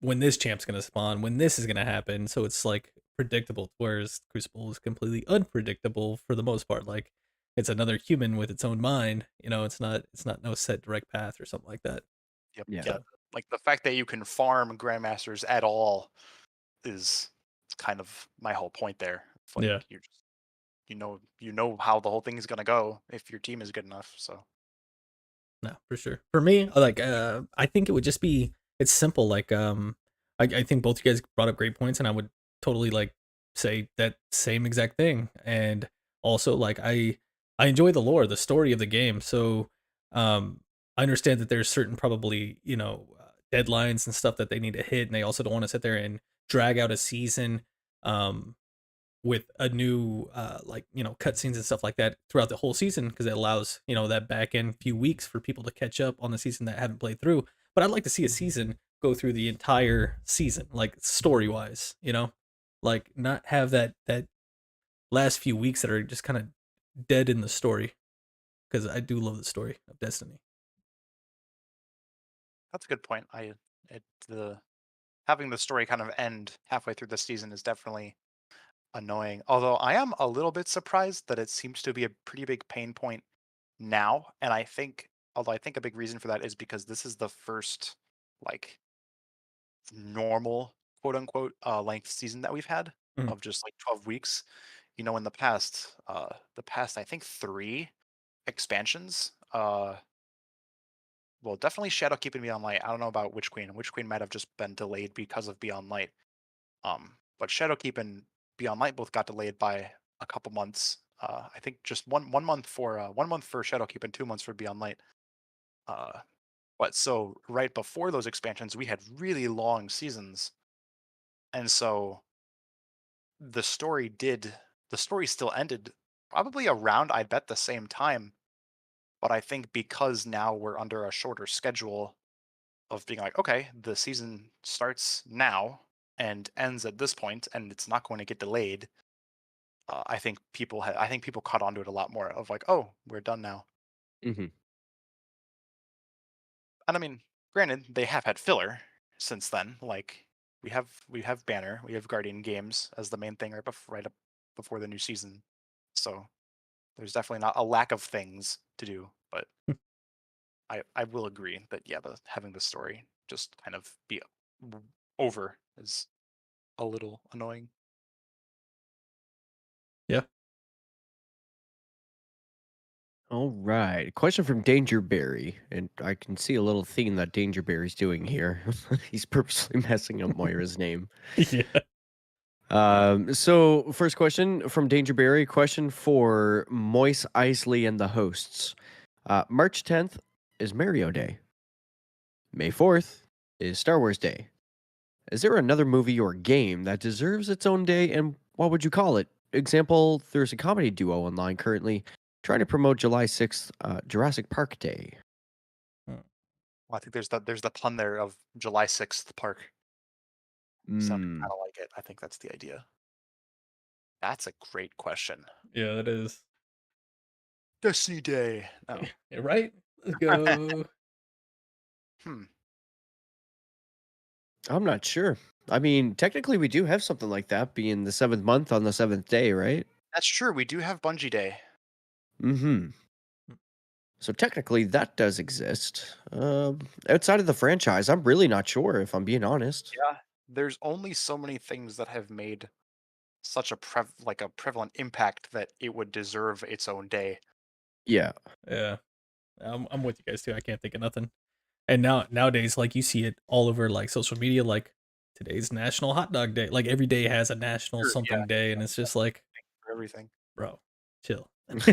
when this champ's gonna spawn, when this is gonna happen. So it's like predictable. Whereas Crucible is completely unpredictable for the most part. Like it's another human with its own mind. You know, it's not no set direct path or something like that. Yep. Yeah. Yeah. Like the fact that you can farm grandmasters at all is kind of my whole point there. It's like Yeah. you're just you know how the whole thing is gonna go if your team is good enough. So No, for sure. For me, I think it would just be it's simple. I think both you guys brought up great points, and I would totally like say that same exact thing. And also, I enjoy the lore, the story of the game. So, I understand that there's certain probably deadlines and stuff that they need to hit, and they also don't want to sit there and drag out a season. With a new cutscenes and stuff like that throughout the whole season because it allows that back end few weeks for people to catch up on the season that haven't played through. But I'd like to see a season go through the entire season, like story wise, like not have that last few weeks that are just kind of dead in the story, because I do love the story of Destiny. that's a good point. The having the story kind of end halfway through the season is definitely annoying. Although I am a little bit surprised that it seems to be a pretty big pain point now. And although I think a big reason for that is because this is the first like normal quote unquote length season that we've had Mhm. of just like 12 weeks. You know, in the past I think 3 expansions, well, definitely Shadowkeep and Beyond Light. I don't know about Witch Queen. Witch Queen might have just been delayed because of Beyond Light. But Shadowkeep and Beyond Light both got delayed by a couple months. I think just one month for 1 month for Shadowkeep and 2 months for Beyond Light. But so right before those expansions, we had really long seasons, and so the story did the story still ended probably around, I bet, the same time. But I think because now we're under a shorter schedule of being like, okay, the season starts now and ends at this point, and it's not going to get delayed. I think people caught on to it a lot more of like, oh, we're done now. Hmm. And I mean, granted, they have had filler since then. Like we have Banner, we have Guardian Games as the main thing right up before the new season. So there's definitely not a lack of things to do, but I will agree that yeah, having the story just kind of be over is a little annoying. Yeah. All right. Question from Dangerberry, and I can see a little theme that Dangerberry's doing here. He's purposely messing up Moira's name. Yeah. So first question from Dangerberry. Question for Moise, Isley, and the hosts. March 10th is Mario Day. May 4th is Star Wars Day. Is there another movie or game that deserves its own day, and what would you call it? Example, there's a comedy duo online currently trying to promote July 6th, Jurassic Park Day. Well, I think there's the pun there of July 6th Park. Sounded Mm. kind of like it. I think that's the idea. That's a great question. Yeah, that is. Destiny Day. Oh. Yeah, right? Let's go. Hmm. I'm not sure. I mean, technically, we do have something like that, being the 7th month on the 7th day, right? That's true. We do have Bungie Day. Mm-hmm. So technically, that does exist. Outside of the franchise, I'm really not sure, if I'm being honest. Yeah. There's only so many things that have made such a prevalent impact that it would deserve its own day. Yeah. Yeah. I'm with you guys too. I can't think of nothing. And nowadays, like you see it all over like social media, like today's National Hot Dog Day. Like every day has a national Sure, something yeah, day, and it's just like, for everything. bro, chill. That's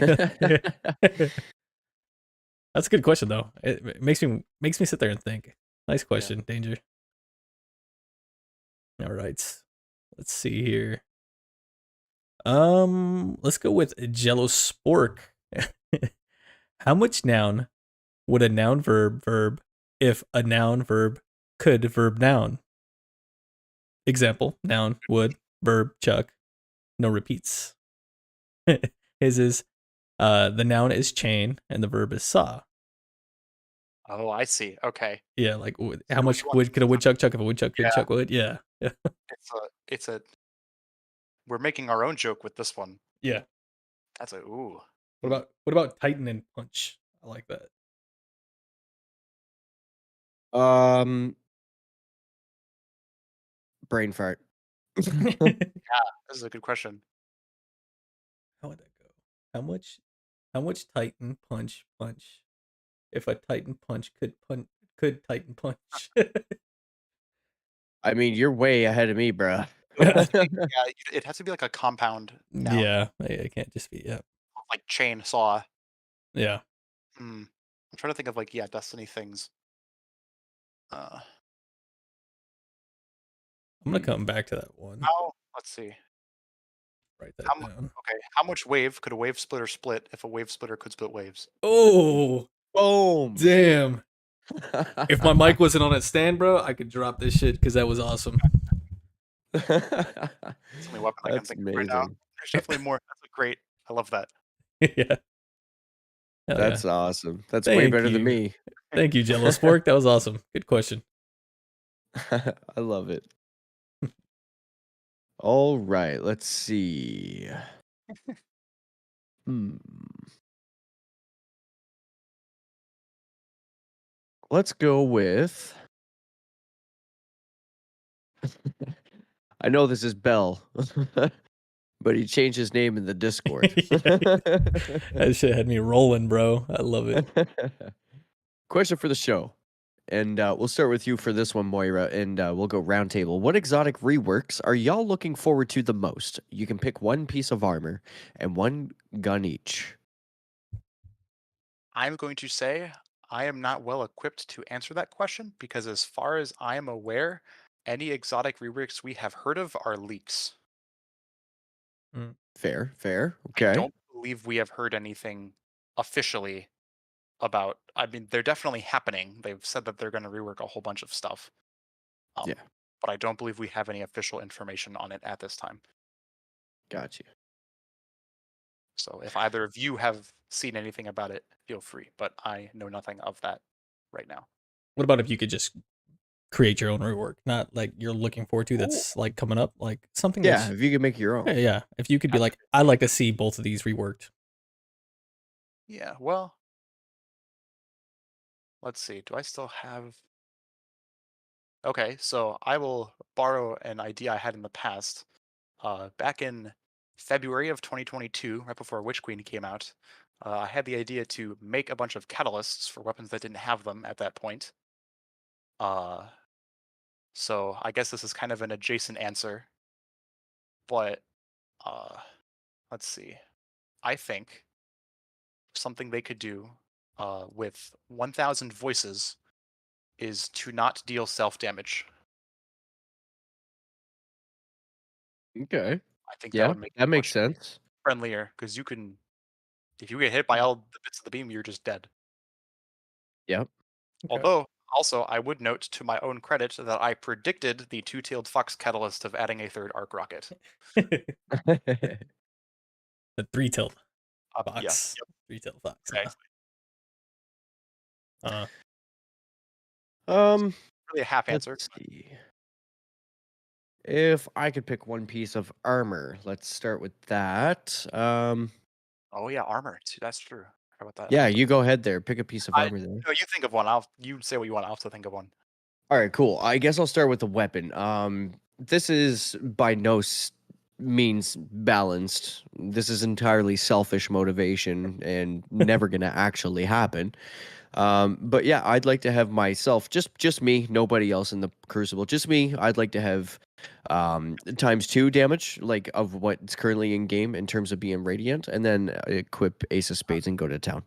a good question though. It makes me sit there and think. Nice question, Danger. All right. Let's see here. Let's go with Jello Spork. How much noun would a noun verb if a noun verb could verb noun? Example, noun would, verb chuck, no repeats. His is the noun is chain and the verb is saw. Oh, I see. Okay. Yeah, like how So much you want- wood could a woodchuck chuck if a woodchuck could Yeah. chuck wood? Yeah. Yeah. It's a. We're making our own joke with this one. Yeah. That's a ooh. What about Titan and Punch? I like that. Brain fart. This is a good question. How would that go? How much Titan punch if a Titan punch could Titan punch? I mean, you're way ahead of me, bruh. Yeah, it has to be like a compound noun, Yeah, it can't just be like chainsaw. yeah. I'm trying to think of like Destiny things. I'm gonna come back to that one. Let's see. Write that How down. Okay, how much wave could a wave splitter split if a wave splitter could split waves? Oh, Boom. damn! If my mic wasn't on its stand, bro, I could drop this shit because that was awesome. It's the only weapon I can That's think of right now. amazing. There's definitely more. That's a great. I love that. Yeah. Hell That's yeah. awesome. That's way Thank better than you. me. Thank you, Jello Spork. That was awesome. Good question. I love it. All right, let's see. Let's go with. I know this is Bell, but he changed his name in the Discord. That shit had me rolling, bro. I love it. Question for the show. And we'll start with you for this one, Moira, and we'll go roundtable. What exotic reworks are y'all looking forward to the most? You can pick one piece of armor and one gun each. I'm going to say I am not well equipped to answer that question because, as far as I am aware, any exotic reworks we have heard of are leaks. Fair. I Okay. don't believe we have heard anything officially about. I mean, they're definitely happening. They've said that they're going to rework a whole bunch of stuff. Yeah. But I don't believe we have any official information on it at this time. Got you. So if either of you have seen anything about it, feel free. But I know nothing of that right now. What about if you could just create your own rework, not like you're looking forward to that's like coming up, like something Yeah, that's if you could make your own. yeah. If you could be like, I'd like to see both of these reworked. Yeah, well, let's see. Do I still have... Okay, so I will borrow an idea I had in the past. Back in February of 2022, right before Witch Queen came out, I had the idea to make a bunch of catalysts for weapons that didn't have them at that point. So I guess this is kind of an adjacent answer. But let's see. I think something they could do with 1,000 voices is to not deal self-damage. Okay. I think Yeah, that would make that it makes much sense. friendlier, because you can, if you get hit by all the bits of the beam, you're just dead. Yep. Okay. Although, also, I would note to my own credit that I predicted the two-tailed fox catalyst of adding a third arc rocket. The three-tailed fox. Yeah, Three-tailed fox. exactly. Really a half answer. Let's see. If I could pick one piece of armor, let's start with that. Oh yeah, armor. That's true. How about that? Yeah, you go ahead there. Pick a piece of armor there. No, you think of one. You say what you want. I'll also think of one. All right, cool. I guess I'll start with the weapon. This is by no means balanced. This is entirely selfish motivation and never gonna actually happen. But yeah, I'd like to have myself, just me, nobody else in the Crucible, just me. I'd like to have ×2 damage, like of what's currently in game in terms of being radiant, and then equip Ace of Spades and go to town.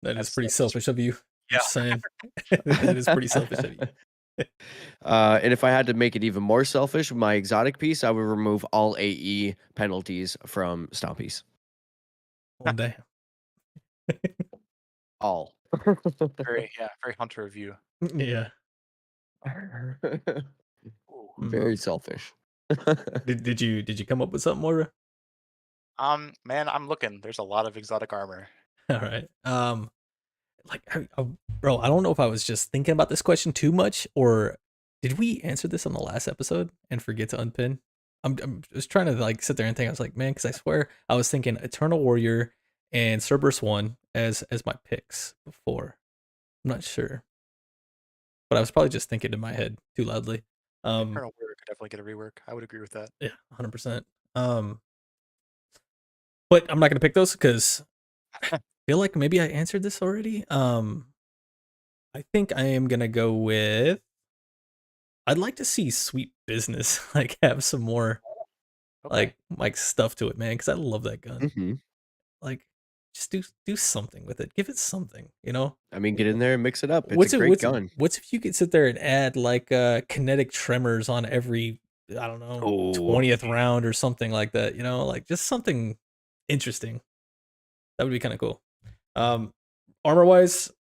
That is pretty selfish of you. Yeah. Just saying. That is pretty selfish of you. And if I had to make it even more selfish, my exotic piece, I would remove all AE penalties from Stompies. Oh damn. All. Very hunter of you. Yeah. Ooh. Very selfish. Did you come up with something, Moira? Man, I'm looking. There's a lot of exotic armor. All right. Like, bro, I don't know if I was just thinking about this question too much, or did we answer this on the last episode and forget to unpin? I'm just trying to like sit there and think. I was like, man, because I swear I was thinking Eternal Warrior and Cerberus 1 as my picks before. I'm not sure, but I was probably just thinking in my head too loudly. Eternal Warrior could definitely get a rework. I would agree with that. Yeah, 100%. But I'm not gonna pick those because I feel like maybe I answered this already. I think I am gonna go with. I'd like to see Sweet Business like have some more Okay. like stuff to it, man, because I love that gun. Mhm. Like, just do something with it. Give it something, you know. I mean, get in there and mix it up. It's a great gun. What's if you could sit there and add like kinetic tremors on every, I don't know, Oh, 20th round or something like that, you know, like just something interesting. That would be kind of cool. Armor wise,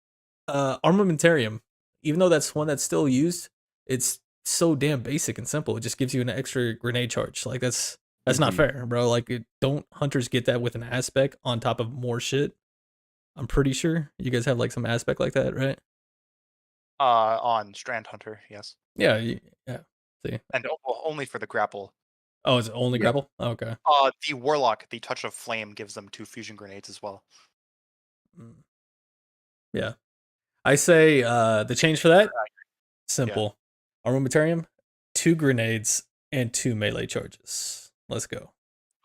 armamentarium, even though that's one that's still used, it's so damn basic and simple. It just gives you an extra grenade charge. Like that's not Mhm. fair, bro. Like don't hunters get that with an aspect on top of more shit? I'm pretty sure you guys have like some aspect like that, right? On Strand Hunter, yes. Yeah, yeah. See. And only for the grapple. Oh, is it only Yep. grapple? Oh, okay. The Warlock, the Touch of Flame gives them 2 fusion grenades as well. Yeah. I say the change for that, simple. Armamentarium, 2 grenades and 2 melee charges. Let's go.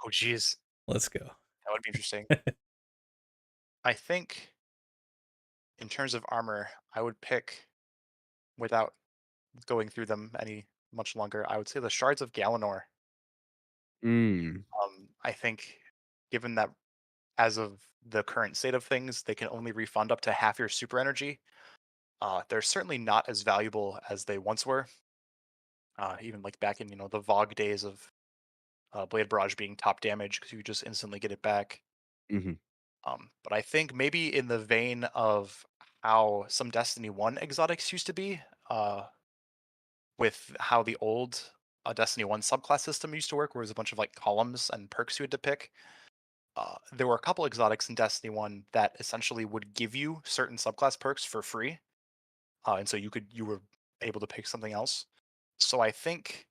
Oh, jeez. Let's go. That would be interesting. I think in terms of armor, I would pick, without going through them any much longer, I would say the Shards of Galanor. Mm. I think, given that as of the current state of things, they can only refund up to half your super energy. They're certainly not as valuable as they once were. Even like back in the Vogue days of Blade Barrage being top damage because you just instantly get it back. Mhm. But I think maybe in the vein of how some Destiny 1 exotics used to be, with how the old Destiny 1 subclass system used to work, where it was a bunch of like columns and perks you had to pick. There were a couple exotics in Destiny 1 that essentially would give you certain subclass perks for free. And so you were able to pick something else. So I think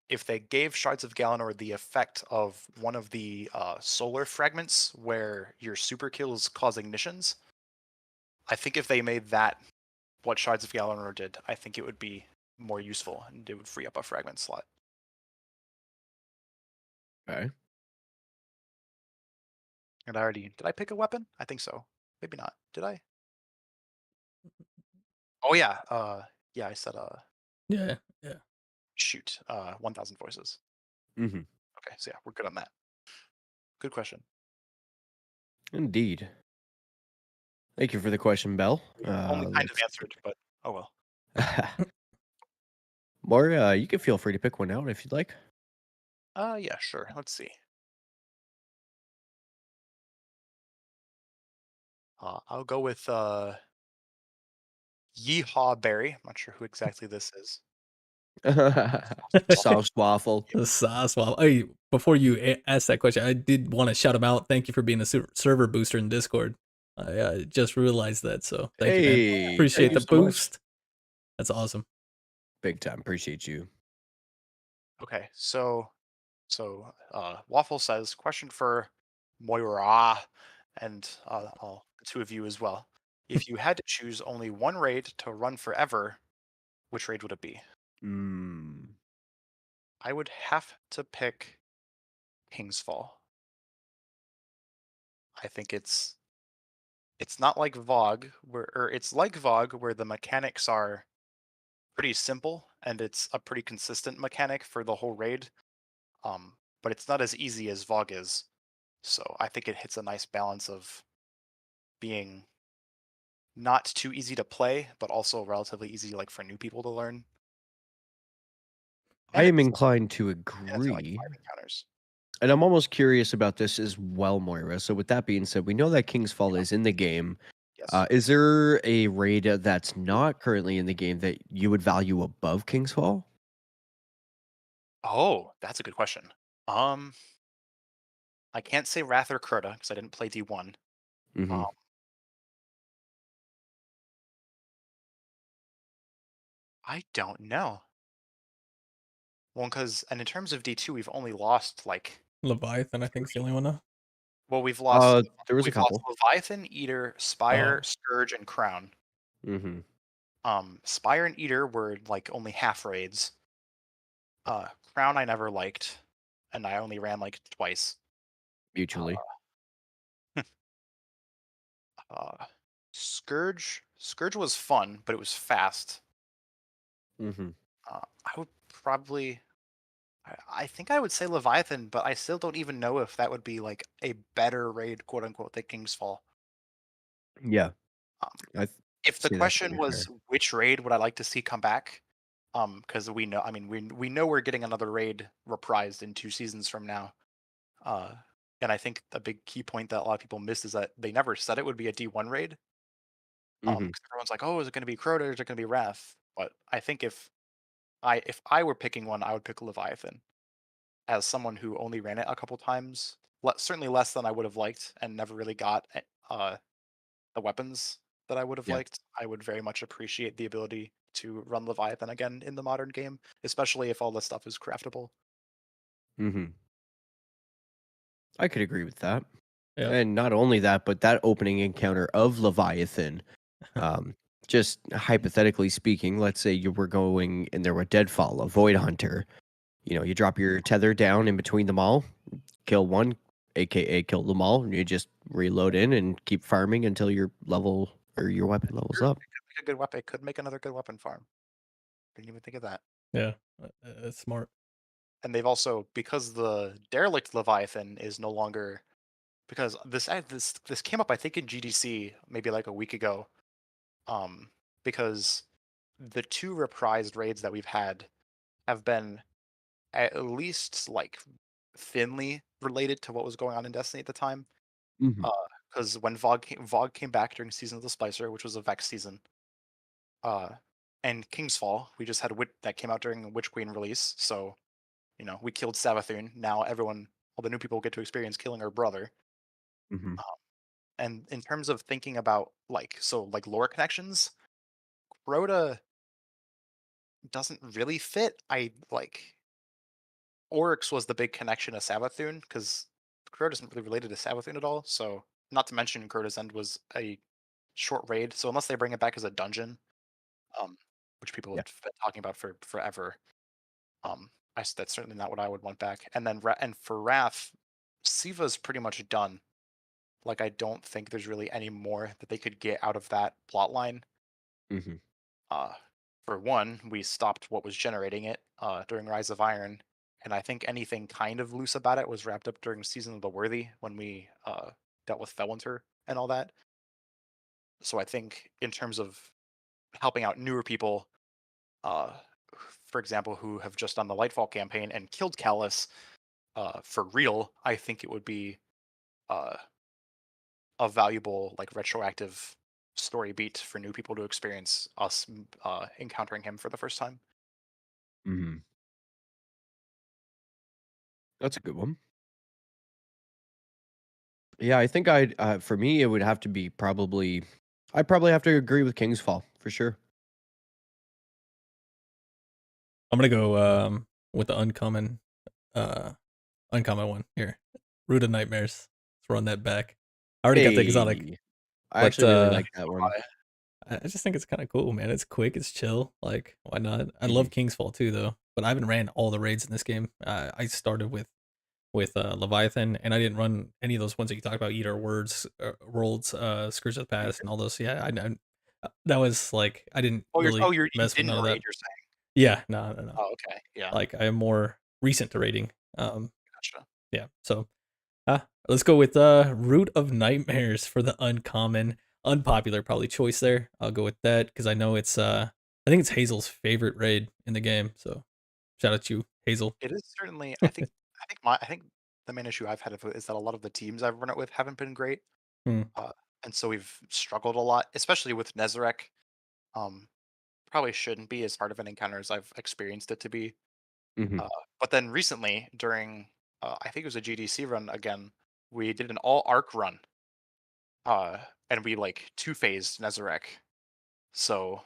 if they gave Shards of Galanor the effect of one of the solar fragments where your super kills cause ignitions, I think if they made that what Shards of Galanor did, I think it would be more useful and it would free up a fragment slot. Okay. And did I pick a weapon? I think so. Maybe not. Did I? Oh yeah. Yeah, I said Yeah. shoot, 1,000 voices. Mhm. Okay, so yeah, we're good on that. Good question. Indeed. Thank you for the question, Bell. Only kind of answered, but oh well. Moira, you can feel free to pick one out if you'd like. Yeah, sure. Let's see. I'll go with Yeehaw Berry. I'm not sure who exactly this is. Sauce waffle. The sauce wall. Hey, before you ask that question, I did want to shout him out. Thank you for being a server booster in Discord. I just realized that, so thank you, man. Hey, Appreciate thank you the so much. boost. That's awesome. Big time. Appreciate you. Okay, so Waffle says, question for Moira and the two of you as well. If you had to choose only one raid to run forever, which raid would it be? Mm. I would have to pick King's Fall. I think it's not like Vogue, or it's like Vogue where the mechanics are pretty simple and it's a pretty consistent mechanic for the whole raid. But it's not as easy as Vogue is. So I think it hits a nice balance of being not too easy to play, but also relatively easy like for new people to learn. I And am it's inclined to like agree. 5 encounters. And I'm almost curious about this as well, Moira. So with that being said, we know that King's Fall is in the game. Yes. Is there a raid that's not currently in the game that you would value above King's Fall? Oh, that's a good question. I can't say Wrath or Crota because I didn't play D1. Mm-hmm. Um, I don't know. Well, because and in terms of D2, we've only lost like Leviathan, I think, is the only one now. well, we've lost There was a couple. Leviathan, Eater, Spire, Oh. Scourge, and Crown. Mm-hmm. Spire and Eater were like only half raids. Crown I never liked, and I only ran like twice. Mutually. Scourge was fun, but it was fast. Mm-hmm. I would probably, I think I would say Leviathan, but I still don't even know if that would be like a better raid, quote unquote, than King's Fall. Yeah. Um, I if the say that's question pretty was fair. which raid would I like to see come back, because we know, I mean, we know we're getting another raid reprised in 2 seasons from now. And I think the big key point that a lot of people missed is that they never said it would be a D1 raid. Mm-hmm. 'Cause everyone's like, oh, is it going to be Crota or is it going to be Wrath? But I think if I were picking one, I would pick Leviathan. As someone who only ran it a couple times, certainly less than I would have liked, and never really got the weapons that I would have Yeah. liked, I would very much appreciate the ability to run Leviathan again in the modern game, especially if all this stuff is craftable. Mm-hmm. I could agree with that. Yeah. And not only that, but that opening encounter of Leviathan, um, just hypothetically speaking, let's say you were going and there were Deadfall, a Void Hunter. You drop your tether down in between them all, kill one, aka kill them all, and you just reload in and keep farming until your level or your weapon levels Sure, up. it could make a good weapon. It could make another good weapon farm. Didn't even think of that. Yeah. That's smart. And they've also, because the derelict Leviathan is no longer, because this came up I think in GDC maybe like a week ago, because the 2 reprised raids that we've had have been at least like thinly related to what was going on in Destiny at the time. Mm-hmm. Because when Vogue came back during Season of the Splicer, which was a Vex season, and King's Fall, we just had that came out during Witch Queen release. So, we killed Savathun. Now all the new people get to experience killing her brother. Mm-hmm. And in terms of thinking about like lore connections, Crota doesn't really fit. Oryx was the big connection to Savathun because Crota isn't really related to Savathun at all. So, not to mention Crota's End was a short raid. So unless they bring it back as a dungeon, which people Yeah. have been talking about for forever, that's certainly not what I would want back. And then and for Wrath, Siva's pretty much done. Like I don't think there's really any more that they could get out of that plot line. Mm-hmm. For one, we stopped what was generating it during Rise of Iron, and I think anything kind of loose about it was wrapped up during Season of the Worthy when we dealt with Felwinter and all that. So I think in terms of helping out newer people, for example, who have just done the Lightfall campaign and killed Callus for real, I think it would be uh, a valuable like retroactive story beat for new people to experience us encountering him for the first time. Mm-hmm. That's a good one. Yeah, I think for me, it would have to be I'd probably have to agree with King's Fall for sure. I'm gonna go with the uncommon one here. Root of Nightmares. Let's run that back. I already got the exotic. Hey, I But actually really like that one. I just think it's kind of cool, man. It's quick, it's chill. Like, why not? I Mhm. love King's Fall too, though. But I haven't ran all the raids in this game. I started with Leviathan, and I didn't run any of those ones that you talked about, Eater, Worlds, Scourge of the Past, and all those. Yeah, that was like I didn't really You mess with didn't none of raid, that. you're saying? Yeah, no. Oh, okay, yeah, Like I am more recent to raiding. gotcha. Yeah. So let's go with Root of Nightmares for the uncommon. unpopular probably choice there. I'll go with that because I know it's I think it's Hazel's favorite raid in the game. So shout out to you, Hazel. It is certainly. I think the main issue I've had is that a lot of the teams I've run it with haven't been great, Hmm. and so we've struggled a lot, especially with Nezarek. Um, Probably shouldn't be as hard of an encounter as I've experienced it to be. Mhm. But then recently, during I think it was a GDC run again, we did an all arc run, and we like two-phased Nezarek. So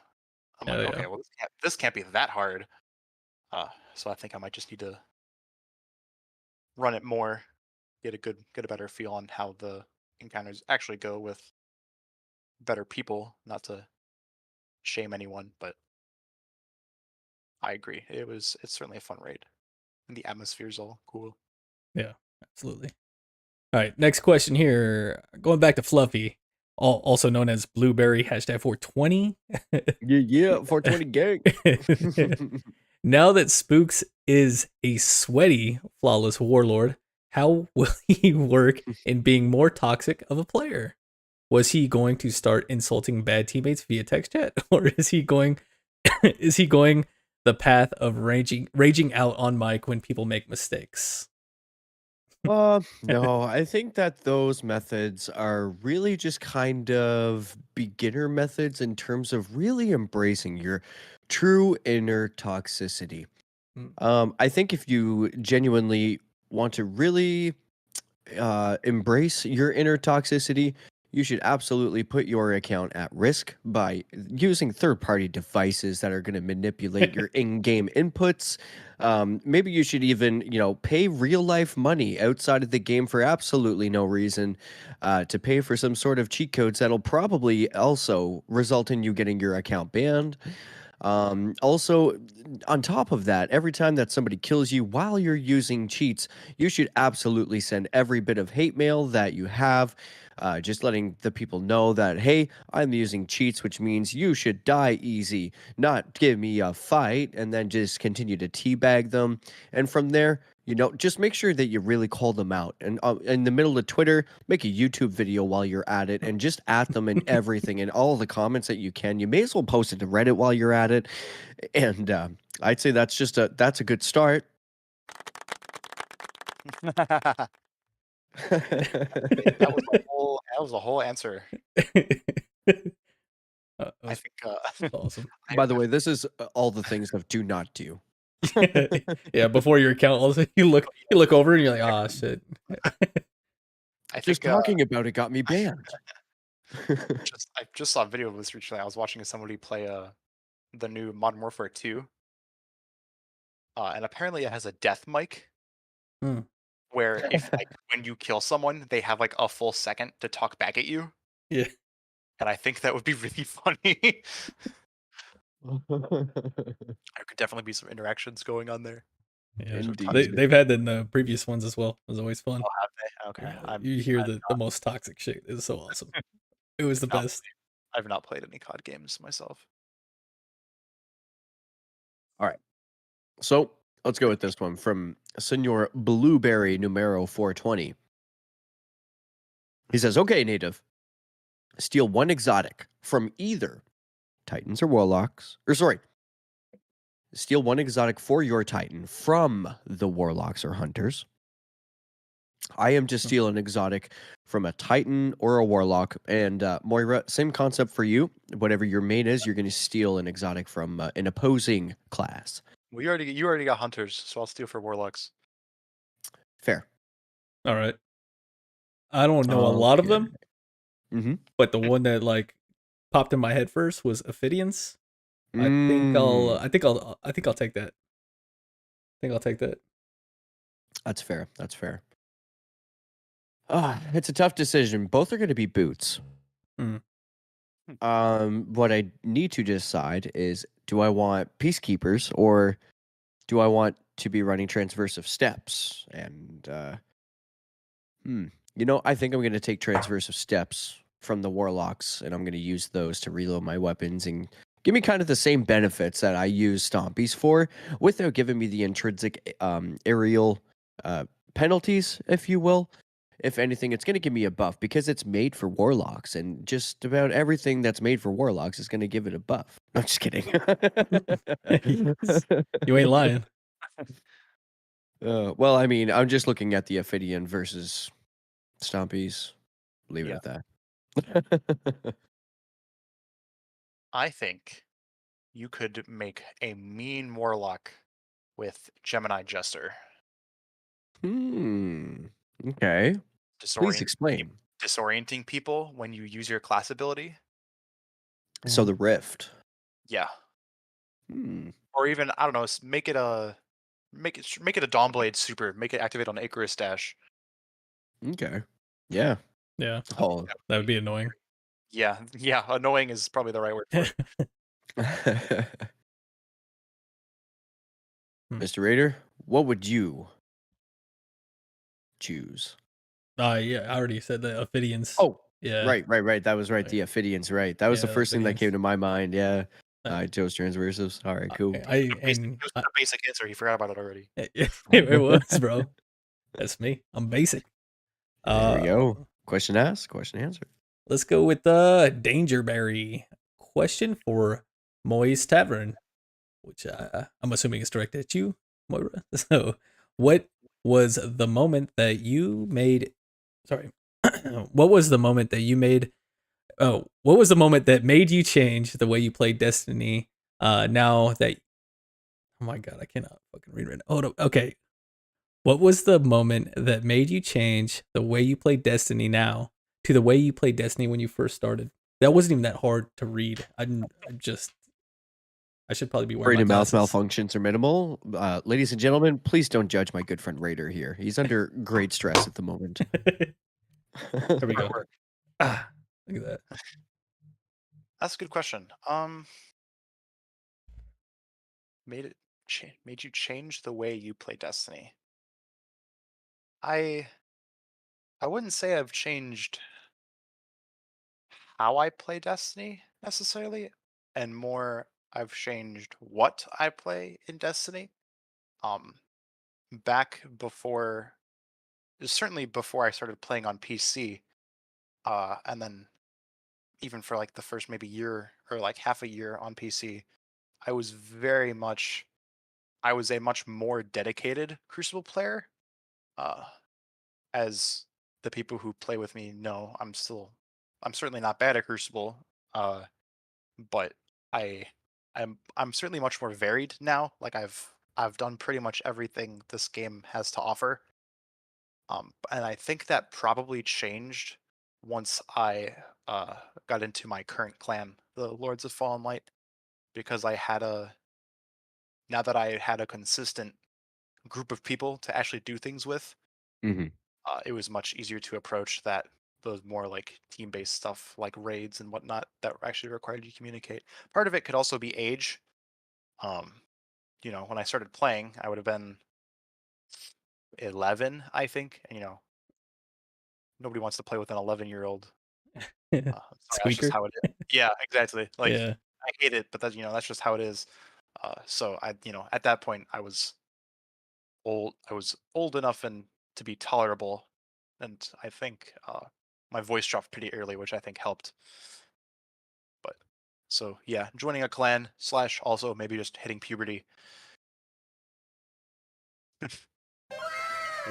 I'm Oh like, yeah. okay, well this can't be that hard. So I think I might just need to run it more, get a better feel on how the encounters actually go with better people. Not to shame anyone, but I agree. It's certainly a fun raid, and the atmosphere's all cool. Yeah, absolutely. All right, next question here. Going back to Fluffy, also known as BlueBerry #420. Yeah, 420 gang. Now that Spookz is a sweaty, flawless warlord, how will he work in being more toxic of a player? Was he going to start insulting bad teammates via text chat, or is he going the path of raging out on mic when people make mistakes? No, I think that those methods are really just kind of beginner methods in terms of really embracing your true inner toxicity. Mm. I think if you genuinely want to really embrace your inner toxicity, you should absolutely put your account at risk by using third-party devices that are going to manipulate your in-game inputs. Maybe you should even, pay real-life money outside of the game for absolutely no reason to pay for some sort of cheat codes that'll probably also result in you getting your account banned. Also, on top of that, every time that somebody kills you while you're using cheats, you should absolutely send every bit of hate mail that you have, just letting the people know that, hey, I'm using cheats, which means you should die easy, not give me a fight, and then just continue to teabag them. And from there, just make sure that you really call them out. And in the middle of Twitter, make a YouTube video while you're at it and just at them and everything in all the comments that you can. You may as well post it to Reddit while you're at it. And I'd say that's a good start. That was the whole answer. I think. That's awesome. By the way, this is all the things that do not do. Yeah, before your account, also you look over and you're like, oh shit. I Just think talking about it got me banned. I just saw a video of this recently. I was watching somebody play the new Modern Warfare 2, and apparently it has a death mic, Hmm. where if when you kill someone, they have like a full second to talk back at you, Yeah. and I think that would be really funny. There could definitely be some interactions going on there. Yeah. Indeed. They've had that in the previous ones as well. It was always fun. Oh, have they? Okay, Yeah, you hear the most toxic shit. It was so awesome. It was the not best. I've not played any COD games myself. All right. So let's go with this one from Senor BlueBerry numero 420. He says, okay, native, steal one exotic from either Titans or Warlocks. Or sorry, steal one exotic for your Titan from the Warlocks or Hunters. I am to steal an exotic from a Titan or a Warlock. And Moira, same concept for you. Whatever your main is, you're going to steal an exotic from an opposing class. Well, you already got Hunters, so I'll steal for Warlocks. Fair. All right. I don't know a lot of them, but the one that like popped in my head first was Ophidians. I think I'll take that. I think I'll take that. That's fair. That's fair. It's a tough decision. Both are going to be boots. What I need to decide is, do I want Peacekeepers or do I want to be running Transversive Steps? And, I think I'm going to take Transversive Steps from the Warlocks, and I'm going to use those to reload my weapons and give me kind of the same benefits that I use Stompies for, without giving me the intrinsic aerial penalties, if you will. if anything, it's going to give me a buff because it's made for warlocks, and just about everything that's made for warlocks is going to give it a buff. I'm just kidding. Yes. You ain't lying. Well, I mean, I'm just looking at the Ophidian versus Stompies. Leave it Yeah. at that. I think you could make a mean warlock with Gemini Jester. Okay. Please explain. Disorienting people when you use your class ability. So the rift. Yeah. Hmm. Or even, I don't know, make it a Dawnblade super. Make it activate on Icarus Dash. Okay. Yeah. Yeah, Oh. that would be annoying. Yeah, annoying is probably the right word for it. Mr. Raider, what would you choose? Yeah, I already said the Ophidians. Oh, yeah. right. That was right. Right. The Ophidians, right. That was the Yeah, first thing that came Ophidians. to my mind. Yeah. Uh, I chose transversives. All right, cool. It was a basic answer. He forgot about it already. It was, bro. That's me. I'm basic. There we go. Question asked, question answered. Let's go with Dangerberry. Question for Moy's Tavern, which I'm assuming is directed at you, Moira. So, what was the moment that you made? Sorry, what was the moment that you made? Oh, what was the moment that made you change the way you played Destiny? Now that, oh my god, I cannot fucking read right now. Hold up. Okay, what was the moment that made you change the way you play Destiny now to the way you played Destiny when you first started? That wasn't even that hard to read. I should probably be wearing Brain my and mouth glasses. malfunctions are minimal. Ladies and gentlemen, please don't judge my good friend Raider here. He's under great stress at the moment. There we go. Ah, look at that. That's a good question. Made you change the way you play Destiny. I wouldn't say I've changed how I play Destiny necessarily, and more I've changed what I play in Destiny. Back before, certainly before I started playing on PC, and then even for like the first maybe year or like half a year on PC, I was a much more dedicated Crucible player. Uh, as the people who play with me know, I'm certainly not bad at Crucible, but I I'm certainly much more varied now. Like I've done pretty much everything this game has to offer. And I think that probably changed once I got into my current clan, the Lords of Fallen Light, because now that I had a consistent group of people to actually do things with, hmm it was much easier to approach those more like team-based stuff like raids and whatnot that actually required you to communicate. Part of it could also be age. Um, when I started playing, I would have been 11, I think, and nobody wants to play with an 11-year-old. Sorry, that's just Squeaker. how it is. Yeah, exactly. Like Yeah. I hate it, but that's just how it is. So at that point, I was old. I was old enough and to be tolerable, and I think my voice dropped pretty early, which I think helped. But so yeah, joining a clan / also maybe just hitting puberty. Would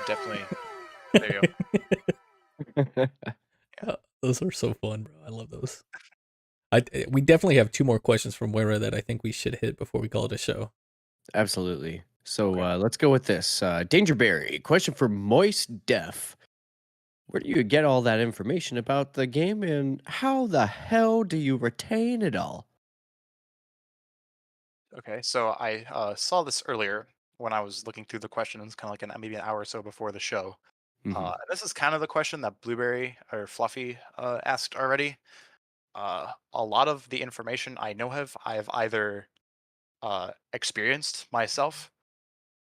definitely. There you go. Those are so fun, bro. I love those. We definitely have 2 more questions from Moira that I think we should hit before we call it a show. Absolutely. So Okay. let's go with this. Dangerberry, question for Moist Def. Where do you get all that information about the game, and how the hell do you retain it all? Okay, so I saw this earlier when I was looking through the questions, kind of like maybe an hour or so before the show. Mhm. This is kind of the question that BlueBerry or Fluffy asked already. A lot of the information I know I've either experienced myself.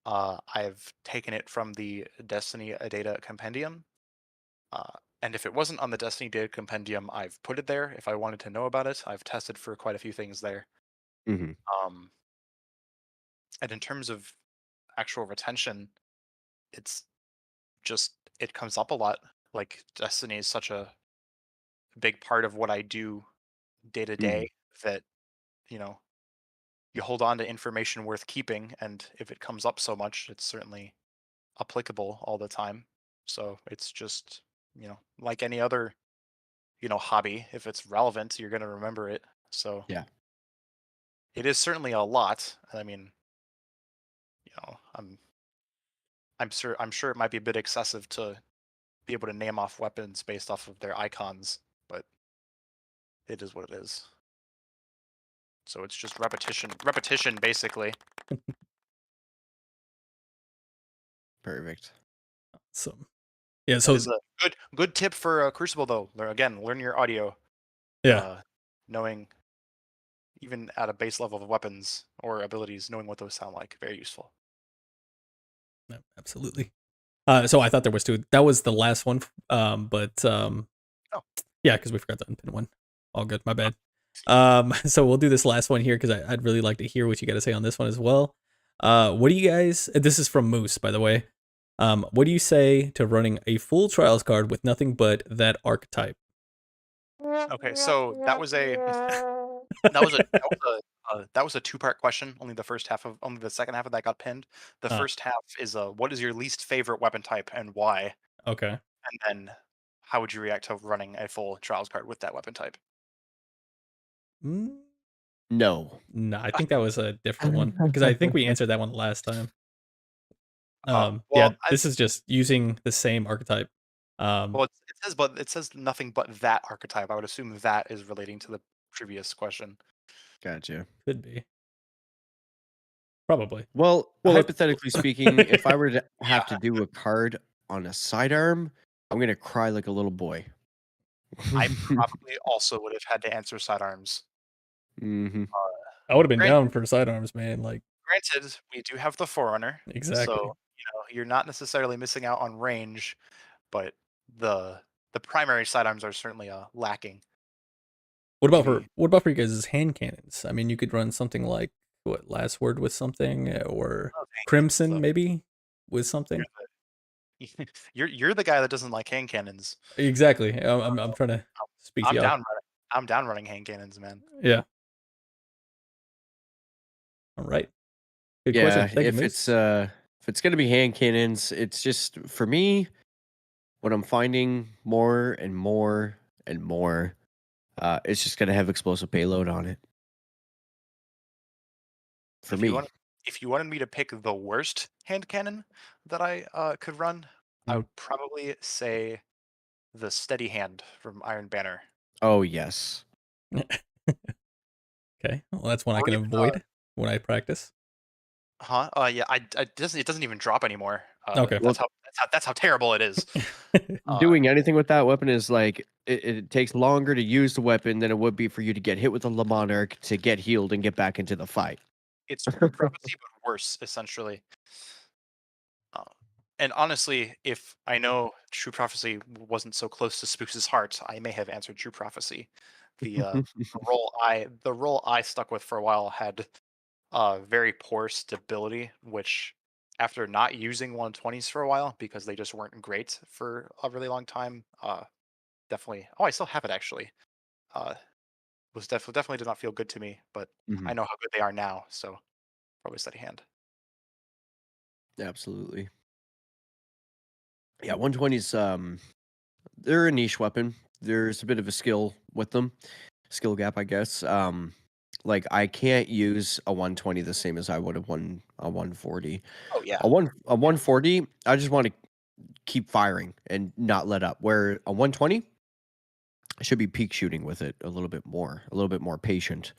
I've taken it from the Destiny Data Compendium. And if it wasn't on the Destiny Data Compendium, I've put it there if I wanted to know about it. I've tested for quite a few things there. Mhm. Um, and in terms of actual retention, it's just it comes up a lot. like Destiny is such a big part of what I do day to day that, you know, you hold on to information worth keeping, and if it comes up so much, it's certainly applicable all the time. So it's just, like any other, hobby, if it's relevant, you're going to remember it. So Yeah. it is certainly a lot. I mean, I'm sure it might be a bit excessive to be able to name off weapons based off of their icons, but it is what it is. So it's just repetition basically. Perfect. So yeah, That so is a good tip for Crucible though. Learn your audio. yeah, Knowing even at a base level of weapons or abilities, knowing what those sound like, very useful. no, absolutely. So I thought there was two. That was the last one. But Oh. yeah, because we forgot to unpin one. All good, my bad. So we'll do this last one here because I'd really like to hear what you got to say on this one as well. What do you guys? This is from Moose, by the way. What do you say to running a full Trials card with nothing but that archetype? Okay, so that was a that was a two-part question. Only the second half of that got pinned. The first half is what is your least favorite weapon type and why? Okay. And then how would you react to running a full Trials card with that weapon type? No. No, I think that was a different one because I think we answered that one last time. Yeah, this is just using the same archetype. Well, it says nothing but that archetype. I would assume that is relating to the previous question. Gotcha. Could be. Probably. Well, Well, hypothetically speaking, if I were to have to do a card on a sidearm, I'm gonna cry like a little boy. I probably also would have had to answer sidearms. Mm-hmm. I would have been Granted- down for sidearms, man. Like, Granted, we do have the Forerunner, exactly. so you're not necessarily missing out on range, but the primary sidearms are certainly lacking. What about maybe- for you guys' hand cannons? I mean, you could run something like what, Last Word with something, or Crimson so- maybe with something. You're the guy that doesn't like hand cannons. Exactly. I'm trying to speak to y'all. I'm down running hand cannons, man. Yeah. All right. Good Yeah, question. Thank you, Moose. if it's gonna be hand cannons, it's just for me. What I'm finding more and more and more, it's just gonna have explosive payload on it. For me, If you wanted me to pick the worst hand cannon that I could run, I would probably say the Steady Hand from Iron Banner. oh yes, Okay. Well, that's one I Or can even, avoid when I practice. Huh? Yeah. It doesn't even drop anymore. Okay. That's how terrible it is. doing anything with that weapon is like it takes longer to use the weapon than it would be for you to get hit with a Le Monarch to get healed and get back into the fight. It's True Prophecy, but worse, essentially. And honestly, if I know True Prophecy wasn't so close to Spook's heart, I may have answered True Prophecy. The role I stuck with for a while had very poor stability, which after not using 120s for a while because they just weren't great for a really long time, definitely. Oh, I still have it actually. Was definitely did not feel good to me, but I know how good they are now, so probably Steady Hand. Absolutely. Yeah, 120s, they're a niche weapon. There's a bit of a skill with them. Skill gap, I guess. Like I can't use a 120 the same as I would have a 140. Oh yeah. A 140, I just want to keep firing and not let up. Where a 120, I should be peak shooting with it a little bit more patient.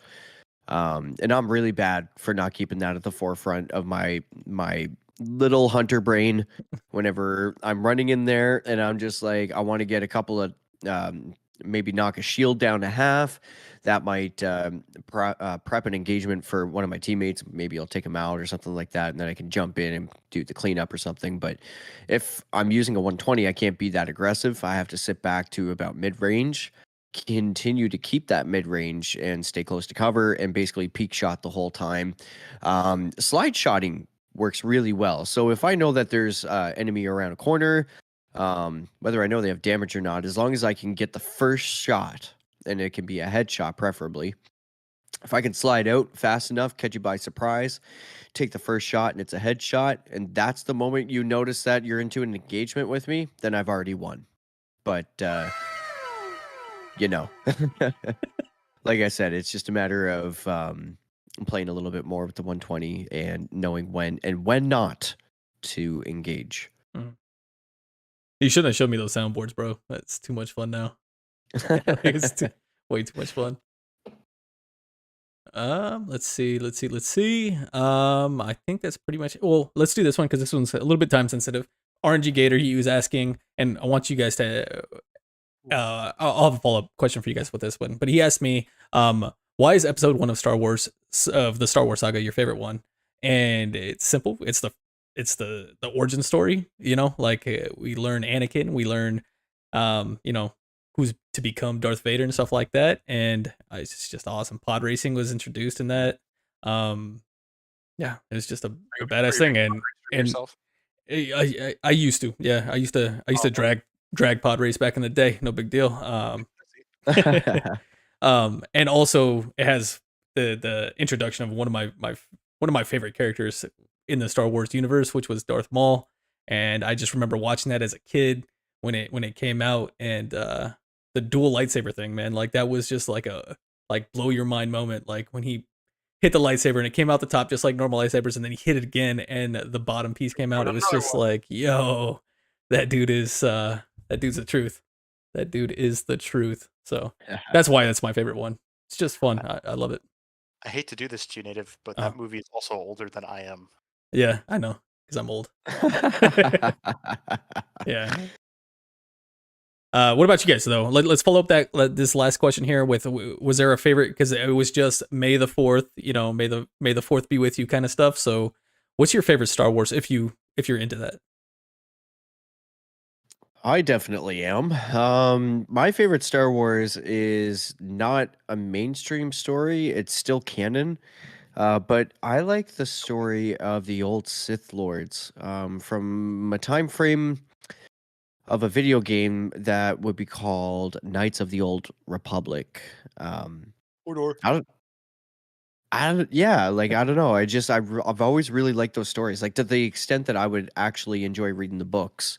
And I'm really bad for not keeping that at the forefront of my little hunter brain whenever I'm running in there and I'm just like, I want to get a couple of maybe knock a shield down to half. That might prep an engagement for one of my teammates. Maybe I'll take him out or something like that, and then I can jump in and do the cleanup or something. But if I'm using a 120, I can't be that aggressive. I have to sit back to about mid-range, continue to keep that mid-range and stay close to cover and basically peak shot the whole time. Slide shotting works really well. So if I know that there's enemy around a corner, Whether I know they have damage or not, as long as I can get the first shot, and it can be a headshot preferably. If I can slide out fast enough, catch you by surprise, take the first shot, and it's a headshot, and that's the moment you notice that you're into an engagement with me, then I've already won. But you know, like I said, it's just a matter of playing a little bit more with the 120 and knowing when and when not to engage. You shouldn't have showed me those soundboards, bro. That's too much fun now. It's way too much fun. Let's see. I think that's pretty much it. Well, let's do this one because this one's a little bit time sensitive. RNG Gator, he was asking, and I want you guys to I'll have a follow-up question for you guys with this one. But he asked me, why is episode 1 of Star Wars of the Star Wars saga your favorite one? And it's simple. It's the origin story, you know, like we learn Anakin, we learn you know, who's to become Darth Vader and stuff like that. And it's just awesome. Pod racing was introduced in that. Yeah, it's just a badass thing. And Yourself? I used to, yeah, I used to drag pod race back in the day. No big deal. And also it has the introduction of one of my favorite characters in the Star Wars universe, which was Darth Maul. And I just remember watching that as a kid when it came out, and the dual lightsaber thing, man, like that was just like a blow your mind moment. Like when he hit the lightsaber and it came out the top just like normal lightsabers, and then he hit it again and the bottom piece came out. It was just like, yo, that dude's the truth. That dude is the truth. So that's why that's my favorite one. It's just fun. I love it. I hate to do this to you, Native, but that movie is also older than I am. Yeah, I know, because I'm old. Yeah. What about you guys though? Let's follow up this last question here with, was there a favorite? Because it was just May the 4th, you know, may the 4th be with you kind of stuff. So what's your favorite Star Wars if you're into that? I definitely am. My favorite Star Wars is not a mainstream story. It's still canon. But I like the story of the old Sith Lords from a time frame of a video game that would be called Knights of the Old Republic. Hodor. Yeah, like I don't know. I've always really liked those stories, like to the extent that I would actually enjoy reading the books.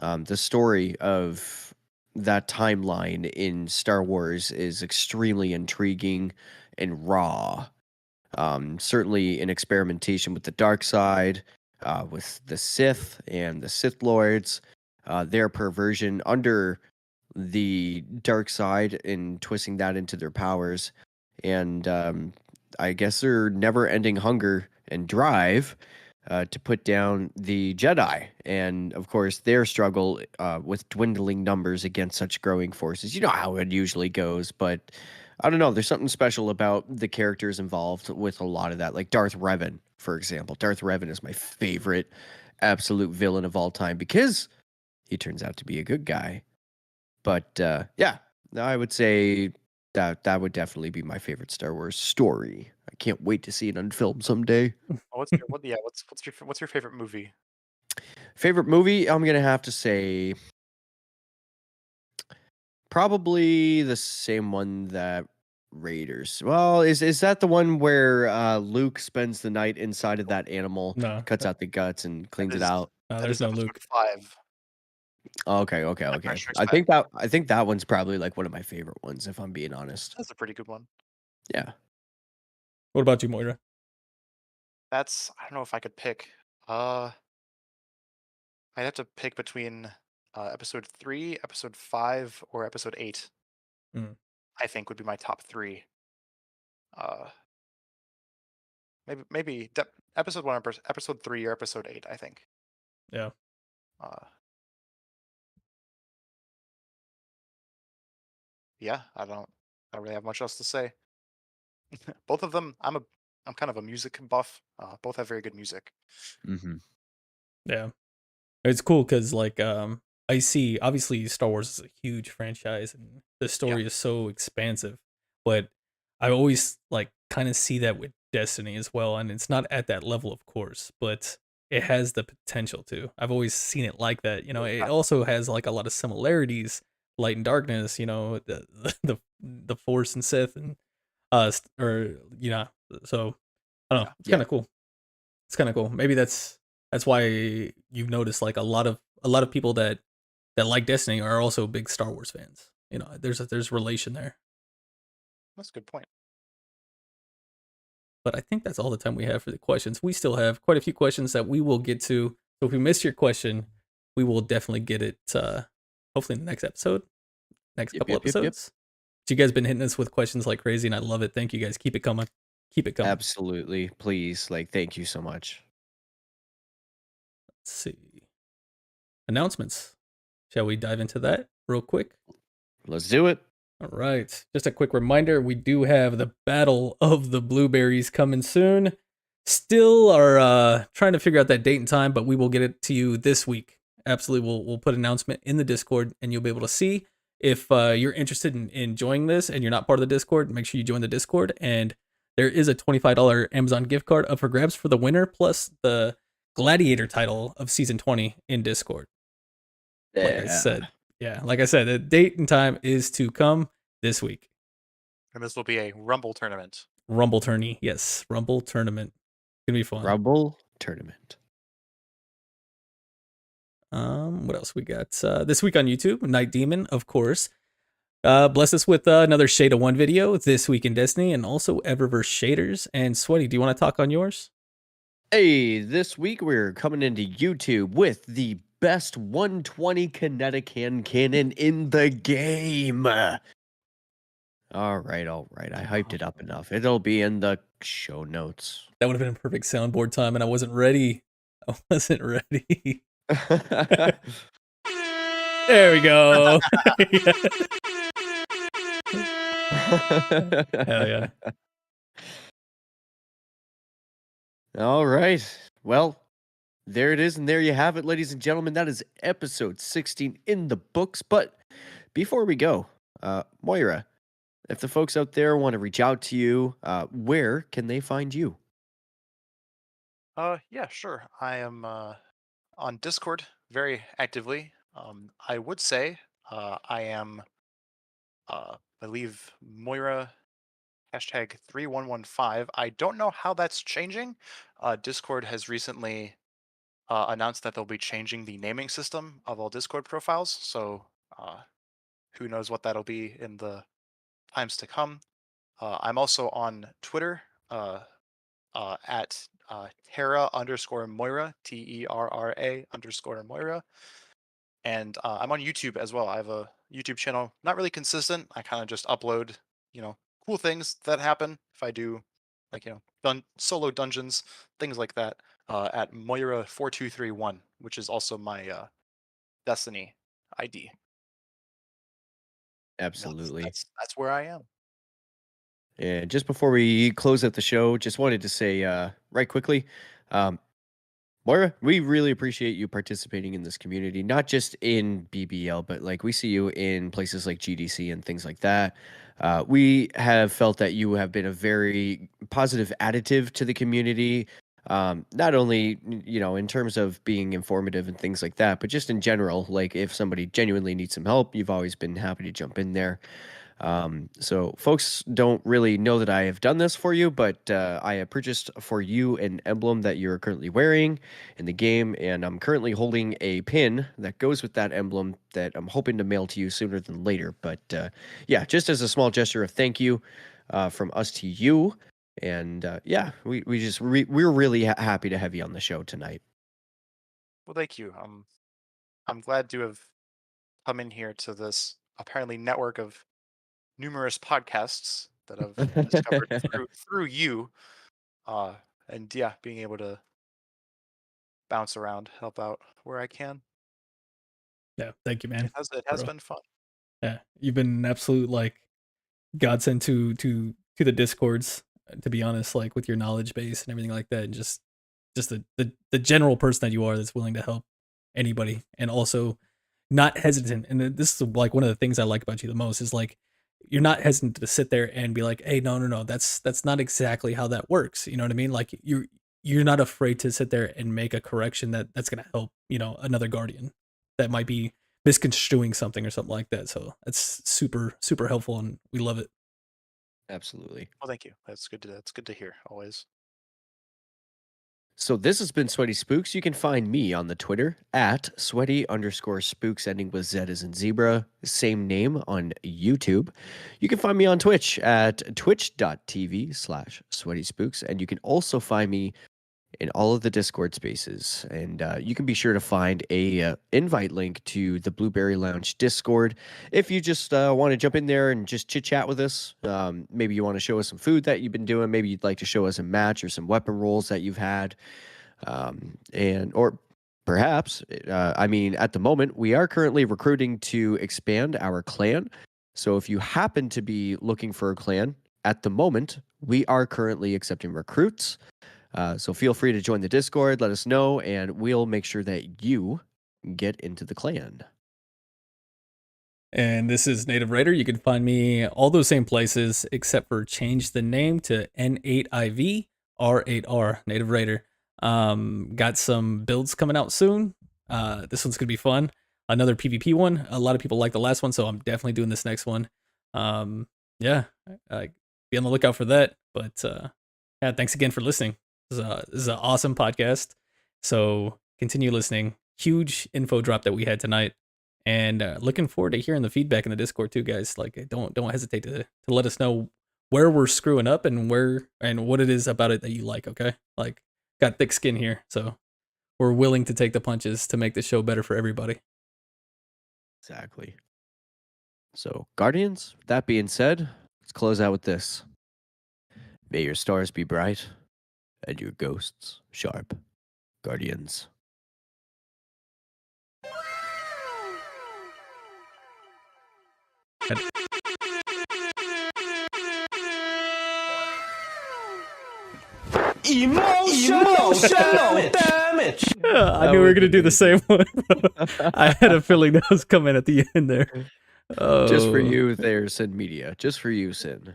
The story of that timeline in Star Wars is extremely intriguing and raw. Certainly in experimentation with the dark side, with the Sith and the Sith Lords, their perversion under the dark side and twisting that into their powers, and I guess their never-ending hunger and drive to put down the Jedi, and of course their struggle with dwindling numbers against such growing forces. You know how it usually goes, but I don't know. There's something special about the characters involved with a lot of that, like Darth Revan, for example. Darth Revan is my favorite absolute villain of all time because he turns out to be a good guy. But yeah, I would say that would definitely be my favorite Star Wars story. I can't wait to see it on film someday. What's your favorite movie? Favorite movie? I'm gonna have to say probably the same one that Raiders. Well, is that the one where Luke spends the night inside of that animal, No. cuts out the guts and cleans it out? There's no Luke. 5. Okay. I think that one's probably like one of my favorite ones, if I'm being honest. That's a pretty good one. Yeah. What about you, Moira? I don't know if I could pick. I'd have to pick between episode 3, episode 5, or episode 8. I think would be my top 3. Maybe episode 1, episode 3, or episode 8. I think. Yeah. Yeah, I don't really have much else to say. Both of them, I'm kind of a music buff. Both have very good music. Mm-hmm. Yeah, it's cool because like I see obviously Star Wars is a huge franchise and the story is so expansive, but I always like kind of see that with Destiny as well, and it's not at that level, of course, but it has the potential to. I've always seen it like that. You know, it Yeah. also has like a lot of similarities, light and darkness. You know, the Force and Sith, and or So I don't know. It's Yeah. kind of cool. It's kind of cool. Maybe that's why you've noticed like a lot of people that like Destiny are also big Star Wars fans. You know, there's relation there. That's a good point. But I think that's all the time we have for the questions. We still have quite a few questions that we will get to. So if we missed your question, we will definitely get it hopefully in the next episode, next couple episodes. So you guys been hitting us with questions like crazy, and I love it. Thank you guys. Keep it coming. Keep it coming. Absolutely. Please. Like, thank you so much. Let's see. Announcements. Shall we dive into that real quick? Let's do it. All right. Just a quick reminder, we do have the Battle of the Blueberries coming soon. Still are trying to figure out that date and time, but we will get it to you this week. Absolutely. We'll put an announcement in the Discord, and you'll be able to see if you're interested in joining this and you're not part of the Discord. Make sure you join the Discord, and there is a $25 Amazon gift card up for grabs for the winner, plus the Gladiator title of Season 20 in Discord. Like I said. Yeah, like I said, the date and time is to come this week. And this will be a Rumble tournament. Rumble tourney, yes, Rumble tournament. It's gonna be fun. Rumble tournament. What else we got? This week on YouTube, Night Demon, of course. Bless us with another Shade of One video this week in Destiny, and also Eververse shaders. And Sweaty, do you want to talk on yours? Hey, this week we're coming into YouTube with the best 120 kinetic hand cannon in the game. All right. I hyped it up enough. It'll be in the show notes. That would have been a perfect soundboard time, and I wasn't ready. There we go. Hell yeah. All right. Well, there it is, and there you have it, ladies and gentlemen. That is episode 16 in the books. But before we go, Moira, if the folks out there want to reach out to you, where can they find you? Yeah, sure. I am on Discord very actively. I would say I am, I believe, Moira hashtag 3115. I don't know how that's changing. Discord has recently announced that they'll be changing the naming system of all Discord profiles. So who knows what that'll be in the times to come. I'm also on Twitter at Terra_Moira, TERRA_Moira. And I'm on YouTube as well. I have a YouTube channel, not really consistent. I kind of just upload, cool things that happen if I do, like, solo dungeons, things like that, at Moira4231, which is also my Destiny ID. Absolutely. That's where I am. And just before we close out the show, just wanted to say right quickly, Moira, we really appreciate you participating in this community, not just in BBL, but like we see you in places like GDC and things like that. We have felt that you have been a very positive additive to the community, not only, in terms of being informative and things like that, but just in general, like if somebody genuinely needs some help, you've always been happy to jump in there. So folks don't really know that I have done this for you, but I have purchased for you an emblem that you're currently wearing in the game, and I'm currently holding a pin that goes with that emblem that I'm hoping to mail to you sooner than later. But yeah, just as a small gesture of thank you from us to you, and yeah, we're really happy to have you on the show tonight. Well, thank you. I'm glad to have come in here to this apparently network of numerous podcasts that I've discovered through you, and yeah, being able to bounce around, help out where I can. Yeah, thank you, man. It has been fun. Yeah, you've been an absolute like godsend to the Discords. To be honest, like with your knowledge base and everything like that, and just the general person that you are, that's willing to help anybody, and also not hesitant. And this is like one of the things I like about you the most is like you're not hesitant to sit there and be like, hey, no, that's not exactly how that works. You know what I mean? Like you're not afraid to sit there and make a correction that's going to help, another guardian that might be misconstruing something or something like that. So that's super, super helpful, and we love it. Absolutely. Well, thank you. That's good to hear always. So this has been Sweaty Spooks. You can find me on the Twitter at sweaty_spooks, ending with Z as in zebra. Same name on YouTube. You can find me on Twitch at twitch.tv/sweatyspooks. And you can also find me in all of the Discord spaces. And you can be sure to find a invite link to the BlueBerry Lounge Discord. If you just want to jump in there and just chit chat with us, maybe you want to show us some food that you've been doing. Maybe you'd like to show us a match or some weapon rolls that you've had. Or perhaps, at the moment, we are currently recruiting to expand our clan. So if you happen to be looking for a clan, at the moment, we are currently accepting recruits. So feel free to join the Discord, let us know, and we'll make sure that you get into the clan. And this is Native Raider. You can find me all those same places, except for change the name to N8IV R8R, Native Raider. Got some builds coming out soon. This one's going to be fun. Another PvP one. A lot of people like the last one, so I'm definitely doing this next one. Be on the lookout for that. But yeah, thanks again for listening. This is an awesome podcast. So continue listening. Huge info drop that we had tonight. And looking forward to hearing the feedback in the Discord too, guys. Like, don't hesitate to let us know where we're screwing up and what it is about it that you like, okay? Like, got thick skin here, so we're willing to take the punches to make the show better for everybody. Exactly. So, Guardians, with that being said, let's close out with this. May your stars be bright and your ghosts sharp, Guardians. Emotional damage. I knew we were going to do the same one. I had a feeling that was coming at the end there. Just for you there, Sin Media. Just for you, Sin.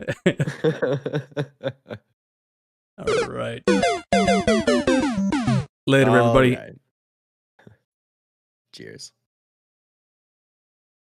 All right. Later, everybody. All right. Cheers.